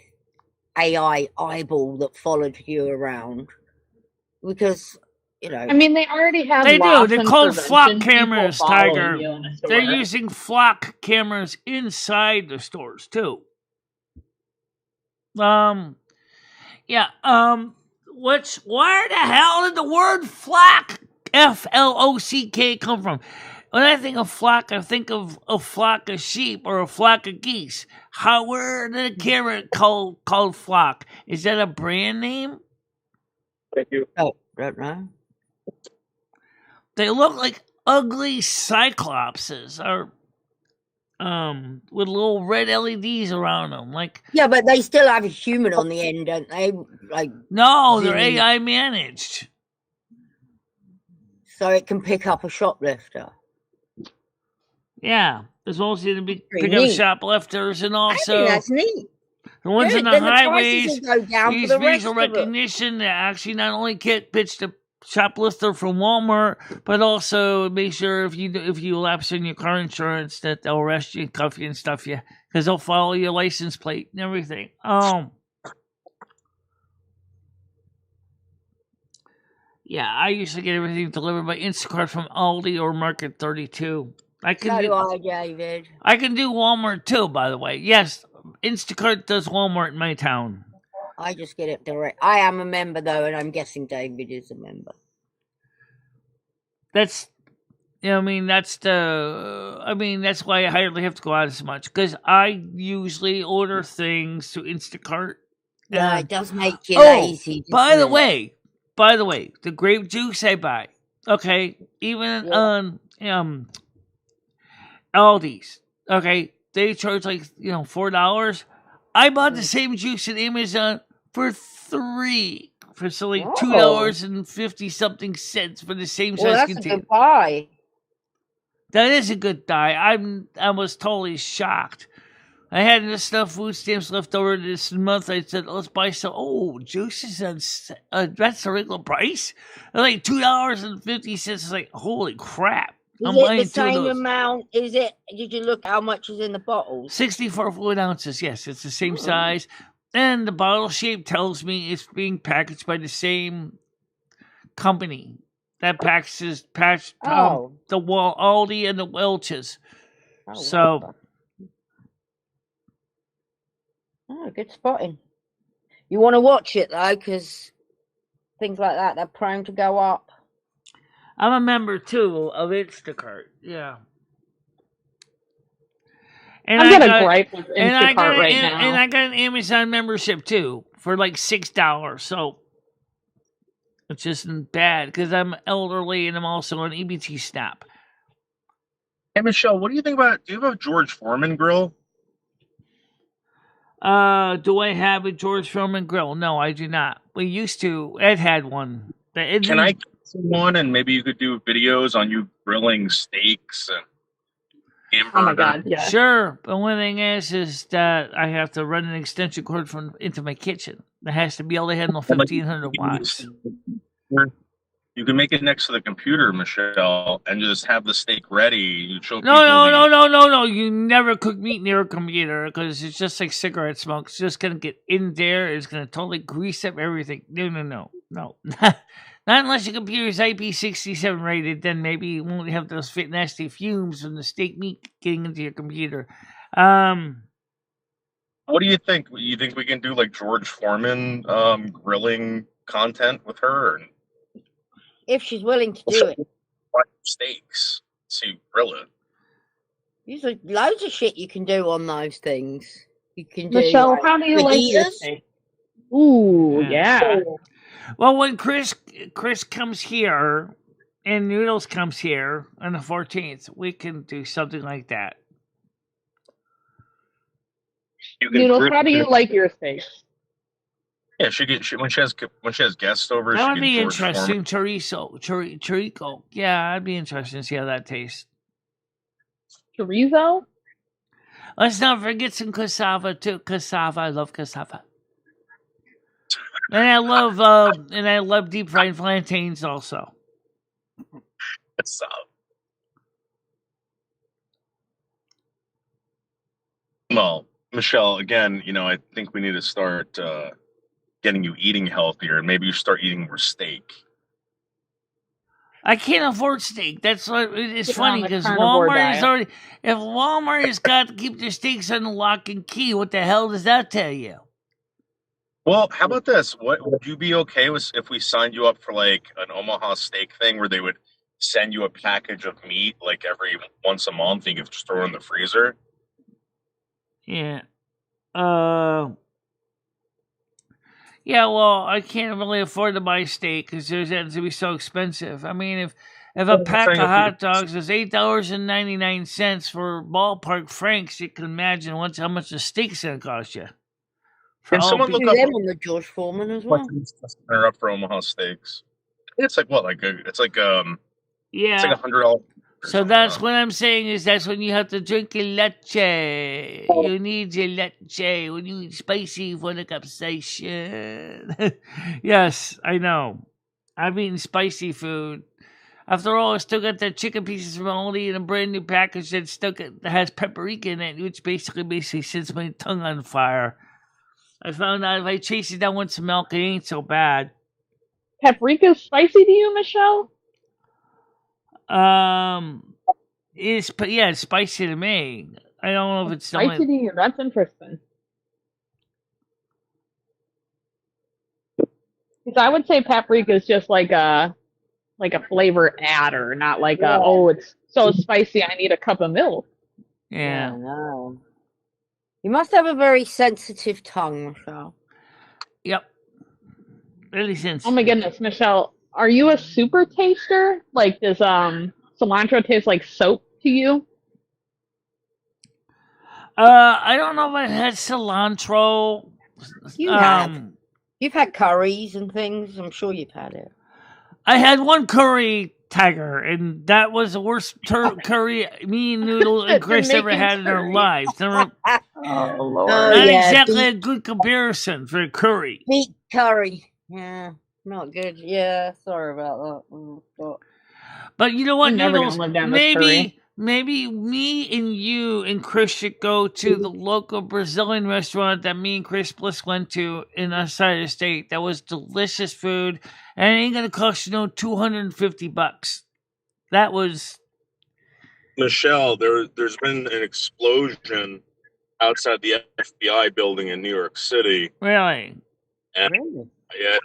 eyeball that followed you around, because you know. I mean, they already have. They do. They're called flock people cameras, following Tiger. you in a store. They're using flock cameras inside the stores too. Yeah. Where the hell did the word flock, FLOCK, come from? When I think of flock, I think of a flock of sheep or a flock of geese. Where did a camera called flock? Is that a brand name? Thank you. Oh, don't know. They look like ugly cyclopses, or with little red LEDs around them. Like, yeah, but they still have a human on the end, don't they? Like, no, they're AI managed, so it can pick up a shoplifter. Yeah, there's also going to be pick up shoplifters, and also I think that's neat. The ones in the highways use the visual recognition to actually not only pitch the shoplifter from Walmart, but also make sure if you lapse in your car insurance that they'll arrest you, cuff you, and stuff you, because they'll follow your license plate and everything. Yeah, I usually get everything delivered by Instacart from Aldi or Market 32. I can David. I can do Walmart too, by the way. Yes, Instacart does Walmart in my town. I just get it direct. I am a member though, and I'm guessing David is a member. That's why I hardly have to go out as much, because I usually order things through Instacart. Yeah, it does make you lazy. By the way, the grape juice I buy, okay, even on Aldi's, okay, they charge like $4. I bought the same juice at Amazon for $3 for like $2.50 cents for the same size that's container. A good buy. That is a good buy. I was totally shocked. I had enough food stamps left over this month. I said, let's buy some. Oh, juices on that's the regular price? Like $2.50. It's like, holy crap. Is it the same amount? Is it? Did you look how much is in the bottles? 64 fluid ounces. Yes, it's the same size. And the bottle shape tells me it's being packaged by the same company that packages the Aldi and the Welch's. So Oh, good spotting. You want to watch it though, because things like that, they're prone to go up. I'm a member too of Instacart. Yeah. And I'm gonna gripe with Instacart right now. And I got an Amazon membership too for like $6. So it's just bad because I'm elderly and I'm also on EBT Snap. Hey Michelle, what do you think about? Do you have a George Foreman grill? Do I have a George Foreman grill? No, I do not. We used to. Ed had one. Can I get one and maybe you could do videos on you grilling steaks and hamburgers? Oh my god, yeah. Sure, but one thing is that I have to run an extension cord into my kitchen. It has to be able to handle 1,500 watts. You can make it next to the computer, Michelle, and just have the steak ready. You show No. You never cook meat near a computer because it's just like cigarette smoke. It's just going to get in there. It's going to totally grease up everything. No. Not unless your computer is IP67 rated, then maybe you won't have those nasty fumes from the steak meat getting into your computer. What do you think? You think we can do like George Foreman grilling content with her? If she's willing to do it. Steaks to grill it. There's loads of shit you can do on those things. You can do. Michelle, how do you like your steak? Ooh, yeah. Well, when Chris comes here and Noodles comes here on the 14th, we can do something like that. Noodles, how do you like your steak? Yeah, when she has guests over. That would be interesting. Chorizo. Yeah, I'd be interested to see how that tastes. Chorizo? Let's not forget some cassava too. Cassava, I love cassava. And I love deep fried plantains also. Well, Michelle, again, I think we need to start getting you eating healthier, and maybe you start eating more steak. I can't afford steak. That's what it's funny because Walmart is already. If Walmart has got to keep their steaks on the lock and key, what the hell does that tell you? Well, how about this? What would you be okay with if we signed you up for like an Omaha steak thing where they would send you a package of meat like every once a month and you could just throw it in the freezer? Yeah. Yeah, well, I can't really afford to buy steak because it ends to be so expensive. I mean, if a pack of hot dogs is $8.99 for ballpark francs, you can imagine how much a steak's going to cost you. Can someone look up on the George Foreman as well? They're up for Omaha steaks. It's like what? It's like yeah. It's like $100. So that's what I'm saying is that's when you have to drink your leche. You need your leche when you eat spicy for the capsaicin. Yes, I know. I've eaten spicy food. After all, I still got the chicken pieces from Aldi in a brand new package that has paprika in it, which basically sets my tongue on fire. I found out if I chase it down with some milk, it ain't so bad. Paprika's spicy to you, Michelle? It's spicy to me. I don't know if it's spicy to you. That's interesting. Because I would say paprika is just like a flavor adder, not like it's so spicy I need a cup of milk. Yeah. No. You must have a very sensitive tongue, Michelle. Yep. Really sensitive. Oh my goodness, Michelle. Are you a super taster? Like, does cilantro taste like soap to you? I don't know if I had cilantro. You have. You've had curries and things. I'm sure you've had it. I had one curry, Tiger, and that was the worst curry me and Noodle and Chris ever had in our lives. Oh, Lord. Not exactly a good comparison for curry. Meat curry. Yeah. Not good. Yeah, sorry about that. But you know what, Noodles? Maybe me and you and Chris should go to the local Brazilian restaurant that me and Chris Bliss went to in our side of the state. That was delicious food, and it ain't gonna cost you $250. That was Michelle. There's been an explosion outside the FBI building in New York City. Really? And Really? yeah,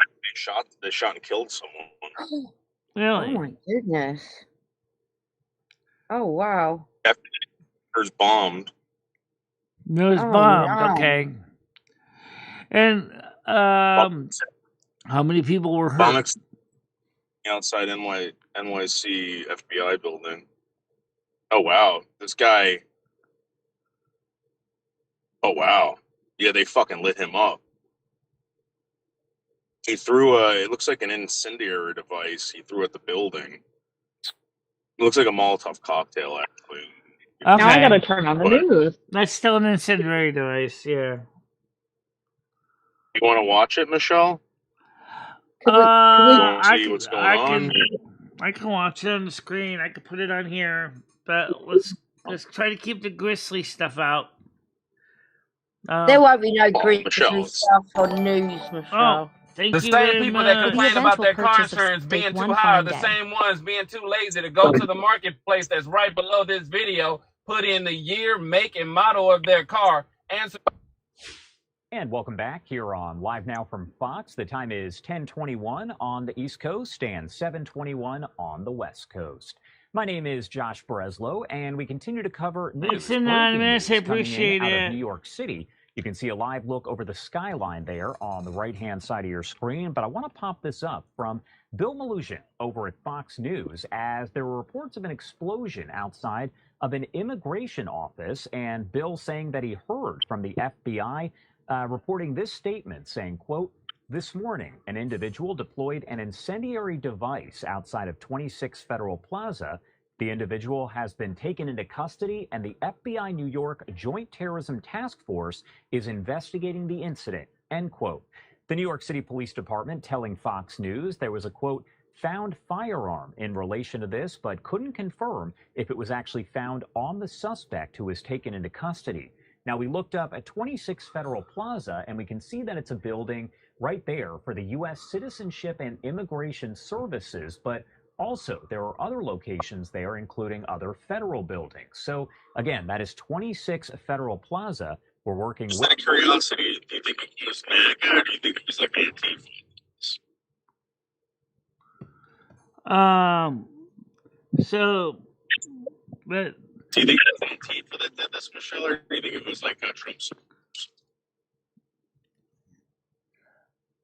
they shot and killed someone. Oh Really? my goodness. Oh wow. There's bombed. It was Oh, bombed. no. Okay. And how many people were hurt? Bomb outside NYC FBI building. Oh wow, this guy. Oh wow, yeah, they fucking lit him up. He threw it looks like an incendiary device. He threw at the building. It looks like a Molotov cocktail, actually. Okay. Now I gotta turn on the news. That's still an incendiary device, yeah. You want to watch it, Michele? I see what's going on? I can watch it on the screen. I can put it on here, but let's try to keep the grisly stuff out. There won't be no grisly Michele, stuff on news, Michele. Oh, thank The you same very people that much. complain about their car purchase of insurance steak being too one high are fine the day. same ones being too lazy to go to the marketplace that's right below this video, put in the year, make, and model of their car, answer. And welcome back here on Live Now from Fox. The time is 10:21 on the East Coast and 7:21 on the West Coast. My name is Josh Breslow, and we continue to cover Thanks, news. Anonymous. I Breaking news appreciate coming in out it. of New York City. You can see a live look over the skyline there on the right-hand side of your screen, but I want to pop this up from Bill Malusian over at Fox News, as there were reports of an explosion outside of an immigration office, and Bill saying that he heard from the FBI reporting this statement saying, quote, "This morning, an individual deployed an incendiary device outside of 26 Federal Plaza. The individual has been taken into custody, and the FBI New York Joint Terrorism Task Force is investigating the incident," end quote. The New York City Police Department telling Fox News there was a, quote, "found firearm" in relation to this, but couldn't confirm if it was actually found on the suspect who was taken into custody. Now, we looked up at 26 Federal Plaza, and we can see that it's a building right there for the U.S. Citizenship and Immigration Services, but also there are other locations there, including other federal buildings. So, again, that is 26 Federal Plaza. We're working Just with... out of curiosity, do you think it was MAGA, or do you think it was like Antifa? So, but... Do you think it was Antifa that did this, Michele, or do you think it was like Trump supporters?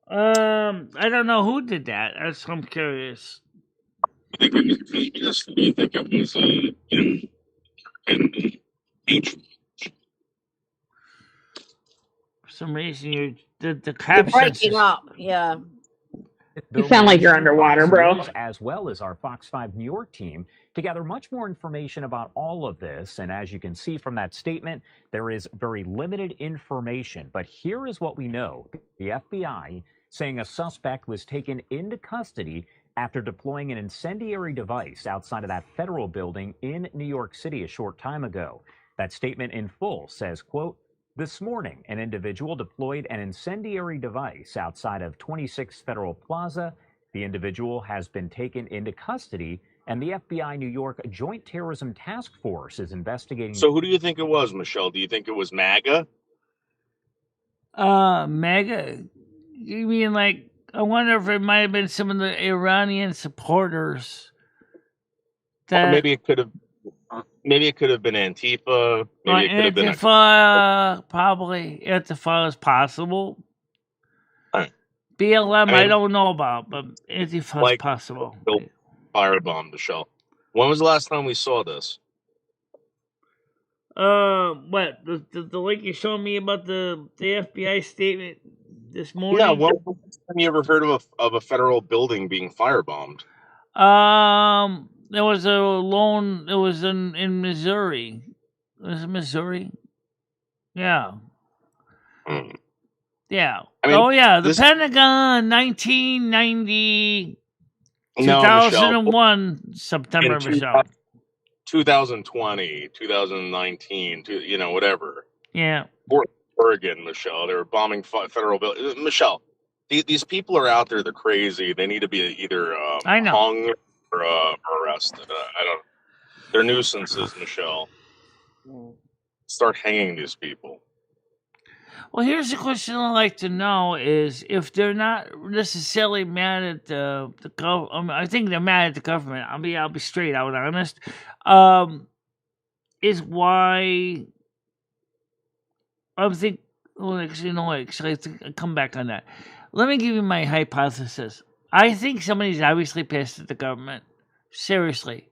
I don't know who did that. I'm curious. Do you think it was communists? Do you think it was, For some reason, the You're caption breaking up, yeah. You sound like you're underwater, bro. As well as our Fox 5 New York team to gather much more information about all of this. And as you can see from that statement, there is very limited information. But here is what we know. The FBI saying a suspect was taken into custody after deploying an incendiary device outside of that federal building in New York City a short time ago. That statement in full says, quote, "This morning, an individual deployed an incendiary device outside of 26 Federal Plaza. The individual has been taken into custody, and the FBI New York Joint Terrorism Task Force is investigating." So who do you think it was, Michele? Do you think it was MAGA? MAGA? You mean like, I wonder if it might have been some of the Iranian supporters. Or maybe it could have been Antifa. Maybe it could have been Antifa, probably. Antifa is possible. BLM, I don't know about, but Antifa is possible. Firebomb, Michele. When was the last time we saw this? What? The link you showed me about the FBI statement this morning? Yeah, when was the last time you ever heard of a federal building being firebombed? There was it was in Missouri. Was it Missouri? Yeah. Yeah. I mean, the Pentagon, 1990, 2001, September, Michele. 2020, 2019, whatever. Yeah. Oregon, Michele. They were bombing federal buildings. Michele, these people are out there. They're crazy. They need to be either hung or arrested. I don't. They're nuisances, Michele. start hanging these people. Well, here's the question I'd like to know: is if they're not necessarily mad at the government. I think they're mad at the government. I'll be straight out honest. Is why I think. Well, actually, no. Actually, I think I'll come back on that. Let me give you my hypothesis. I think somebody's obviously pissed at the government. Seriously.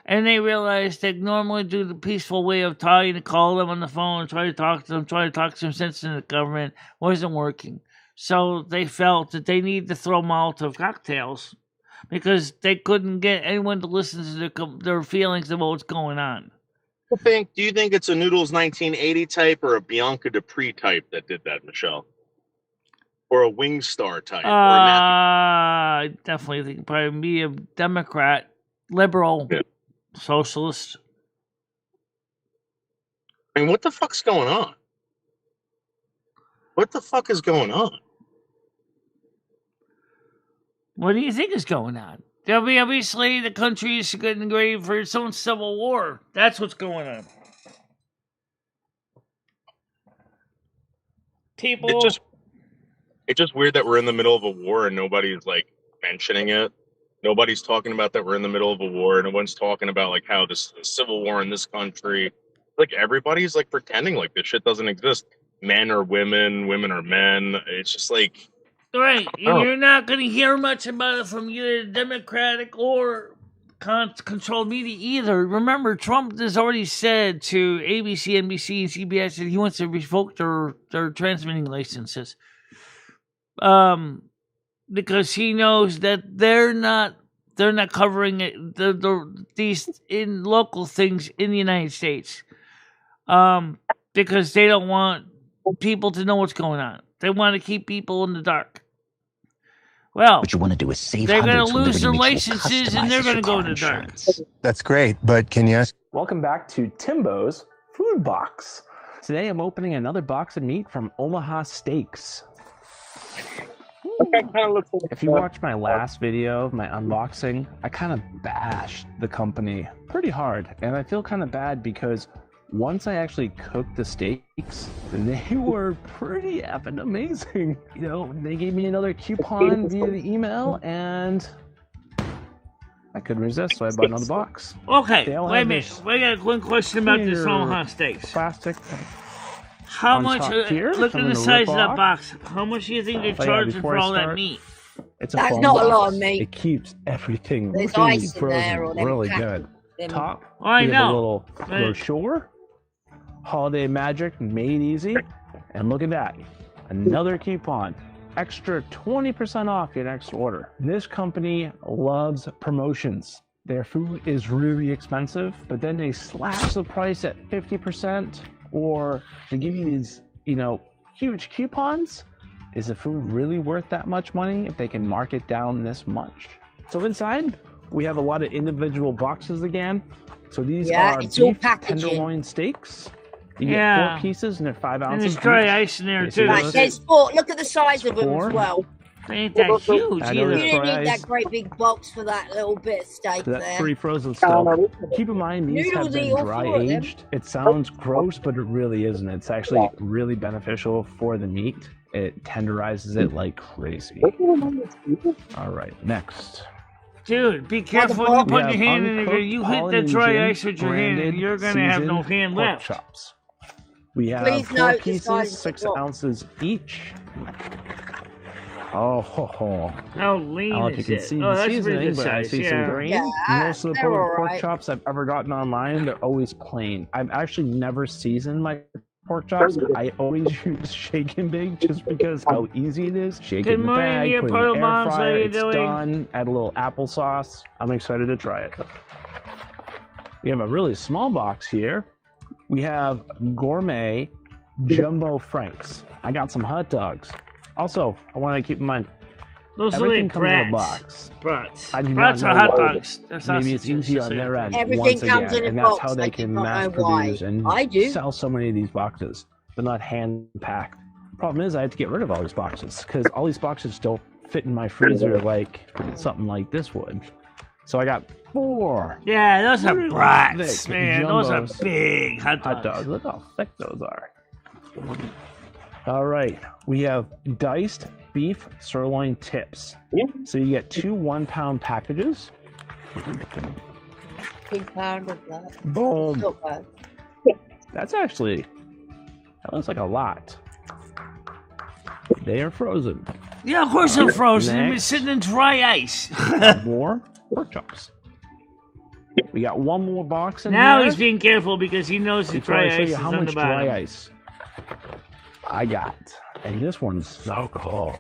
And they realized they normally do the peaceful way of trying to call them on the phone and try to talk to them, try to talk some sense into the government, wasn't working. So they felt that they needed to throw Molotov cocktails because they couldn't get anyone to listen to their feelings of what's going on. Do you think it's a Noodles 1980 type or a Bianca Dupree type that did that, Michelle? Or a Wingstar type? Or a I definitely think probably be a Democrat, liberal. Yeah. Socialist. I mean, what the fuck's going on? What the fuck is going on? What do you think is going on? Obviously, the country is getting ready for its own civil war. That's what's going on. People. It's just weird that we're in the middle of a war and nobody's like mentioning it. Nobody's talking about that we're in the middle of a war. No one's talking about like how this civil war in this country. Like everybody's like pretending like this shit doesn't exist. Men are women, women are men. It's just like right. You're not going to hear much about it from either Democratic or controlled media either. Remember, Trump has already said to ABC, NBC, and CBS that he wants to revoke their transmitting licenses. Because he knows that they're not covering it, these in local things in the United States, because they don't want people to know what's going on. They want to keep people in the dark. Well, what you want to do is save. They're going to lose their licenses and they're going to go in the dark. That's great, but can you ask? Welcome back to Timbo's Food Box. Today I'm opening another box of meat from Omaha Steaks. If you watched my last video, my unboxing, I kind of bashed the company pretty hard. And I feel kind of bad because once I actually cooked the steaks, they were pretty effing amazing. You know, they gave me another coupon via the email and I couldn't resist, so I bought another box. Okay, wait a minute. We got one question about this Omaha Steaks. Plastic. How much? Look at the size of that box. How much do you think they're charging for all that meat? It's a That's not a lot of meat. It keeps everything There's really ice in there or really good. Top, I we know. have a little brochure, Holiday Magic made easy, and look at that, another coupon, extra 20% off your next order. This company loves promotions. Their food is really expensive, but then they slash the price at 50%. Or to give you these, you know, huge coupons. Is the food really worth that much money if they can mark it down this much? So inside, we have a lot of individual boxes again. So these are beef tenderloin steaks. You get 4 pieces and they're 5 ounces. And there's dry ice in there too. There's 4. Look at the size of them as well. They ain't that huge either. You didn't need that great big box for that little bit of steak there. That's 3 frozen still. Keep in mind, these have been dry aged. It sounds gross, but it really isn't. It's actually really beneficial for the meat. It tenderizes it like crazy. All right, next. Dude, be careful when you put your hand in there. You hit the dry ice with your hand and you're going to have no hand left. Chops. We have 4 pieces, 6 ounces each. Oh, how lean I don't know if you can see the seasoning, but I see some green. Most of the pork chops I've ever gotten online, they're always plain. I've actually never seasoned my pork chops. I always use shake and bake just because how easy it is. Shake it in the bag, put it in the air fryer, it's done. Add a little applesauce. I'm excited to try it. We have a really small box here. We have gourmet jumbo franks. I got some hot dogs. Also, I want to keep in mind, those everything comes in a box. Brats are hot dogs. Maybe it's easy on their end. Everything comes in a and box. that's how they can mass produce and sell so many of these boxes. They're not hand packed. Problem is, I had to get rid of all these boxes because all these boxes don't fit in my freezer like something like this would. So I got 4. Yeah, those are really brats, thick man. Those are jumbos big hot hot dogs. dogs. Look how thick those are. All right, we have diced beef sirloin tips. So you get 2 1-pound packages. 2 pound of that. Boom. Not bad. That looks like a lot. They are frozen. Yeah, of course they're frozen. They've been Next. sitting in dry ice. More pork chops. We got 1 more box in Now here. he's being careful because he knows the Before dry I show ice you is how on much the bottom. dry ice I got. And this one's so cold.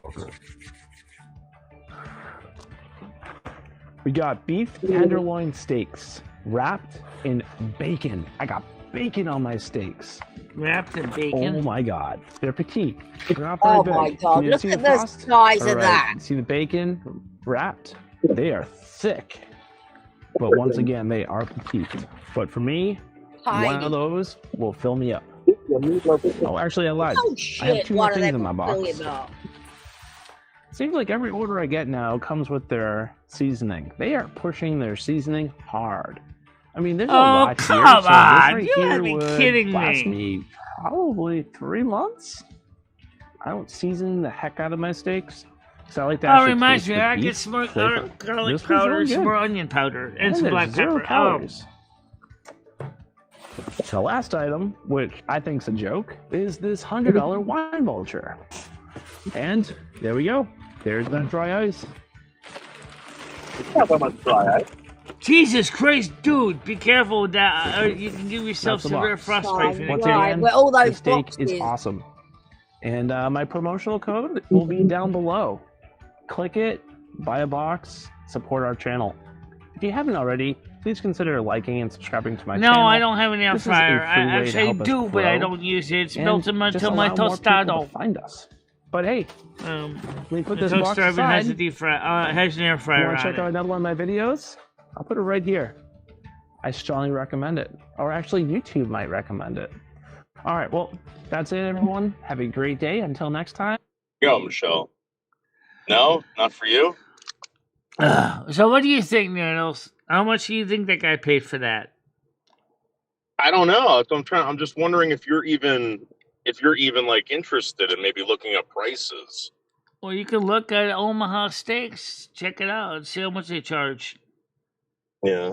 We got beef tenderloin steaks wrapped in bacon. I got bacon on my steaks. Wrapped in bacon. Oh my god. They're petite. They're not Oh very my big. god, Can you look see at the the frost? size All of right, that. see the bacon wrapped? They are thick. But once again, they are petite. But for me, one Tiny. of those will fill me up. Oh, actually, I lied. Oh I have shit, 2 more one of things them in my will box. fill you up. Seems like every order I get now comes with their seasoning. They are pushing their seasoning hard. I mean, there's a Oh, lot come here. So this on. right You here gotta be would kidding last me. me probably 3 months. I don't season the heck out of my steaks. So I like to Oh, actually reminds taste me, the I beef get some more flavor. garlic This one's powder, really some good. more onion powder, and some there's black 0 pepper. Oh, calories. The last item, which I think's a joke, is this $100 wine vulture. And there we go. There's that dry ice. Not that much dry ice. Jesus Christ, dude! Be careful with that, or you can give yourself That's the severe box. frostbite. if you Once don't- Right, again, well, all the those steak boxes. is awesome. And my promotional code will be down below. Click it, buy a box, support our channel. If you haven't already, please consider liking and subscribing to my No, channel. I don't have an air This is a fryer. free I way to actually help us do, but I grow don't use it. It's and built just into my allow more people to tostado. find us. But hey, let me put The this box toaster oven aside. has a deep fry, has an air If you fryer want to on check out it. another one of my videos, I'll put it right here. I strongly recommend it. Or actually, YouTube might recommend it. All right, well, that's it, everyone. Have a great day. Until next time. Go, Michelle. No, not for you. So what do you think, Noodles? How much do you think that guy paid for that? I don't know. I'm just wondering if you're even like interested in maybe looking up prices. Well, you can look at Omaha Steaks. Check it out. See how much they charge. Yeah.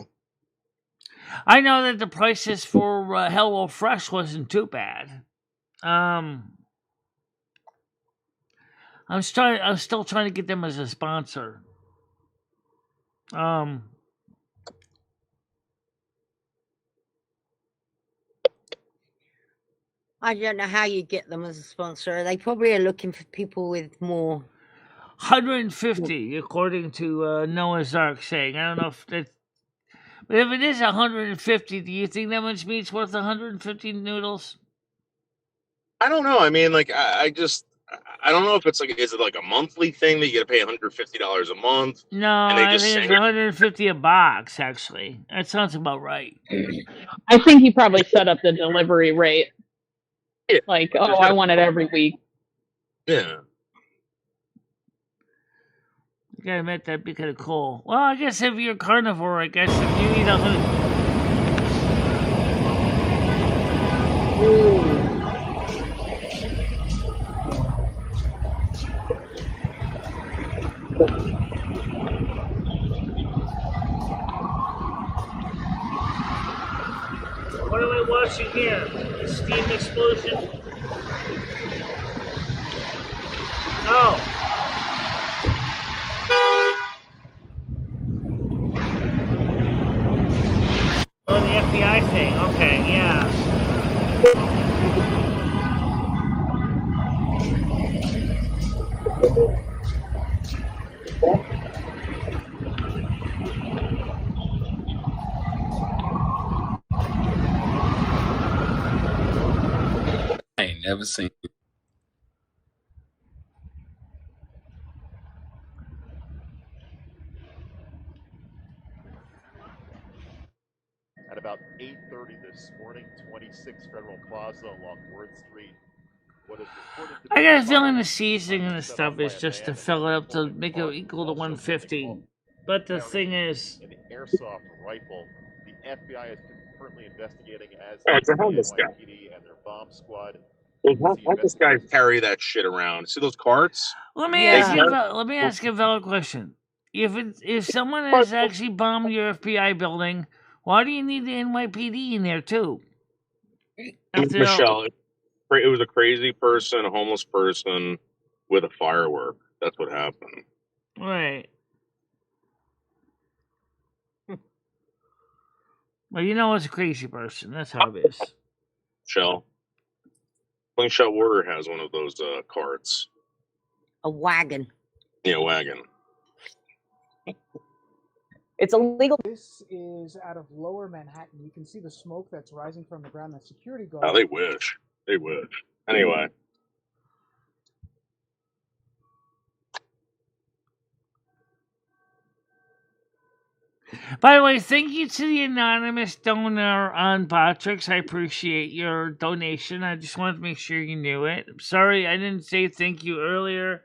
I know that the prices for Hello Fresh wasn't too bad. I'm still trying to get them as a sponsor. I don't know how you get them as a sponsor. They probably are looking for people with more. 150, according to Noah's Ark saying. I don't know if that. But if it is 150, do you think that much meat's worth 150 noodles? I don't know. I mean, like, I don't know if it's like, is it like a monthly thing that you got to pay $150 a month? No, and they I just think it's sing it? 150 a box, actually. That sounds about right. I think he probably set up the delivery rate. Yeah. Like, oh, I want it every week. Yeah. You gotta admit, that'd be kind of cool. Well, I guess if you're a carnivore, I guess if you eat 100... What am I watching here? A steam explosion? Oh. Oh, the FBI thing. Okay, yeah. I ain't never seen it. At about 8:30 this morning, 26 Federal Plaza along Worth Street. What is reported to be I got a feeling the seasoning and the stuff is just to fill it up to make it equal to 150. But the thing is, an airsoft rifle. The FBI is currently investigating as All right, so the how this guy? NYPD and their bomb squad. How this guy carry that shit around? See those carts? let me ask you a valid question. If someone has actually bombed your FBI building, why do you need the NYPD in there too? Michele, it was a crazy person, a homeless person with a firework. That's what happened. Right. Well, you know it's a crazy person. That's how it is. Michele, Slingshot Warrior has one of those carts. A wagon. Yeah, wagon. It's illegal. This is out of Lower Manhattan. You can see the smoke that's rising from the ground. That security guard. Oh, they wish. They wish. Anyway. By the way, thank you to the anonymous donor on Botrix. I appreciate your donation. I just wanted to make sure you knew it. I'm sorry I didn't say thank you earlier,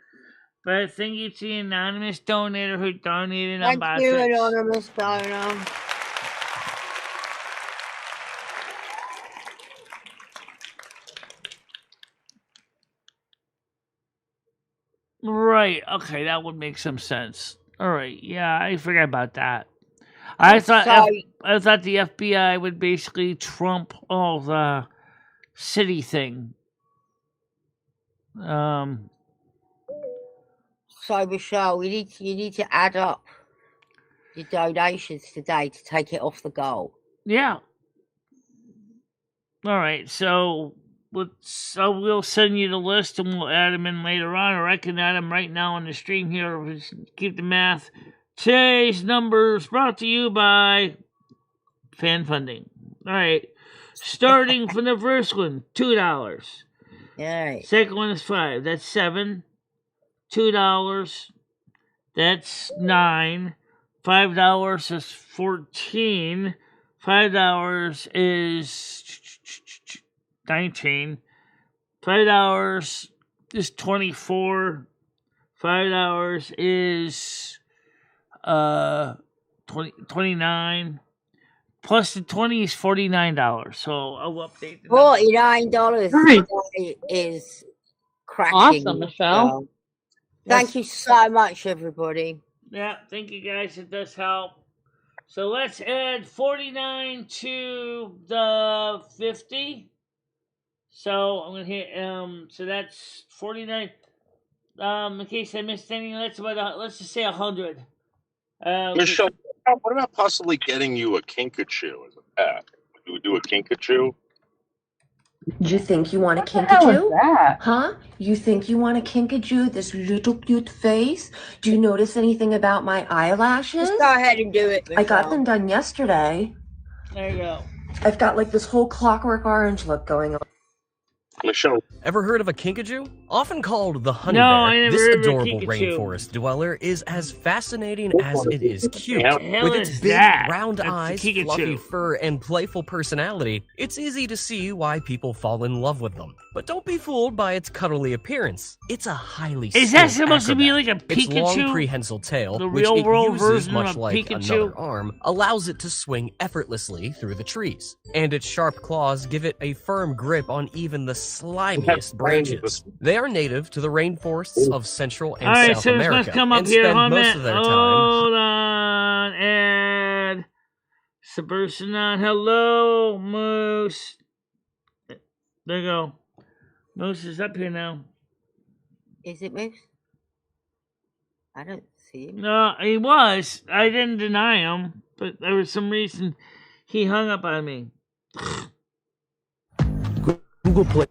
but thank you to the anonymous donator who donated on Botrix. Thank you, anonymous donor. Right, okay, that would make some sense. Alright, yeah, I forgot about that. I thought the FBI would basically trump all the city thing. So Michele, you need to add up your donations today to take it off the goal. Yeah. All right, so we'll send you the list and we'll add them in later on, or I can add them right now on the stream here. Just keep the math. Today's numbers brought to you by fan funding. All right, starting from the first one, $2. Yeah. Second one is $5. That's $7. $2. That's $9. $5 is $14. $5 is $19. $5 is $24. $5 is $29. Plus the 20 is $49. So I'll update the $49 is cracking. Awesome, Michele. Thank you so much, everybody. Yeah, thank you guys. It does help. So let's add 49 to the 50. So I'm gonna hit so that's 49. In case I missed anything, that's about let's just say 100. Michele, what about possibly getting you a kinkajou as a pet? You would do a kinkajou? Do you think you want a What the hell is kinkajou? that? Huh? You think you want a kinkajou? This little cute face? Do you notice anything about my eyelashes? Just go ahead and do it, I got Michele. them done yesterday. There you go. I've got like this whole clockwork orange look going on. Michele. Ever heard of a kinkajou? Often called the honey No, bear, I never this heard of a adorable kinkajou. rainforest dweller is as fascinating as it is cute. What the hell With its is big, that? round That's a eyes, kinkajou. fluffy fur, and playful personality, it's easy to see why people fall in love with them. But don't be fooled by its cuddly appearance. It's a highly Is that skilled supposed to be acrobat. like a Its long Pikachu? prehensile tail, The which real it world uses version much of like Pikachu? another arm, allows it to swing effortlessly through the trees. And its sharp claws give it a firm grip on even the slimiest branches. They are native to the rainforests of Central and All right, South so this America, must come up and here. spend Hold most of their time. Hold on. Add Subursanon. Hello, Moose. There you go. Moose is up here now. Is it Moose? I don't see him. No, he was. I didn't deny him, but there was some reason he hung up on me. Google Play.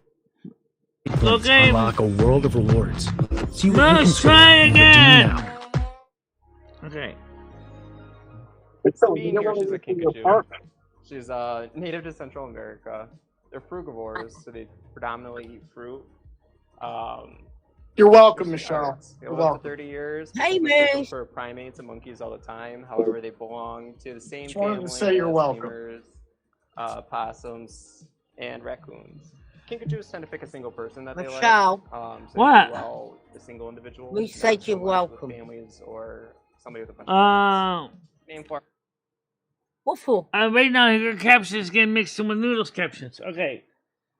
Okay. Unlock a world of rewards. See what you can Moose, try do again. now. Okay. Being here, she's a kinkajou. She's native to Central America. They're frugivores, so they predominantly eat fruit. You're welcome, Michele. They You're live up to welcome. 30 years. Hey, They take them Moose. for primates and monkeys all the time. However, they belong to the same Just wanted family to say you're as welcome. lemurs, possums, and raccoons. Kinkajous tend to pick a single person that they Michele. like. So What? They do well, the single individual. We not said so you're much with welcome. Families or somebody with a bunch of name for. What for? Right now, your captions getting mixed in with Noodle's captions. Okay.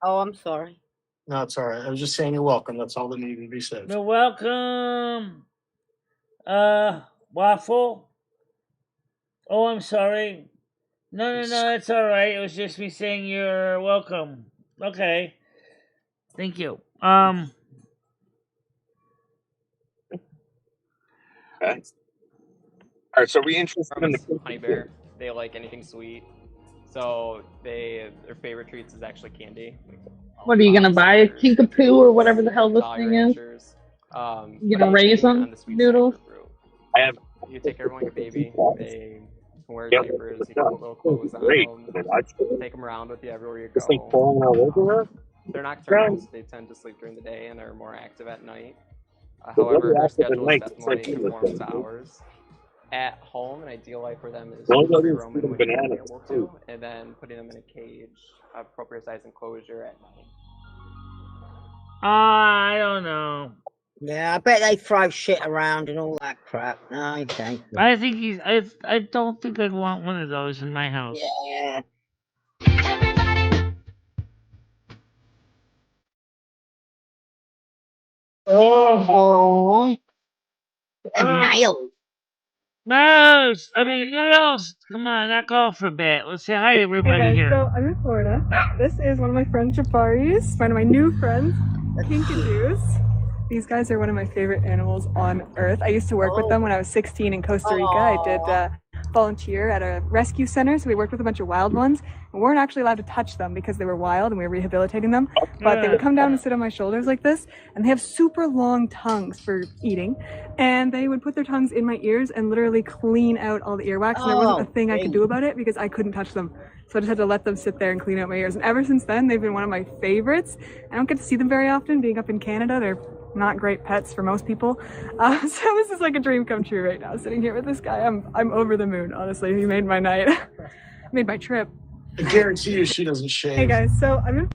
Oh, I'm sorry. No, it's all right. I was just saying you're welcome. That's all that needed to be said. You're welcome. Waffle. Oh, I'm sorry. No, that's all right. It was just me saying you're welcome. Okay. Thank you. Okay. All right, so we interested in the honey bear. They like anything sweet, so their favorite treats is actually candy. What are you gonna buy? A kinkapoo or whatever the hell this thing is? You gonna raise them, Noodles? I have. You take care of them like a baby. They can wear diapers. You can put little clothes on them. Take them around with you everywhere you go. They're nocturnal. They tend to sleep during the day and they're more active at night. However, their schedule is definitely conforms to ours. At home, an ideal life for them is roaming when you're able to, and then putting them in a cage, appropriate size enclosure at night. I don't know. Yeah, I bet they throw shit around and all that crap. No, okay. I think I don't think I'd want one of those in my house. Yeah. Oh. Nails. Mouse! Nails! Come on, knock off for a bit. Let's say hi to everybody Hey guys, here. so I'm in Florida. This is one of my friends, Jafaris, one of my new friends, Kinkadoos. These guys are one of my favorite animals on earth. I used to work with them when I was 16 in Costa Rica. I did volunteer at a rescue center, so we worked with a bunch of wild ones. We weren't actually allowed to touch them because they were wild and we were rehabilitating them, but they would come down and sit on my shoulders like this, and they have super long tongues for eating, and they would put their tongues in my ears and literally clean out all the earwax, and there wasn't a thing I could do about it because I couldn't touch them. So I just had to let them sit there and clean out my ears, and ever since then they've been one of my favorites. I don't get to see them very often, being up in Canada. They're not great pets for most people, so this is like a dream come true right now, sitting here with this guy. I'm over the moon, honestly. He made my night. Made my trip. I guarantee you she doesn't shave. Hey guys, so I'm in...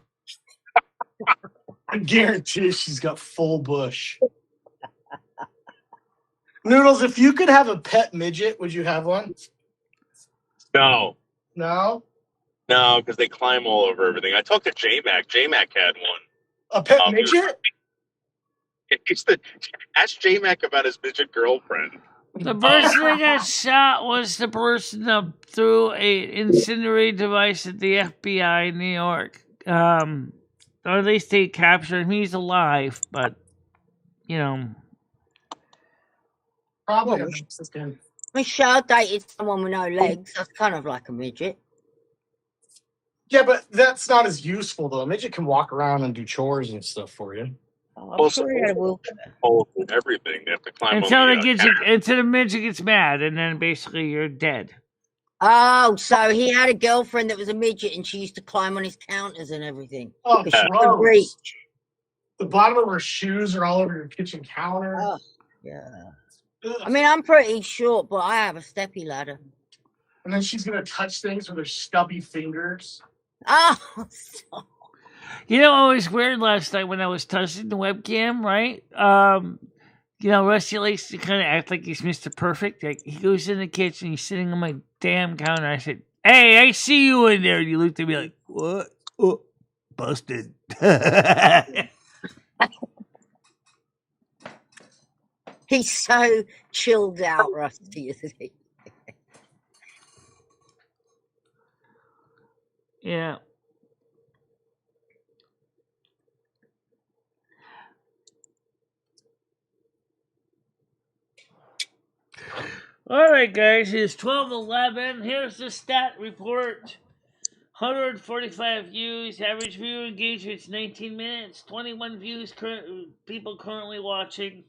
I guarantee you she's got full bush. Noodles, if you could have a pet midget, would you have one? No. No? No, because they climb all over everything. I talked to J-Mac. J-Mac had one. A pet midget? Ask J-Mac about his midget girlfriend. The person that got shot was the person that threw a incinerator device at the FBI in New York. Or at least they captured him. He's alive, but, Probably. Michele dated someone with no legs. That's kind of like a midget. Yeah, but that's not as useful, though. A midget can walk around and do chores and stuff for you. I'm sure he had a wheelchair. Everything. They have to climb until the midget gets mad, and then basically you're dead. Oh, so he had a girlfriend that was a midget, and she used to climb on his counters and everything. Oh, she couldn't reach. The bottom of her shoes are all over your kitchen counter. Oh, yeah. I mean, I'm pretty short, but I have a steppy ladder. And then she's going to touch things with her stubby fingers. Oh, You know what was weird last night when I was touching the webcam, right? Rusty likes to kind of act like he's Mr. Perfect. Like, he goes in the kitchen, he's sitting on my damn counter. I said, "Hey, I see you in there." And he looked at me like, "What? Oh, busted." He's so chilled out, Rusty, isn't he? Yeah. All right, guys, it's 12:11. Here's the stat report. 145 views. Average viewer engagement is 19 minutes. 21 views. People currently watching.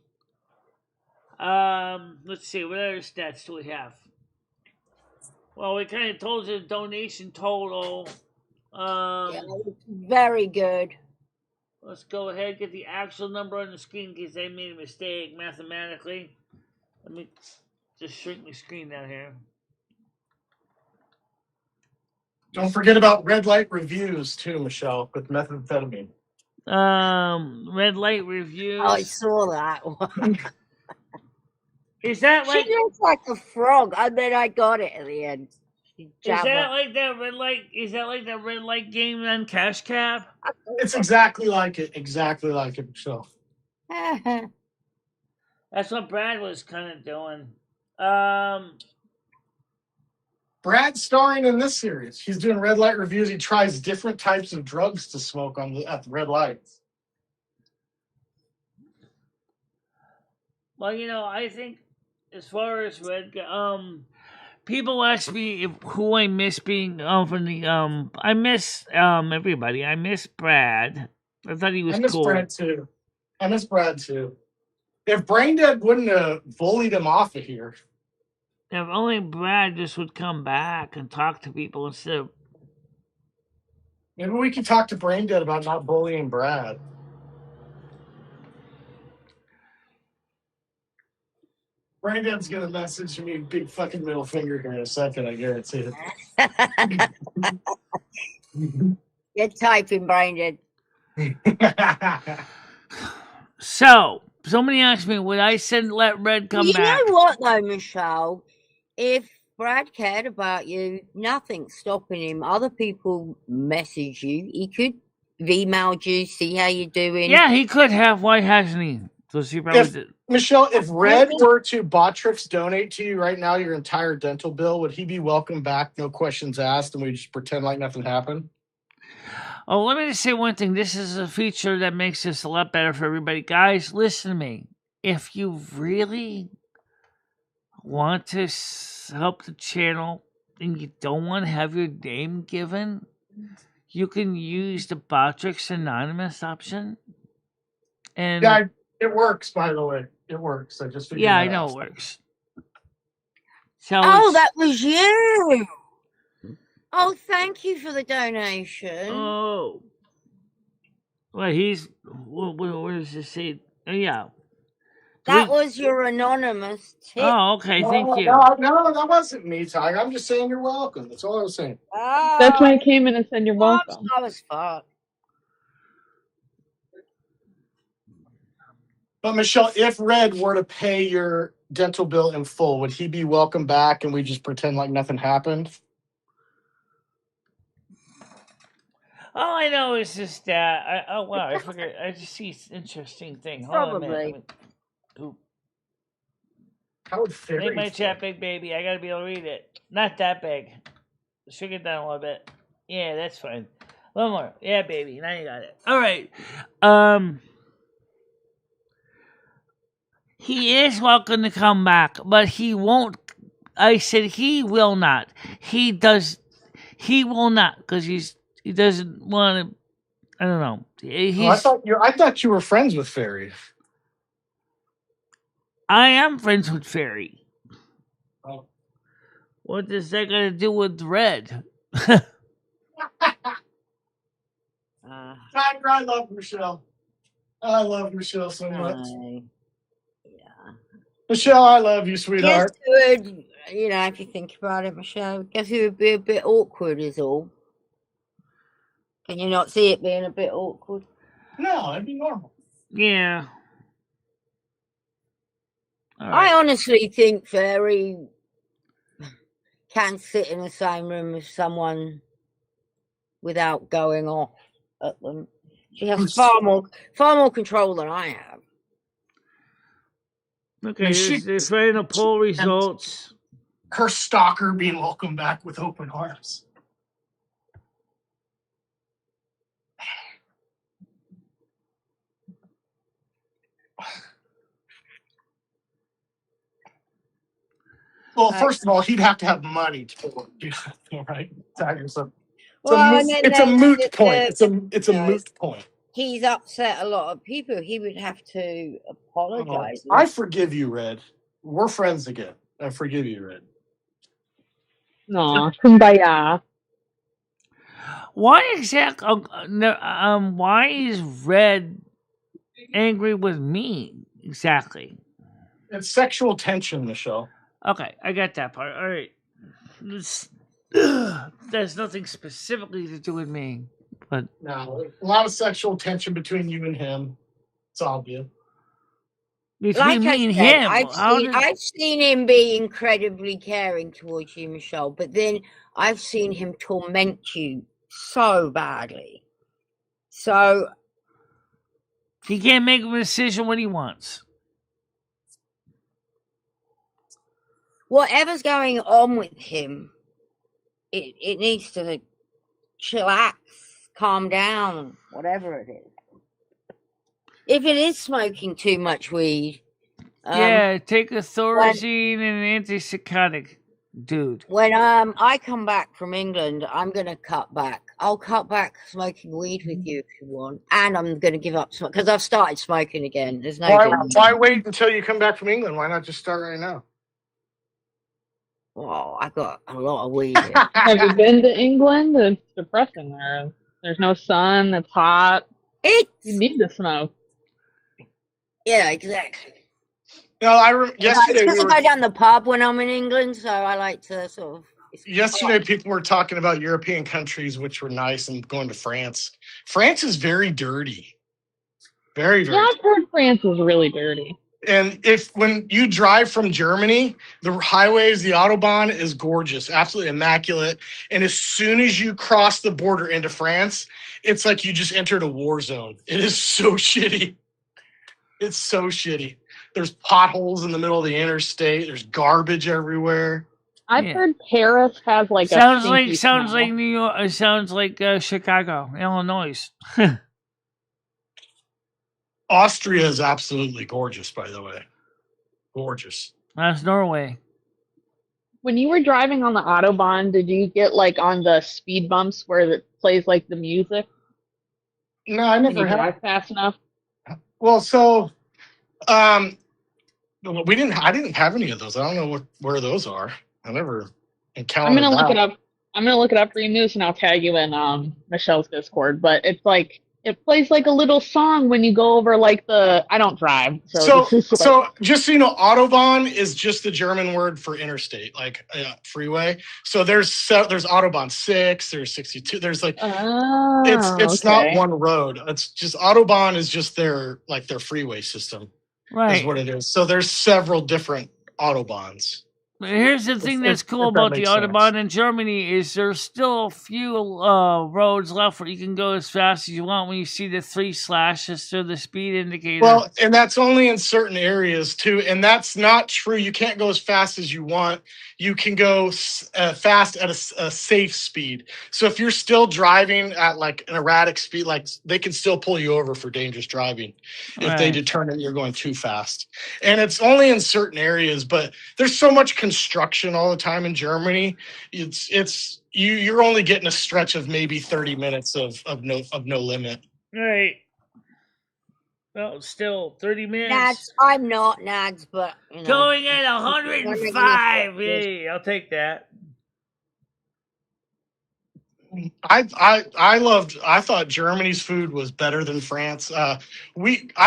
Let's see. What other stats do we have? Well, we kind of told you the donation total. Very good. Let's go ahead and get the actual number on the screen because I made a mistake mathematically. Let me just shrink my screen down here. Don't forget about red light reviews too, Michele, with methamphetamine. Red light reviews. Oh, I saw that one. Is that like? She looks like a frog, and then I got it at the end. Is Jabba. that like that red light? Is that like that red light game on Cash Cab? It's exactly like it. Exactly like it, Michelle. That's what Brad was kind of doing. Brad's starring in this series. He's doing red light reviews. He tries different types of drugs to smoke at the red lights. Well, I think as far as people ask me who I miss being from the I miss everybody. I miss Brad. I thought he was cool. Brad too. I miss Brad too. If Braindead wouldn't have bullied him off of here. If only Brad just would come back and talk to people instead of. Maybe we could talk to Braindead about not bullying Brad. Braindead's gonna message me big fucking middle finger here in a second, I guarantee it. Get typing, Braindead. So, somebody asked me, would I let Red come back? You know what, though, Michelle? If Brad cared about you, nothing's stopping him. Other people message you. He could have emailed you, see how you're doing. Yeah, he could have. Why hasn't he? Michelle, if Red were to Botrix donate to you right now your entire dental bill, would he be welcome back, no questions asked, and we just pretend like nothing happened? Oh, let me just say one thing. This is a feature that makes this a lot better for everybody. Guys, listen to me. If you really want to help the channel and you don't want to have your name given, you can use the Botrix Anonymous option. And yeah, it works, by the way. It works. I just figured I know it works. So that was you. Oh, thank you for the donation. Oh. Well, where does it say? Oh, yeah. That was your anonymous tip. Oh, okay. Thank you. No, that wasn't me, Tiger. I'm just saying you're welcome. That's all I was saying. That's why I came in and said you're welcome. That was fun. But Michelle, if Red were to pay your dental bill in full, would he be welcome back and we just pretend like nothing happened? All I know is just that. I forgot. I just see an interesting thing. Hold on a minute. How would Fairy make my chat big, baby. I gotta be able to read it. Not that big. Shrink it down a little bit. Yeah, that's fine. A little more. Yeah, baby. Now you got it. All right. He is welcome to come back, but he won't. I said he will not. He will not because he doesn't want to. I don't know. I thought you were friends with Fairy. I am friends with Fairy. Oh. What does that got to do with Red? I love Michelle. I love Michelle so much. Yeah. Michelle, I love you, sweetheart. Guess who would, if you think about it, Michelle, guess who would be a bit awkward is all. Can you not see it being a bit awkward? No, it'd be normal. Yeah. Right. I honestly think Fairy can sit in the same room with someone without going off at them. She has far more control than I have. Okay, there's final poll results. Her stalker being welcomed back with open arms. Well, first of all, he'd have to have money to do that, right? It's a moot point. It's a moot point. He's upset a lot of people. He would have to apologize. I forgive you, Red. We're friends again. I forgive you, Red. No, kumbaya. Why exactly? Why is Red angry with me exactly? It's sexual tension, Michelle. Okay, I got that part. All right. There's nothing specifically to do with me, but no, a lot of sexual tension between you and him. It's obvious. Between Like I me and said, him, I've seen him be incredibly caring towards you, Michele, but then I've seen him torment you so badly. So he can't make a decision what he wants. Whatever's going on with him, it needs to chillax, calm down, whatever it is. If it is smoking too much weed, yeah, take a Thorazine and an antipsychotic, dude. When I come back from England, I'm gonna cut back. I'll cut back smoking weed with you if you want, and I'm gonna give up smoking because I've started smoking again. There's no. Why wait until you come back from England? Why not just start right now? Well, I got a lot of weed. Have you been to England? It's depressing there. There's no sun. It's hot. You need to smoke. Yeah, exactly. No, yesterday I go down the pub when I'm in England, so I like to sort of. Yesterday, people were talking about European countries, which were nice, and going to France. France is very dirty. Very, very. Yeah, I've heard France is really dirty. And when you drive from Germany, the highways, the Autobahn is gorgeous, absolutely immaculate. And as soon as you cross the border into France, it's like you just entered a war zone. It is so shitty. It's so shitty. There's potholes in the middle of the interstate. There's garbage everywhere. I've heard Paris has like sounds a like New York. It sounds like Chicago, Illinois. Austria is absolutely gorgeous, by the way. Gorgeous. That's Norway. When you were driving on the Autobahn, did you get like on the speed bumps where it plays like the music? No, I never Can you drive fast enough? Well, so I didn't have any of those. I don't know where those are. I never encountered. I'm gonna look it up. I'm gonna look it up for you, Moose, and I'll tag you in Michelle's Discord. But it's like it plays like a little song when you go over like the. I don't drive, so just so you know, Autobahn is just the German word for interstate, like freeway. So there's Autobahn 6, there's 62. There's like it's not one road. It's just Autobahn is just their freeway system, right? Is what it is. So there's several different Autobahns. But here's the thing that's cool about the Autobahn in Germany is there's still a few roads left where you can go as fast as you want when you see the 3 slashes through the speed indicator. Well, and that's only in certain areas too, and that's not true. You can't go as fast as you want. You can go fast at a safe speed. So if you're still driving at like an erratic speed, like they can still pull you over for dangerous driving if they determine you're going too fast. And it's only in certain areas, but there's so much construction all the time in Germany. You're only getting a stretch of maybe 30 minutes of no limit. Right. Well, still 30 minutes. Nads, I'm not Nads, but you know. Going at 105. Hey, I'll take that. I thought Germany's food was better than France. I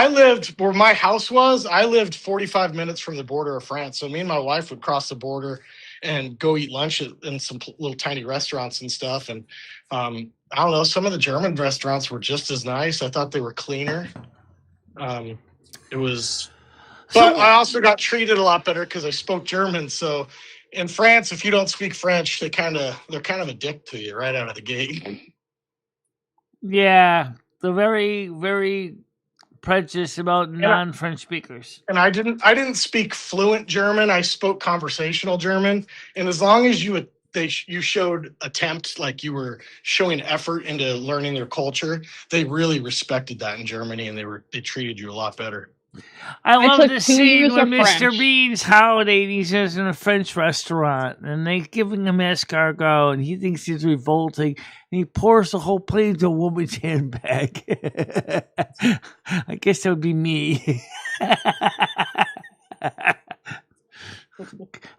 lived where my house was. I lived 45 minutes from the border of France. So me and my wife would cross the border and go eat lunch in some little tiny restaurants and stuff. And I don't know, some of the German restaurants were just as nice. I thought they were cleaner. But I also got treated a lot better because I spoke German. So in France, if you don't speak French, they're kind of a dick to you right out of the gate. Yeah, they're very, very prejudiced about non-French speakers. And I didn't speak fluent German. I spoke conversational German. And as long as you showed attempt, like you were showing effort into learning their culture, they really respected that in Germany, and they treated you a lot better. I love the scene where Mr. Bean's holidaying. He's in a French restaurant, and they're giving him escargot, and he thinks he's revolting, and he pours the whole plate into a woman's handbag. I guess that would be me.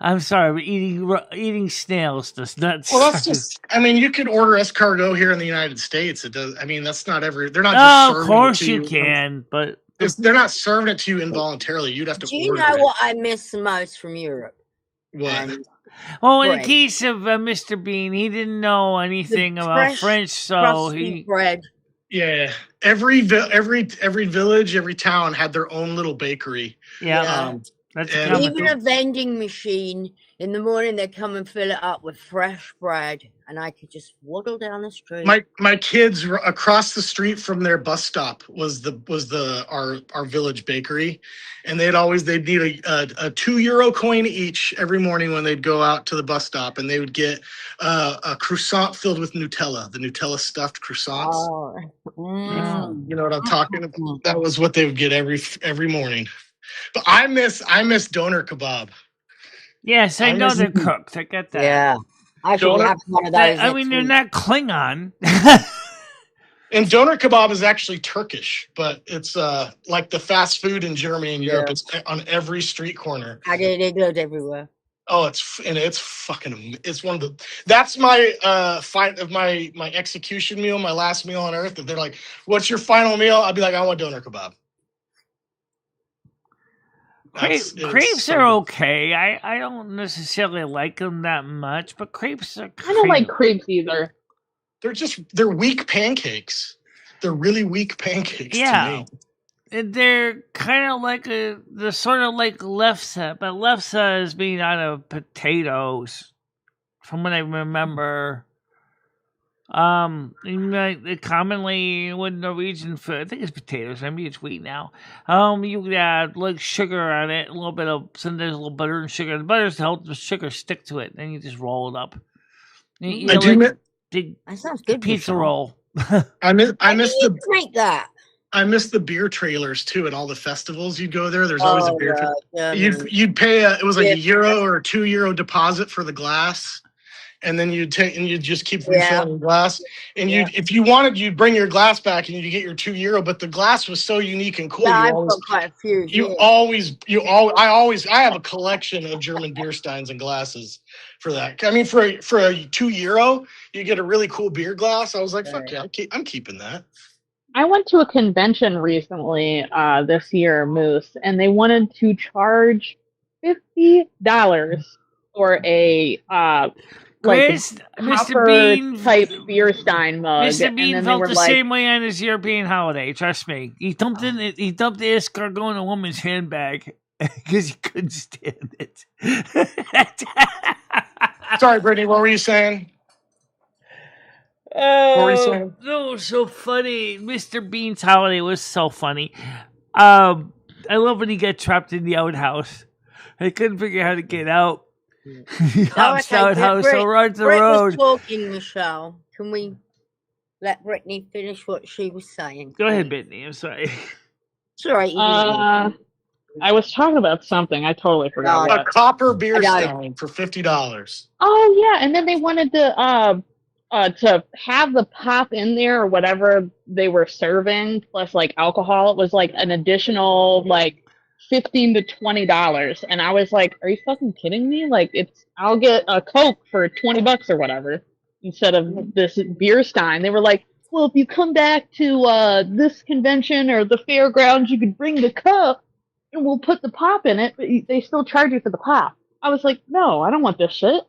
I'm sorry, but eating snails does not. Well, that's just. I mean, you could order escargot here in the United States. It does. I mean, that's not every. They're not. Just of course you can, but they're not serving it to you involuntarily. You'd have to. Do you know what I miss the most from Europe? What? Well, in the case of Mr. Bean, he didn't know anything about French, so bread. Yeah, every village, every town had their own little bakery. Yeah. That's Even a vending machine. In the morning, they'd come and fill it up with fresh bread, and I could just waddle down the street. My kids across the street from their bus stop was our village bakery, and they'd need a €2 coin each every morning when they'd go out to the bus stop, and they would get a croissant filled with Nutella, the Nutella stuffed croissants. You know what I'm talking about? That was what they would get every morning. But I miss doner kebab. Yes, I know they're cooked. I get that. Yeah. I should have one of those. I mean, they're not Klingon. And doner kebab is actually Turkish, but it's like the fast food in Germany and Europe. It's on every street corner. They go everywhere. Oh, it's one of the. That's my my execution meal, my last meal on Earth. If they're like, "What's your final meal?" I'd be like, "I want doner kebab." Crepes are okay. I don't necessarily like them that much, but crepes are. I don't like crepes either. They're weak pancakes. They're really weak pancakes to me. And they're kind of like they're sort of like lefse, but lefse is made out of potatoes, from what I remember. Commonly with Norwegian food, I think it's potatoes. Maybe it's wheat now. You could add like sugar on it, a little bit of there's a little butter and sugar. The butter helps the sugar stick to it. Then you just roll it up. That sounds good. Pizza roll. I miss make that. I miss the beer trailers too at all the festivals. You'd go there. There's always a beer. You'd pay it was like €1 or €2 deposit for the glass. And then you'd just keep refilling the glass. And if you wanted, you'd bring your glass back and you'd get your €2. But the glass was so unique and cool. Yeah, I've got quite a few. I have a collection of German beer steins and glasses for that. I mean, for a €2, you get a really cool beer glass. I was like, fuck yeah, I'm keeping that. I went to a convention recently this year, Moose, and they wanted to charge $50 for a Mr. Bean type beer stein mug. Mr. Bean felt the same way on his European holiday. Trust me, he dumped the escargot in a woman's handbag because he couldn't stand it. Sorry, Brittany, what were you saying? Oh, that was so funny. Mr. Bean's holiday was so funny. I love when he got trapped in the outhouse. I couldn't figure out how to get out. He hops outhouse or runs the road. Was talking, Michelle. Can we let Brittany finish what she was saying? Go ahead, Brittany. I'm sorry. Sorry. I was talking about something. I totally forgot. A copper beer stein for $50. Oh yeah, and then they wanted to have the pop in there or whatever they were serving plus like alcohol. It was like an additional like $15 to $20, and I was like, "Are you fucking kidding me? Like, I'll get a Coke for $20 or whatever instead of this beer stein." They were like, "Well, if you come back to this convention or the fairgrounds, you could bring the cup, and we'll put the pop in it, but they still charge you for the pop." I was like, "No, I don't want this shit.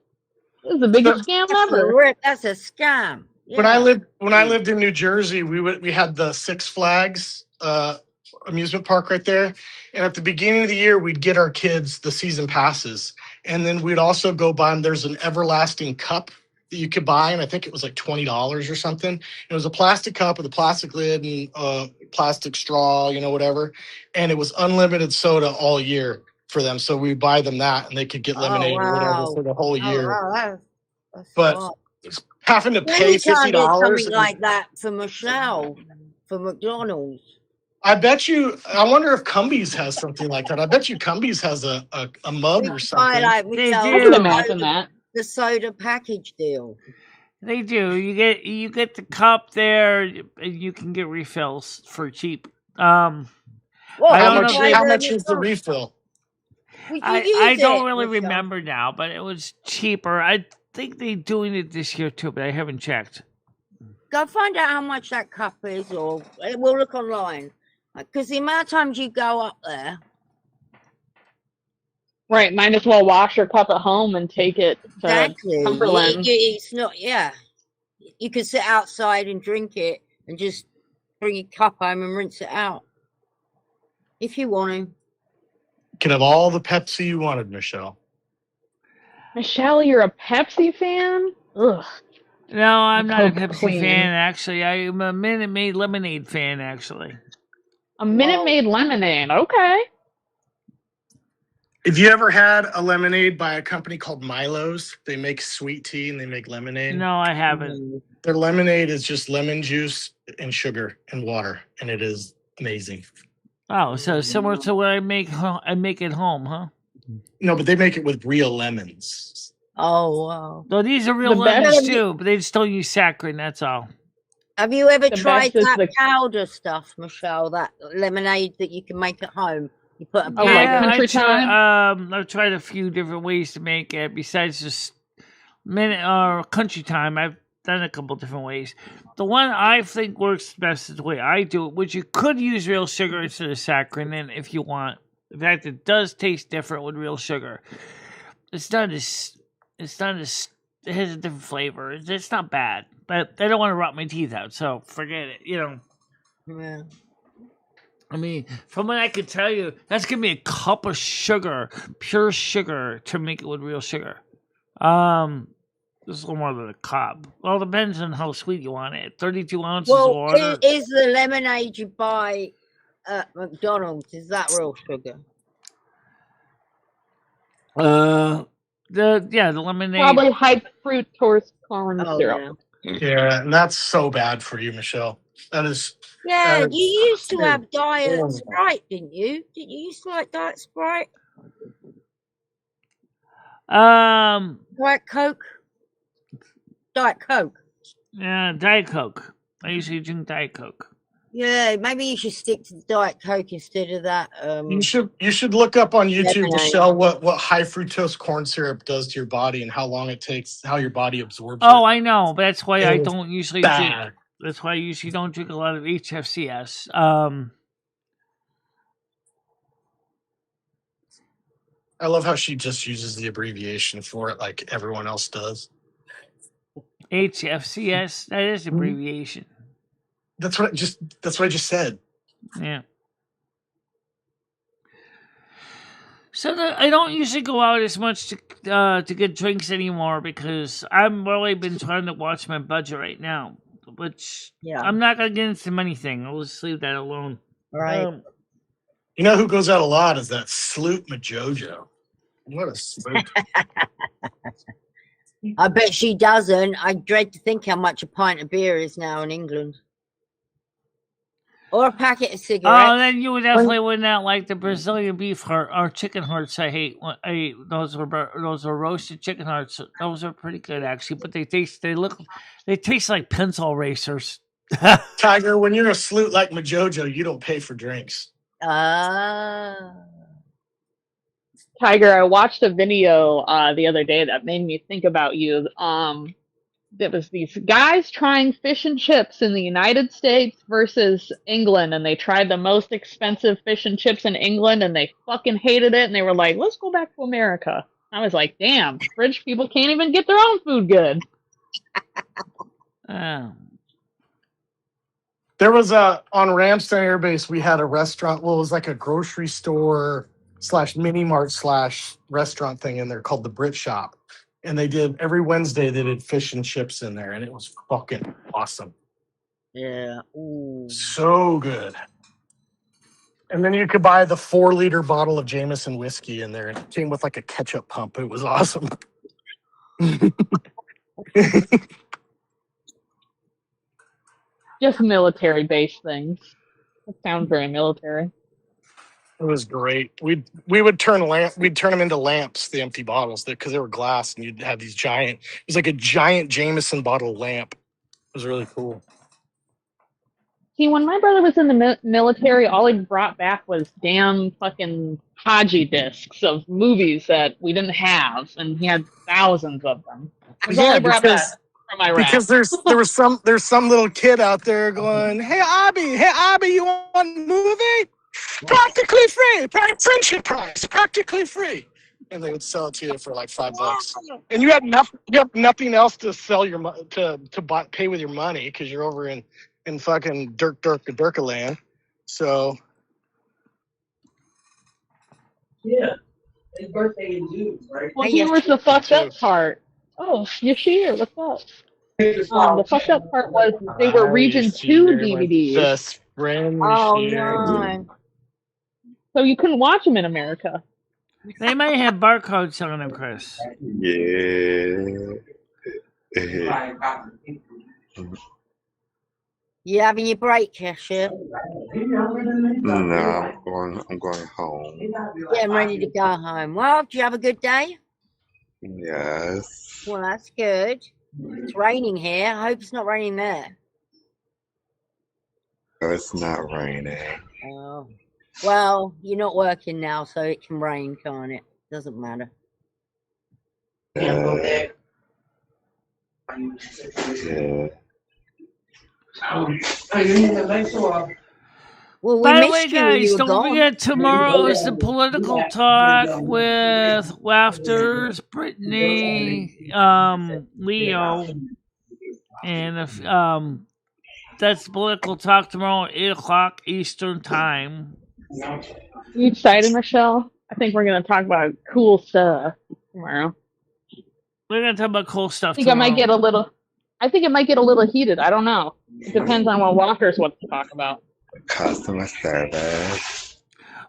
This is the biggest scam ever." That's a scam. Yeah. When I lived in New Jersey, we had the Six Flags amusement park right there, and at the beginning of the year we'd get our kids the season passes, and then we'd also go buy them. There's an everlasting cup that you could buy, and I think it was like $20 or something. It was a plastic cup with a plastic lid and plastic straw, whatever, and it was unlimited soda all year for them. So we buy them that, and they could get lemonade or whatever for the whole year. That's but smart. having to pay $50 something like that for Michelle for McDonald's. I wonder if Cumbies has something like that. I bet you Cumbies has a mug or something. I can imagine that. The soda package deal. They do. You get the cup there, and you can get refills for cheap. How much is the refill? I don't really remember now, but it was cheaper. I think they're doing it this year too, but I haven't checked. Go find out how much that cup is, or we'll look online. Because the amount of times you go up there. Right, might as well wash your cup at home and take it to Cumberland. It's not, You could sit outside and drink it and just bring your cup home and rinse it out. If you want to. You can have all the Pepsi you wanted, Michele. Michele, you're a Pepsi fan? Ugh. No, I'm not a Coke Pepsi queen. fan, actually. I'm a Minute Maid lemonade fan, actually. A Minute Maid lemonade, okay. Have you ever had a lemonade by a company called Milo's? They make sweet tea and they make lemonade. No, I haven't. Their lemonade is just lemon juice and sugar and water, and it is amazing. Oh, so similar to what I make at home, huh? No, but they make it with real lemons. Oh, wow. No, these are real lemons too, but they just don't use saccharin, that's all. Have you ever The tried best is that the- powder stuff, Michele? That lemonade that you can make at home? You put a Oh, like powder. Country Time? I've tried a few different ways to make it besides just Country Time. I've done a couple different ways. The one I think works best is the way I do it, which you could use real sugar instead of saccharin in if you want. In fact, it does taste different with real sugar. It has a different flavor. It's not bad, but I don't want to rot my teeth out, so forget it. Yeah. I mean, from what I could tell you, that's gonna be a cup of sugar, pure sugar, to make it with real sugar. This is a little more than a cup. Well, it depends on how sweet you want it. 32 ounces of water. Is the lemonade you buy at McDonald's, is that real sugar? The lemonade. Probably high fructose corn Oh, syrup. Yeah, and that's so bad for you, Michele. That is. Yeah, that you is used to have Diet horrible. Sprite, didn't you? Did you used to like Diet Sprite? Diet Coke? Diet Coke. Yeah, Diet Coke. I usually drink Diet Coke. Yeah, maybe you should stick to the Diet Coke instead of that. You should look up on YouTube, lemonade. Michele, what high fructose corn syrup does to your body and how long it takes, how your body absorbs Oh, it. I know, but that's why I It is don't usually bad. drink. That's why I usually don't drink a lot of HFCS. I love how she just uses the abbreviation for it like everyone else does. HFCS, that is abbreviation. That's what I just said. Yeah. So I don't usually go out as much to get drinks anymore because I've really been trying to watch my budget right now, which I'm not gonna get into many things. I'll just leave that alone. Right. You know who goes out a lot is that Sloot Majojo. What a sloot. I bet she doesn't. I dread to think how much a pint of beer is now in England. Or a packet of cigarettes. Oh, then you would definitely would not like the Brazilian beef heart or chicken hearts. I hate those are roasted chicken hearts. Those are pretty good actually, but they taste like pencil erasers. Tiger, when you're a sloot like Majojo, you don't pay for drinks. Tiger, I watched a video the other day that made me think about you. There was these guys trying fish and chips in the United States versus England, and they tried the most expensive fish and chips in England, and they fucking hated it, and they were like, let's go back to America. I was like, damn, British people can't even get their own food good. There was on Ramsden Air Base, we had a restaurant. Well, it was like a grocery store / mini mart / restaurant thing in there called the Brit Shop. And they did every Wednesday, they did fish and chips in there, and it was fucking awesome. Yeah. Ooh. So good. And then you could buy the 4-liter bottle of Jameson whiskey in there, and it came with like a ketchup pump. It was awesome. Just military-based things. That sounds very military. It was great. We'd turn them into lamps, the empty bottles, because they were glass, and you'd have these giant. It was like a giant Jameson bottle lamp. It was really cool. See, when my brother was in the military, all he brought back was damn fucking Haji discs of movies that we didn't have, and he had thousands of them. That's all he brought back from Iraq. Because there's some little kid out there going, hey Abby, you want a movie? Practically free, friendship price, practically free. And they would sell it to you for like $5. And you have nothing else to sell to pay with your money because you're over in in fucking Dirkaland. So Yeah. His birthday in June, right? Well, here was the fucked up part. Oh, you're here. What's up? The fucked up part was they were Region 2 DVDs. The spring Oh here. no. So you couldn't watch them in America. They might have barcodes on them, Chris. Yeah. You having your break, Cheshire? No, I'm going home. Yeah, I'm ready to go home. Well, do you have a good day? Yes. Well, that's good. It's raining here. I hope it's not raining there. Oh, it's not raining. Oh. Well, you're not working now, so it can rain, can't it? Doesn't matter. Yeah. Well, we By the way, missed you when you guys, were don't gone. forget tomorrow is the political talk with Laughters, Brittany, Leo, and if that's political talk tomorrow at 8:00 Eastern time. You excited, Michelle? I think we're gonna talk about cool stuff tomorrow. We're gonna talk about cool stuff. I think tomorrow. it might get a little heated. I don't know. It depends on what Walkers wants to talk about. Customer service.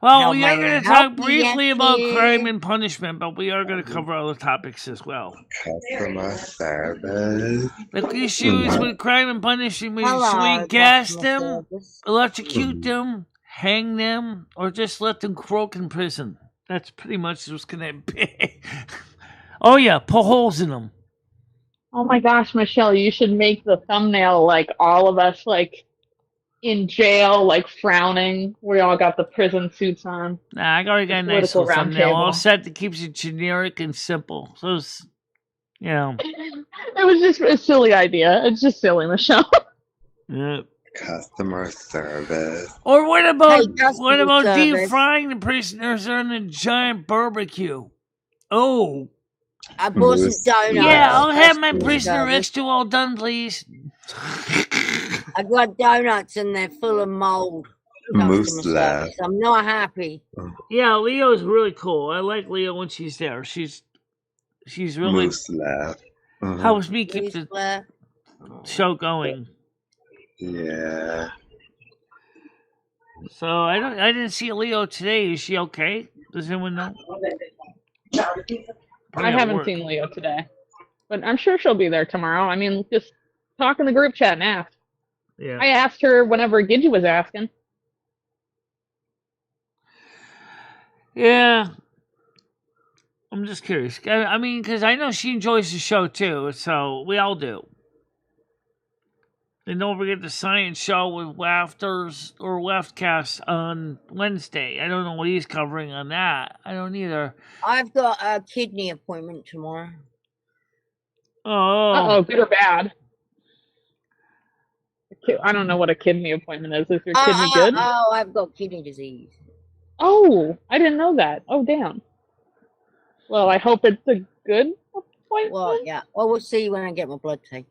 Well, How we may are I going to help talk you, briefly about Jesse? crime and punishment, but we are going to cover other topics as well. Customer service. The issues with crime and punishment is Hello, should we gas customer them, service. electrocute them, hang them, or just let them croak in prison? That's pretty much what's going to be. Oh, yeah, put holes in them. Oh my gosh, Michelle, you should make the thumbnail like all of us like in jail, like frowning. We all got the prison suits on. Nah, I already got a nice Political little thumbnail all roundtable. set that keeps it generic and simple. So, it's, you know. It was just a silly idea. It's just silly, Michelle. Yeah. Customer service. Or what about deep service. frying the prisoners on a giant barbecue? Oh. I bought some donuts. Yeah, I'll have my Customer prisoner service. X2 all done, please. I got donuts and they're full of mold. Moose Customer laugh. service. I'm not happy. Yeah, Leo's really cool. I like Leo when she's there. She's really Moose laugh. helps me keep Moose the laugh. show going. Yeah. So I didn't see Leo today. Is she okay? Does anyone know? I haven't seen Leo today, but I'm sure she'll be there tomorrow. I mean, just talk in the group chat and ask. Yeah. I asked her whenever Gidget was asking. Yeah. I'm just curious. I mean, because I know she enjoys the show too, so we all do. And don't forget the science show with Laughters or Leftcast on Wednesday. I don't know what he's covering on that. I don't either. I've got a kidney appointment tomorrow. Oh. Uh-oh, good or bad? I don't know what a kidney appointment is. Is your kidney good? Oh, I've got kidney disease. Oh, I didn't know that. Oh, damn. Well, I hope it's a good appointment. Well, yeah. Well, we'll see when I get my blood taken.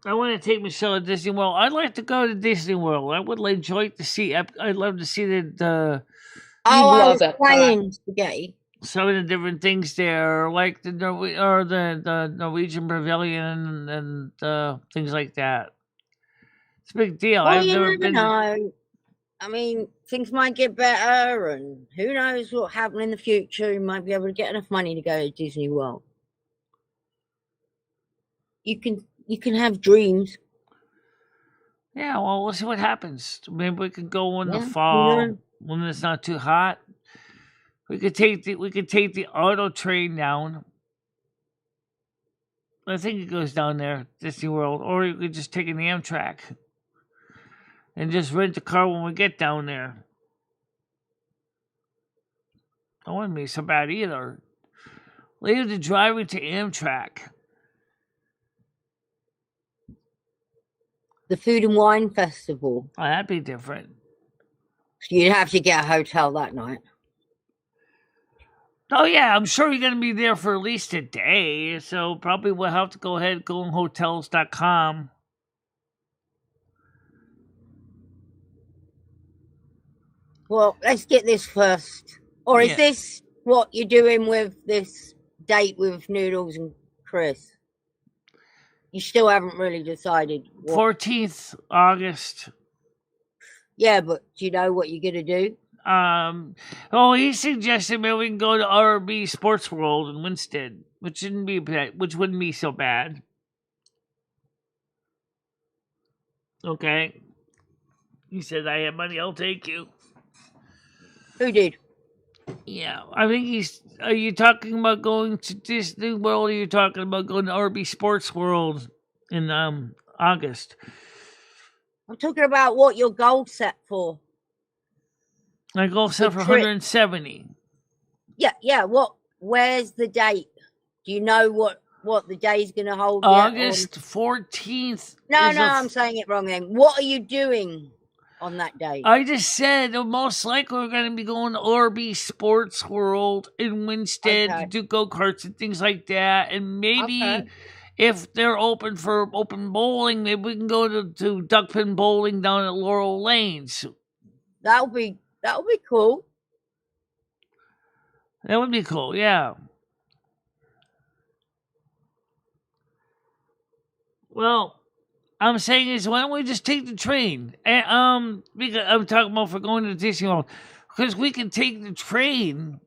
I want to take Michelle to Disney World. I'd like to go to Disney World. I would enjoy to see. I'd love to see the. I was playing spaghetti. Some of the different things there, like the Norwegian Pavilion and things like that. It's a big deal. Well, I've you never never been. know. I mean, things might get better, and who knows what will happen in the future. You might be able to get enough money to go to Disney World. You can have dreams. Yeah, well, we'll see what happens. Maybe we could go in the Yeah, fall yeah. when it's not too hot. We could take the auto train down. I think it goes down there, Disney World, or you could just take an Amtrak and just rent a car when we get down there. That wouldn't be so bad either. Leave the driving to Amtrak. The Food and Wine Festival. Oh, that'd be different. You'd have to get a hotel that night. Oh yeah, I'm sure you're gonna be there for at least a day. So probably we'll have to go ahead and go on hotels.com. Well, let's get this first. Or is Yeah. this what you're doing with this date with Noodles and Chris? You still haven't really decided. 14th August. Yeah, but do you know what you're gonna do? He suggested maybe we can go to RB Sports World in Winston, which wouldn't be so bad. Okay. He said, I have money, I'll take you. Who did? Yeah, I think are you talking about going to Disney World, or are you talking about going to RB Sports World in August? I'm talking about what your goal set for. My goal set for 170. Yeah. Where's the date? Do you know what the day's going to hold? August 14th. No, I'm saying it wrong then. What are you doing on that day? I just said most likely we're going to be going to RB Sports World in Winston to do go-karts and things like that. And maybe if they're open for open bowling, maybe we can go to duckpin bowling down at Laurel Lanes. That'll be cool. That would be cool, yeah. Well, I'm saying is, why don't we just take the train? And, because I'm talking about for going to Disney World, because we can take the train.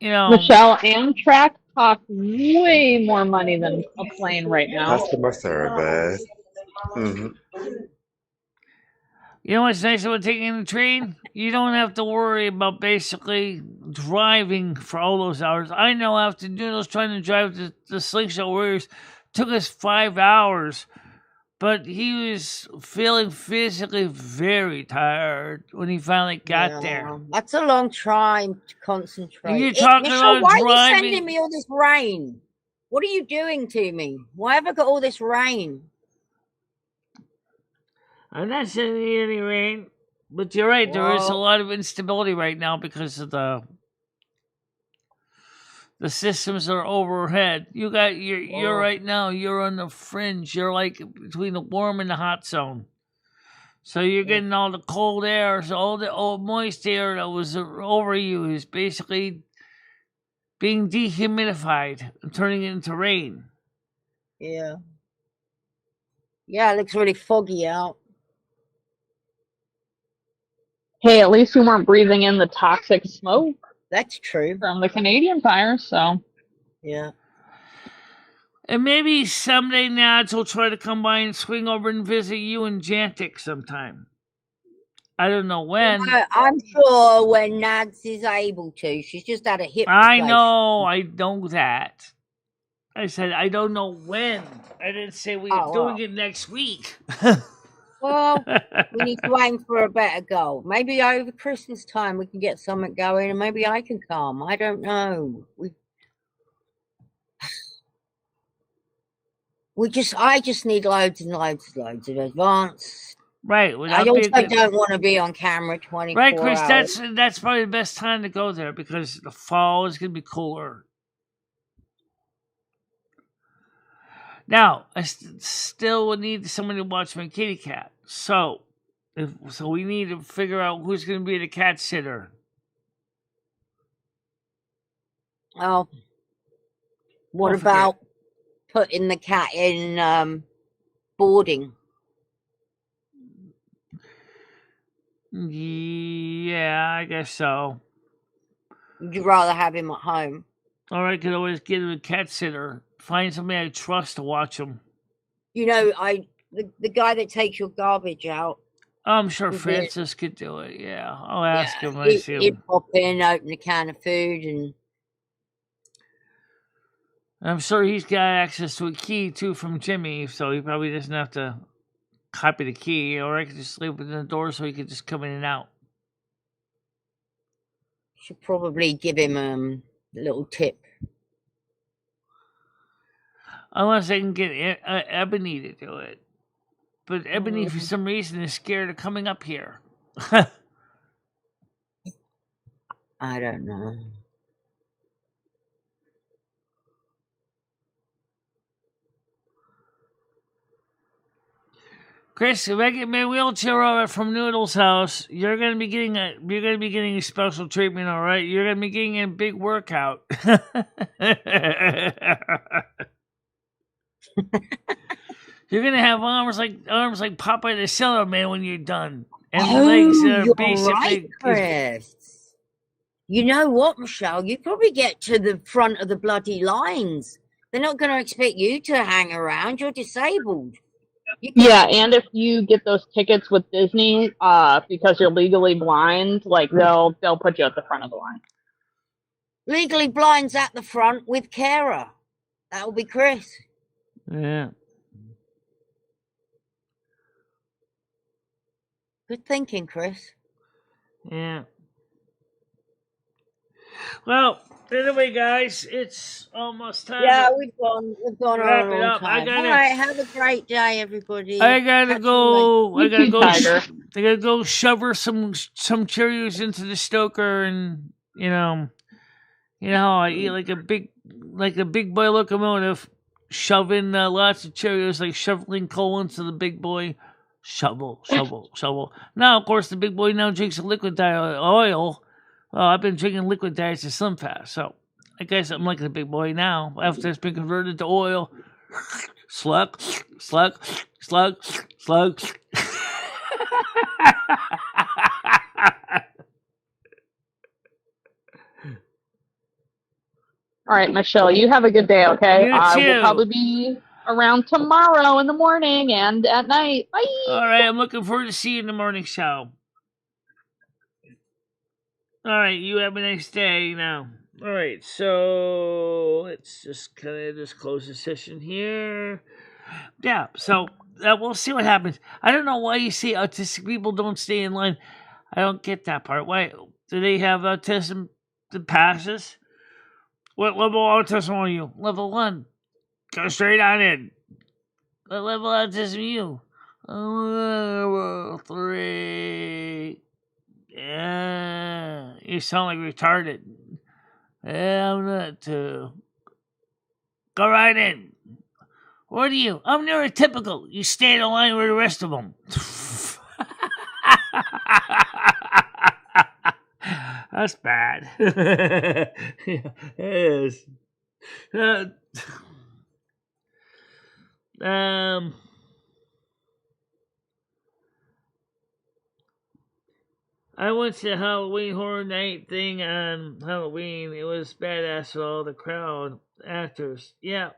You know, Michele, Amtrak costs way more money than a plane right now. Customer service. Mm-hmm. You know what's nice about taking the train? You don't have to worry about basically driving for all those hours. I know after Noodles trying to drive the Slingshot Warriors took us 5 hours, but he was feeling physically very tired when he finally got there. That's a long time to concentrate. You're talking Michele, about why driving. are you sending me all this rain? What are you doing to me? Why have I got all this rain? I'm not sending you any rain, but you're right. There is a lot of instability right now because of the systems are overhead. You're right now. You're on the fringe. You're like between the warm and the hot zone. So you're getting all the cold air. So all the old moist air that was over you is basically being dehumidified and turning it into rain. Yeah. Yeah, it looks really foggy out. Hey, at least we weren't breathing in the toxic smoke. That's true. From the Canadian fire, so. Yeah. And maybe someday Nads will try to come by and swing over and visit you and Jantic sometime. I don't know when. I'm sure when Nads is able to. She's just had a hip I replacement. know. I know that. I said I don't know when. I didn't say we were doing it next week. Well, we need to aim for a better goal. Maybe over Christmas time we can get something going, and maybe I can come. I don't know. I just need loads and loads of advance. Right. I also don't want to be on camera 24 Right, Chris. hours. That's probably the best time to go there because the fall is going to be cooler. Now, I still would need someone to watch my kitty cat. So we need to figure out who's going to be the cat sitter. Oh, what about putting the cat in boarding? Yeah, I guess so. Would you rather have him at home? Or I could always get him a cat sitter. Find somebody I trust to watch him. You know, the guy that takes your garbage out. I'm sure Francis could do it. Yeah, I'll ask him. I see him. He'd pop in, open a can of food, and I'm sure he's got access to a key too from Jimmy, so he probably doesn't have to copy the key, or I could just leave it in the door so he could just come in and out. Should probably give him a little tip. Unless I can get Ebony to do it. But Ebony, for some reason, is scared of coming up here. I don't know. Chris, if I get my wheelchair over from Noodle's house, you're gonna be getting a special treatment, all right? You're gonna be getting a big workout. You're gonna have arms like Popeye the Sailor Man when you're done, and legs that are you're basically. right, Chris. You know what, Michele? You probably get to the front of the bloody lines. They're not going to expect you to hang around. You're disabled. Yeah, and if you get those tickets with Disney, because you're legally blind, like they'll put you at the front of the line. Legally blind's at the front with carer. That'll be Chris. Yeah. Good thinking, Chris. Yeah. Well, anyway, guys, it's almost time. Yeah, we've gone wrap on it a long up. time. All right, have a great day, everybody. I gotta go. I gotta go. Tiger. I gotta go shove her some Cheerios into the stoker, and you know how I eat like a big boy locomotive, shoving lots of Cheerios, like shoveling coal into the big boy. Shovel. Now, of course, the big boy now drinks a liquid oil. Well, I've been drinking liquid diet to Slim Fast, so I guess I'm like the big boy now after it's been converted to oil. Slug. All right, Michele, you have a good day, okay? You I too. will probably be around tomorrow in the morning and at night. Bye. All right, I'm looking forward to seeing you in the morning show. All right, you have a nice day now. All right, so let's just kind of just close the session here. Yeah, so we'll see what happens. I don't know why you say autistic people don't stay in line. I don't get that part. Why do they have autism that passes? What level autism are you? Level 1. Go straight on in. What level autism are you? Level 3. Yeah, you sound like retarded. Yeah, I'm not too. Go right in. What are you? I'm neurotypical. You stay in the line with the rest of them. That's bad. Yeah, it is. I went to the Halloween Horror Night thing on Halloween. It was badass with all the crowd actors. Yeah.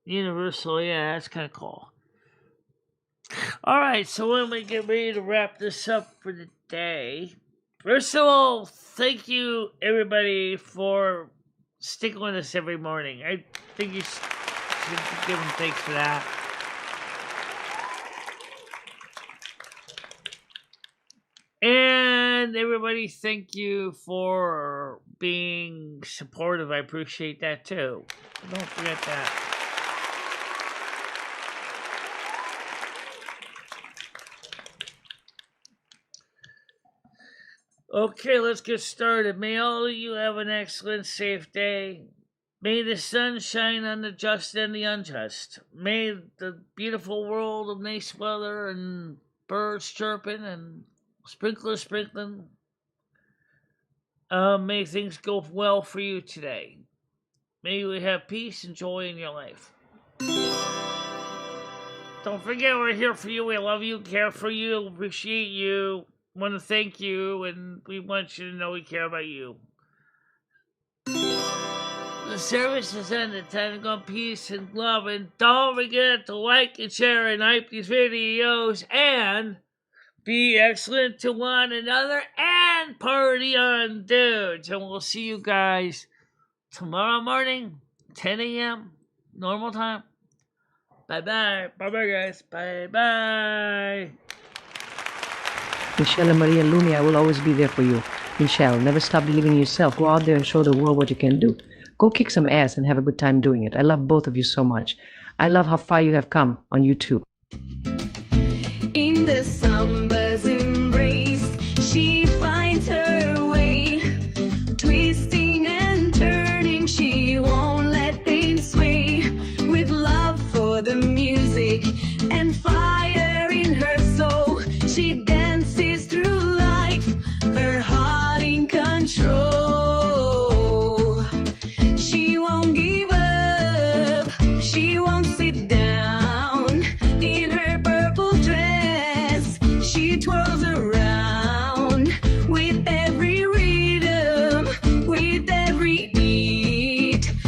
Universal, yeah, that's kind of cool. All right, so when we get ready to wrap this up for the day, first of all, thank you, everybody, for sticking with us every morning. I think you should give them thanks for that. And everybody, thank you for being supportive. I appreciate that too. Don't forget that. Okay, let's get started. May all of you have an excellent, safe day. May the sun shine on the just and the unjust. May the beautiful world of nice weather and birds chirping and sprinklers sprinkling. May things go well for you today. May you have peace and joy in your life. Don't forget, we're here for you. We love you, care for you, appreciate you, want to thank you, and we want you to know we care about you. The service is ended. Time to go in peace and love. And don't forget to like and share and hype these videos and be excellent to one another and party on, dudes. And we'll see you guys tomorrow morning, 10 a.m. normal time. Bye-bye. Bye-bye, guys. Bye-bye. Michele and Maria Lumi, I will always be there for you. Michele, never stop believing in yourself. Go out there and show the world what you can do. Go kick some ass and have a good time doing it. I love both of you so much. I love how far you have come on YouTube. In the summer's embrace, she finds her way. Twisting and turning, she won't let things sway. With love for the music. and fire in her soul. She dances through life, her heart in control.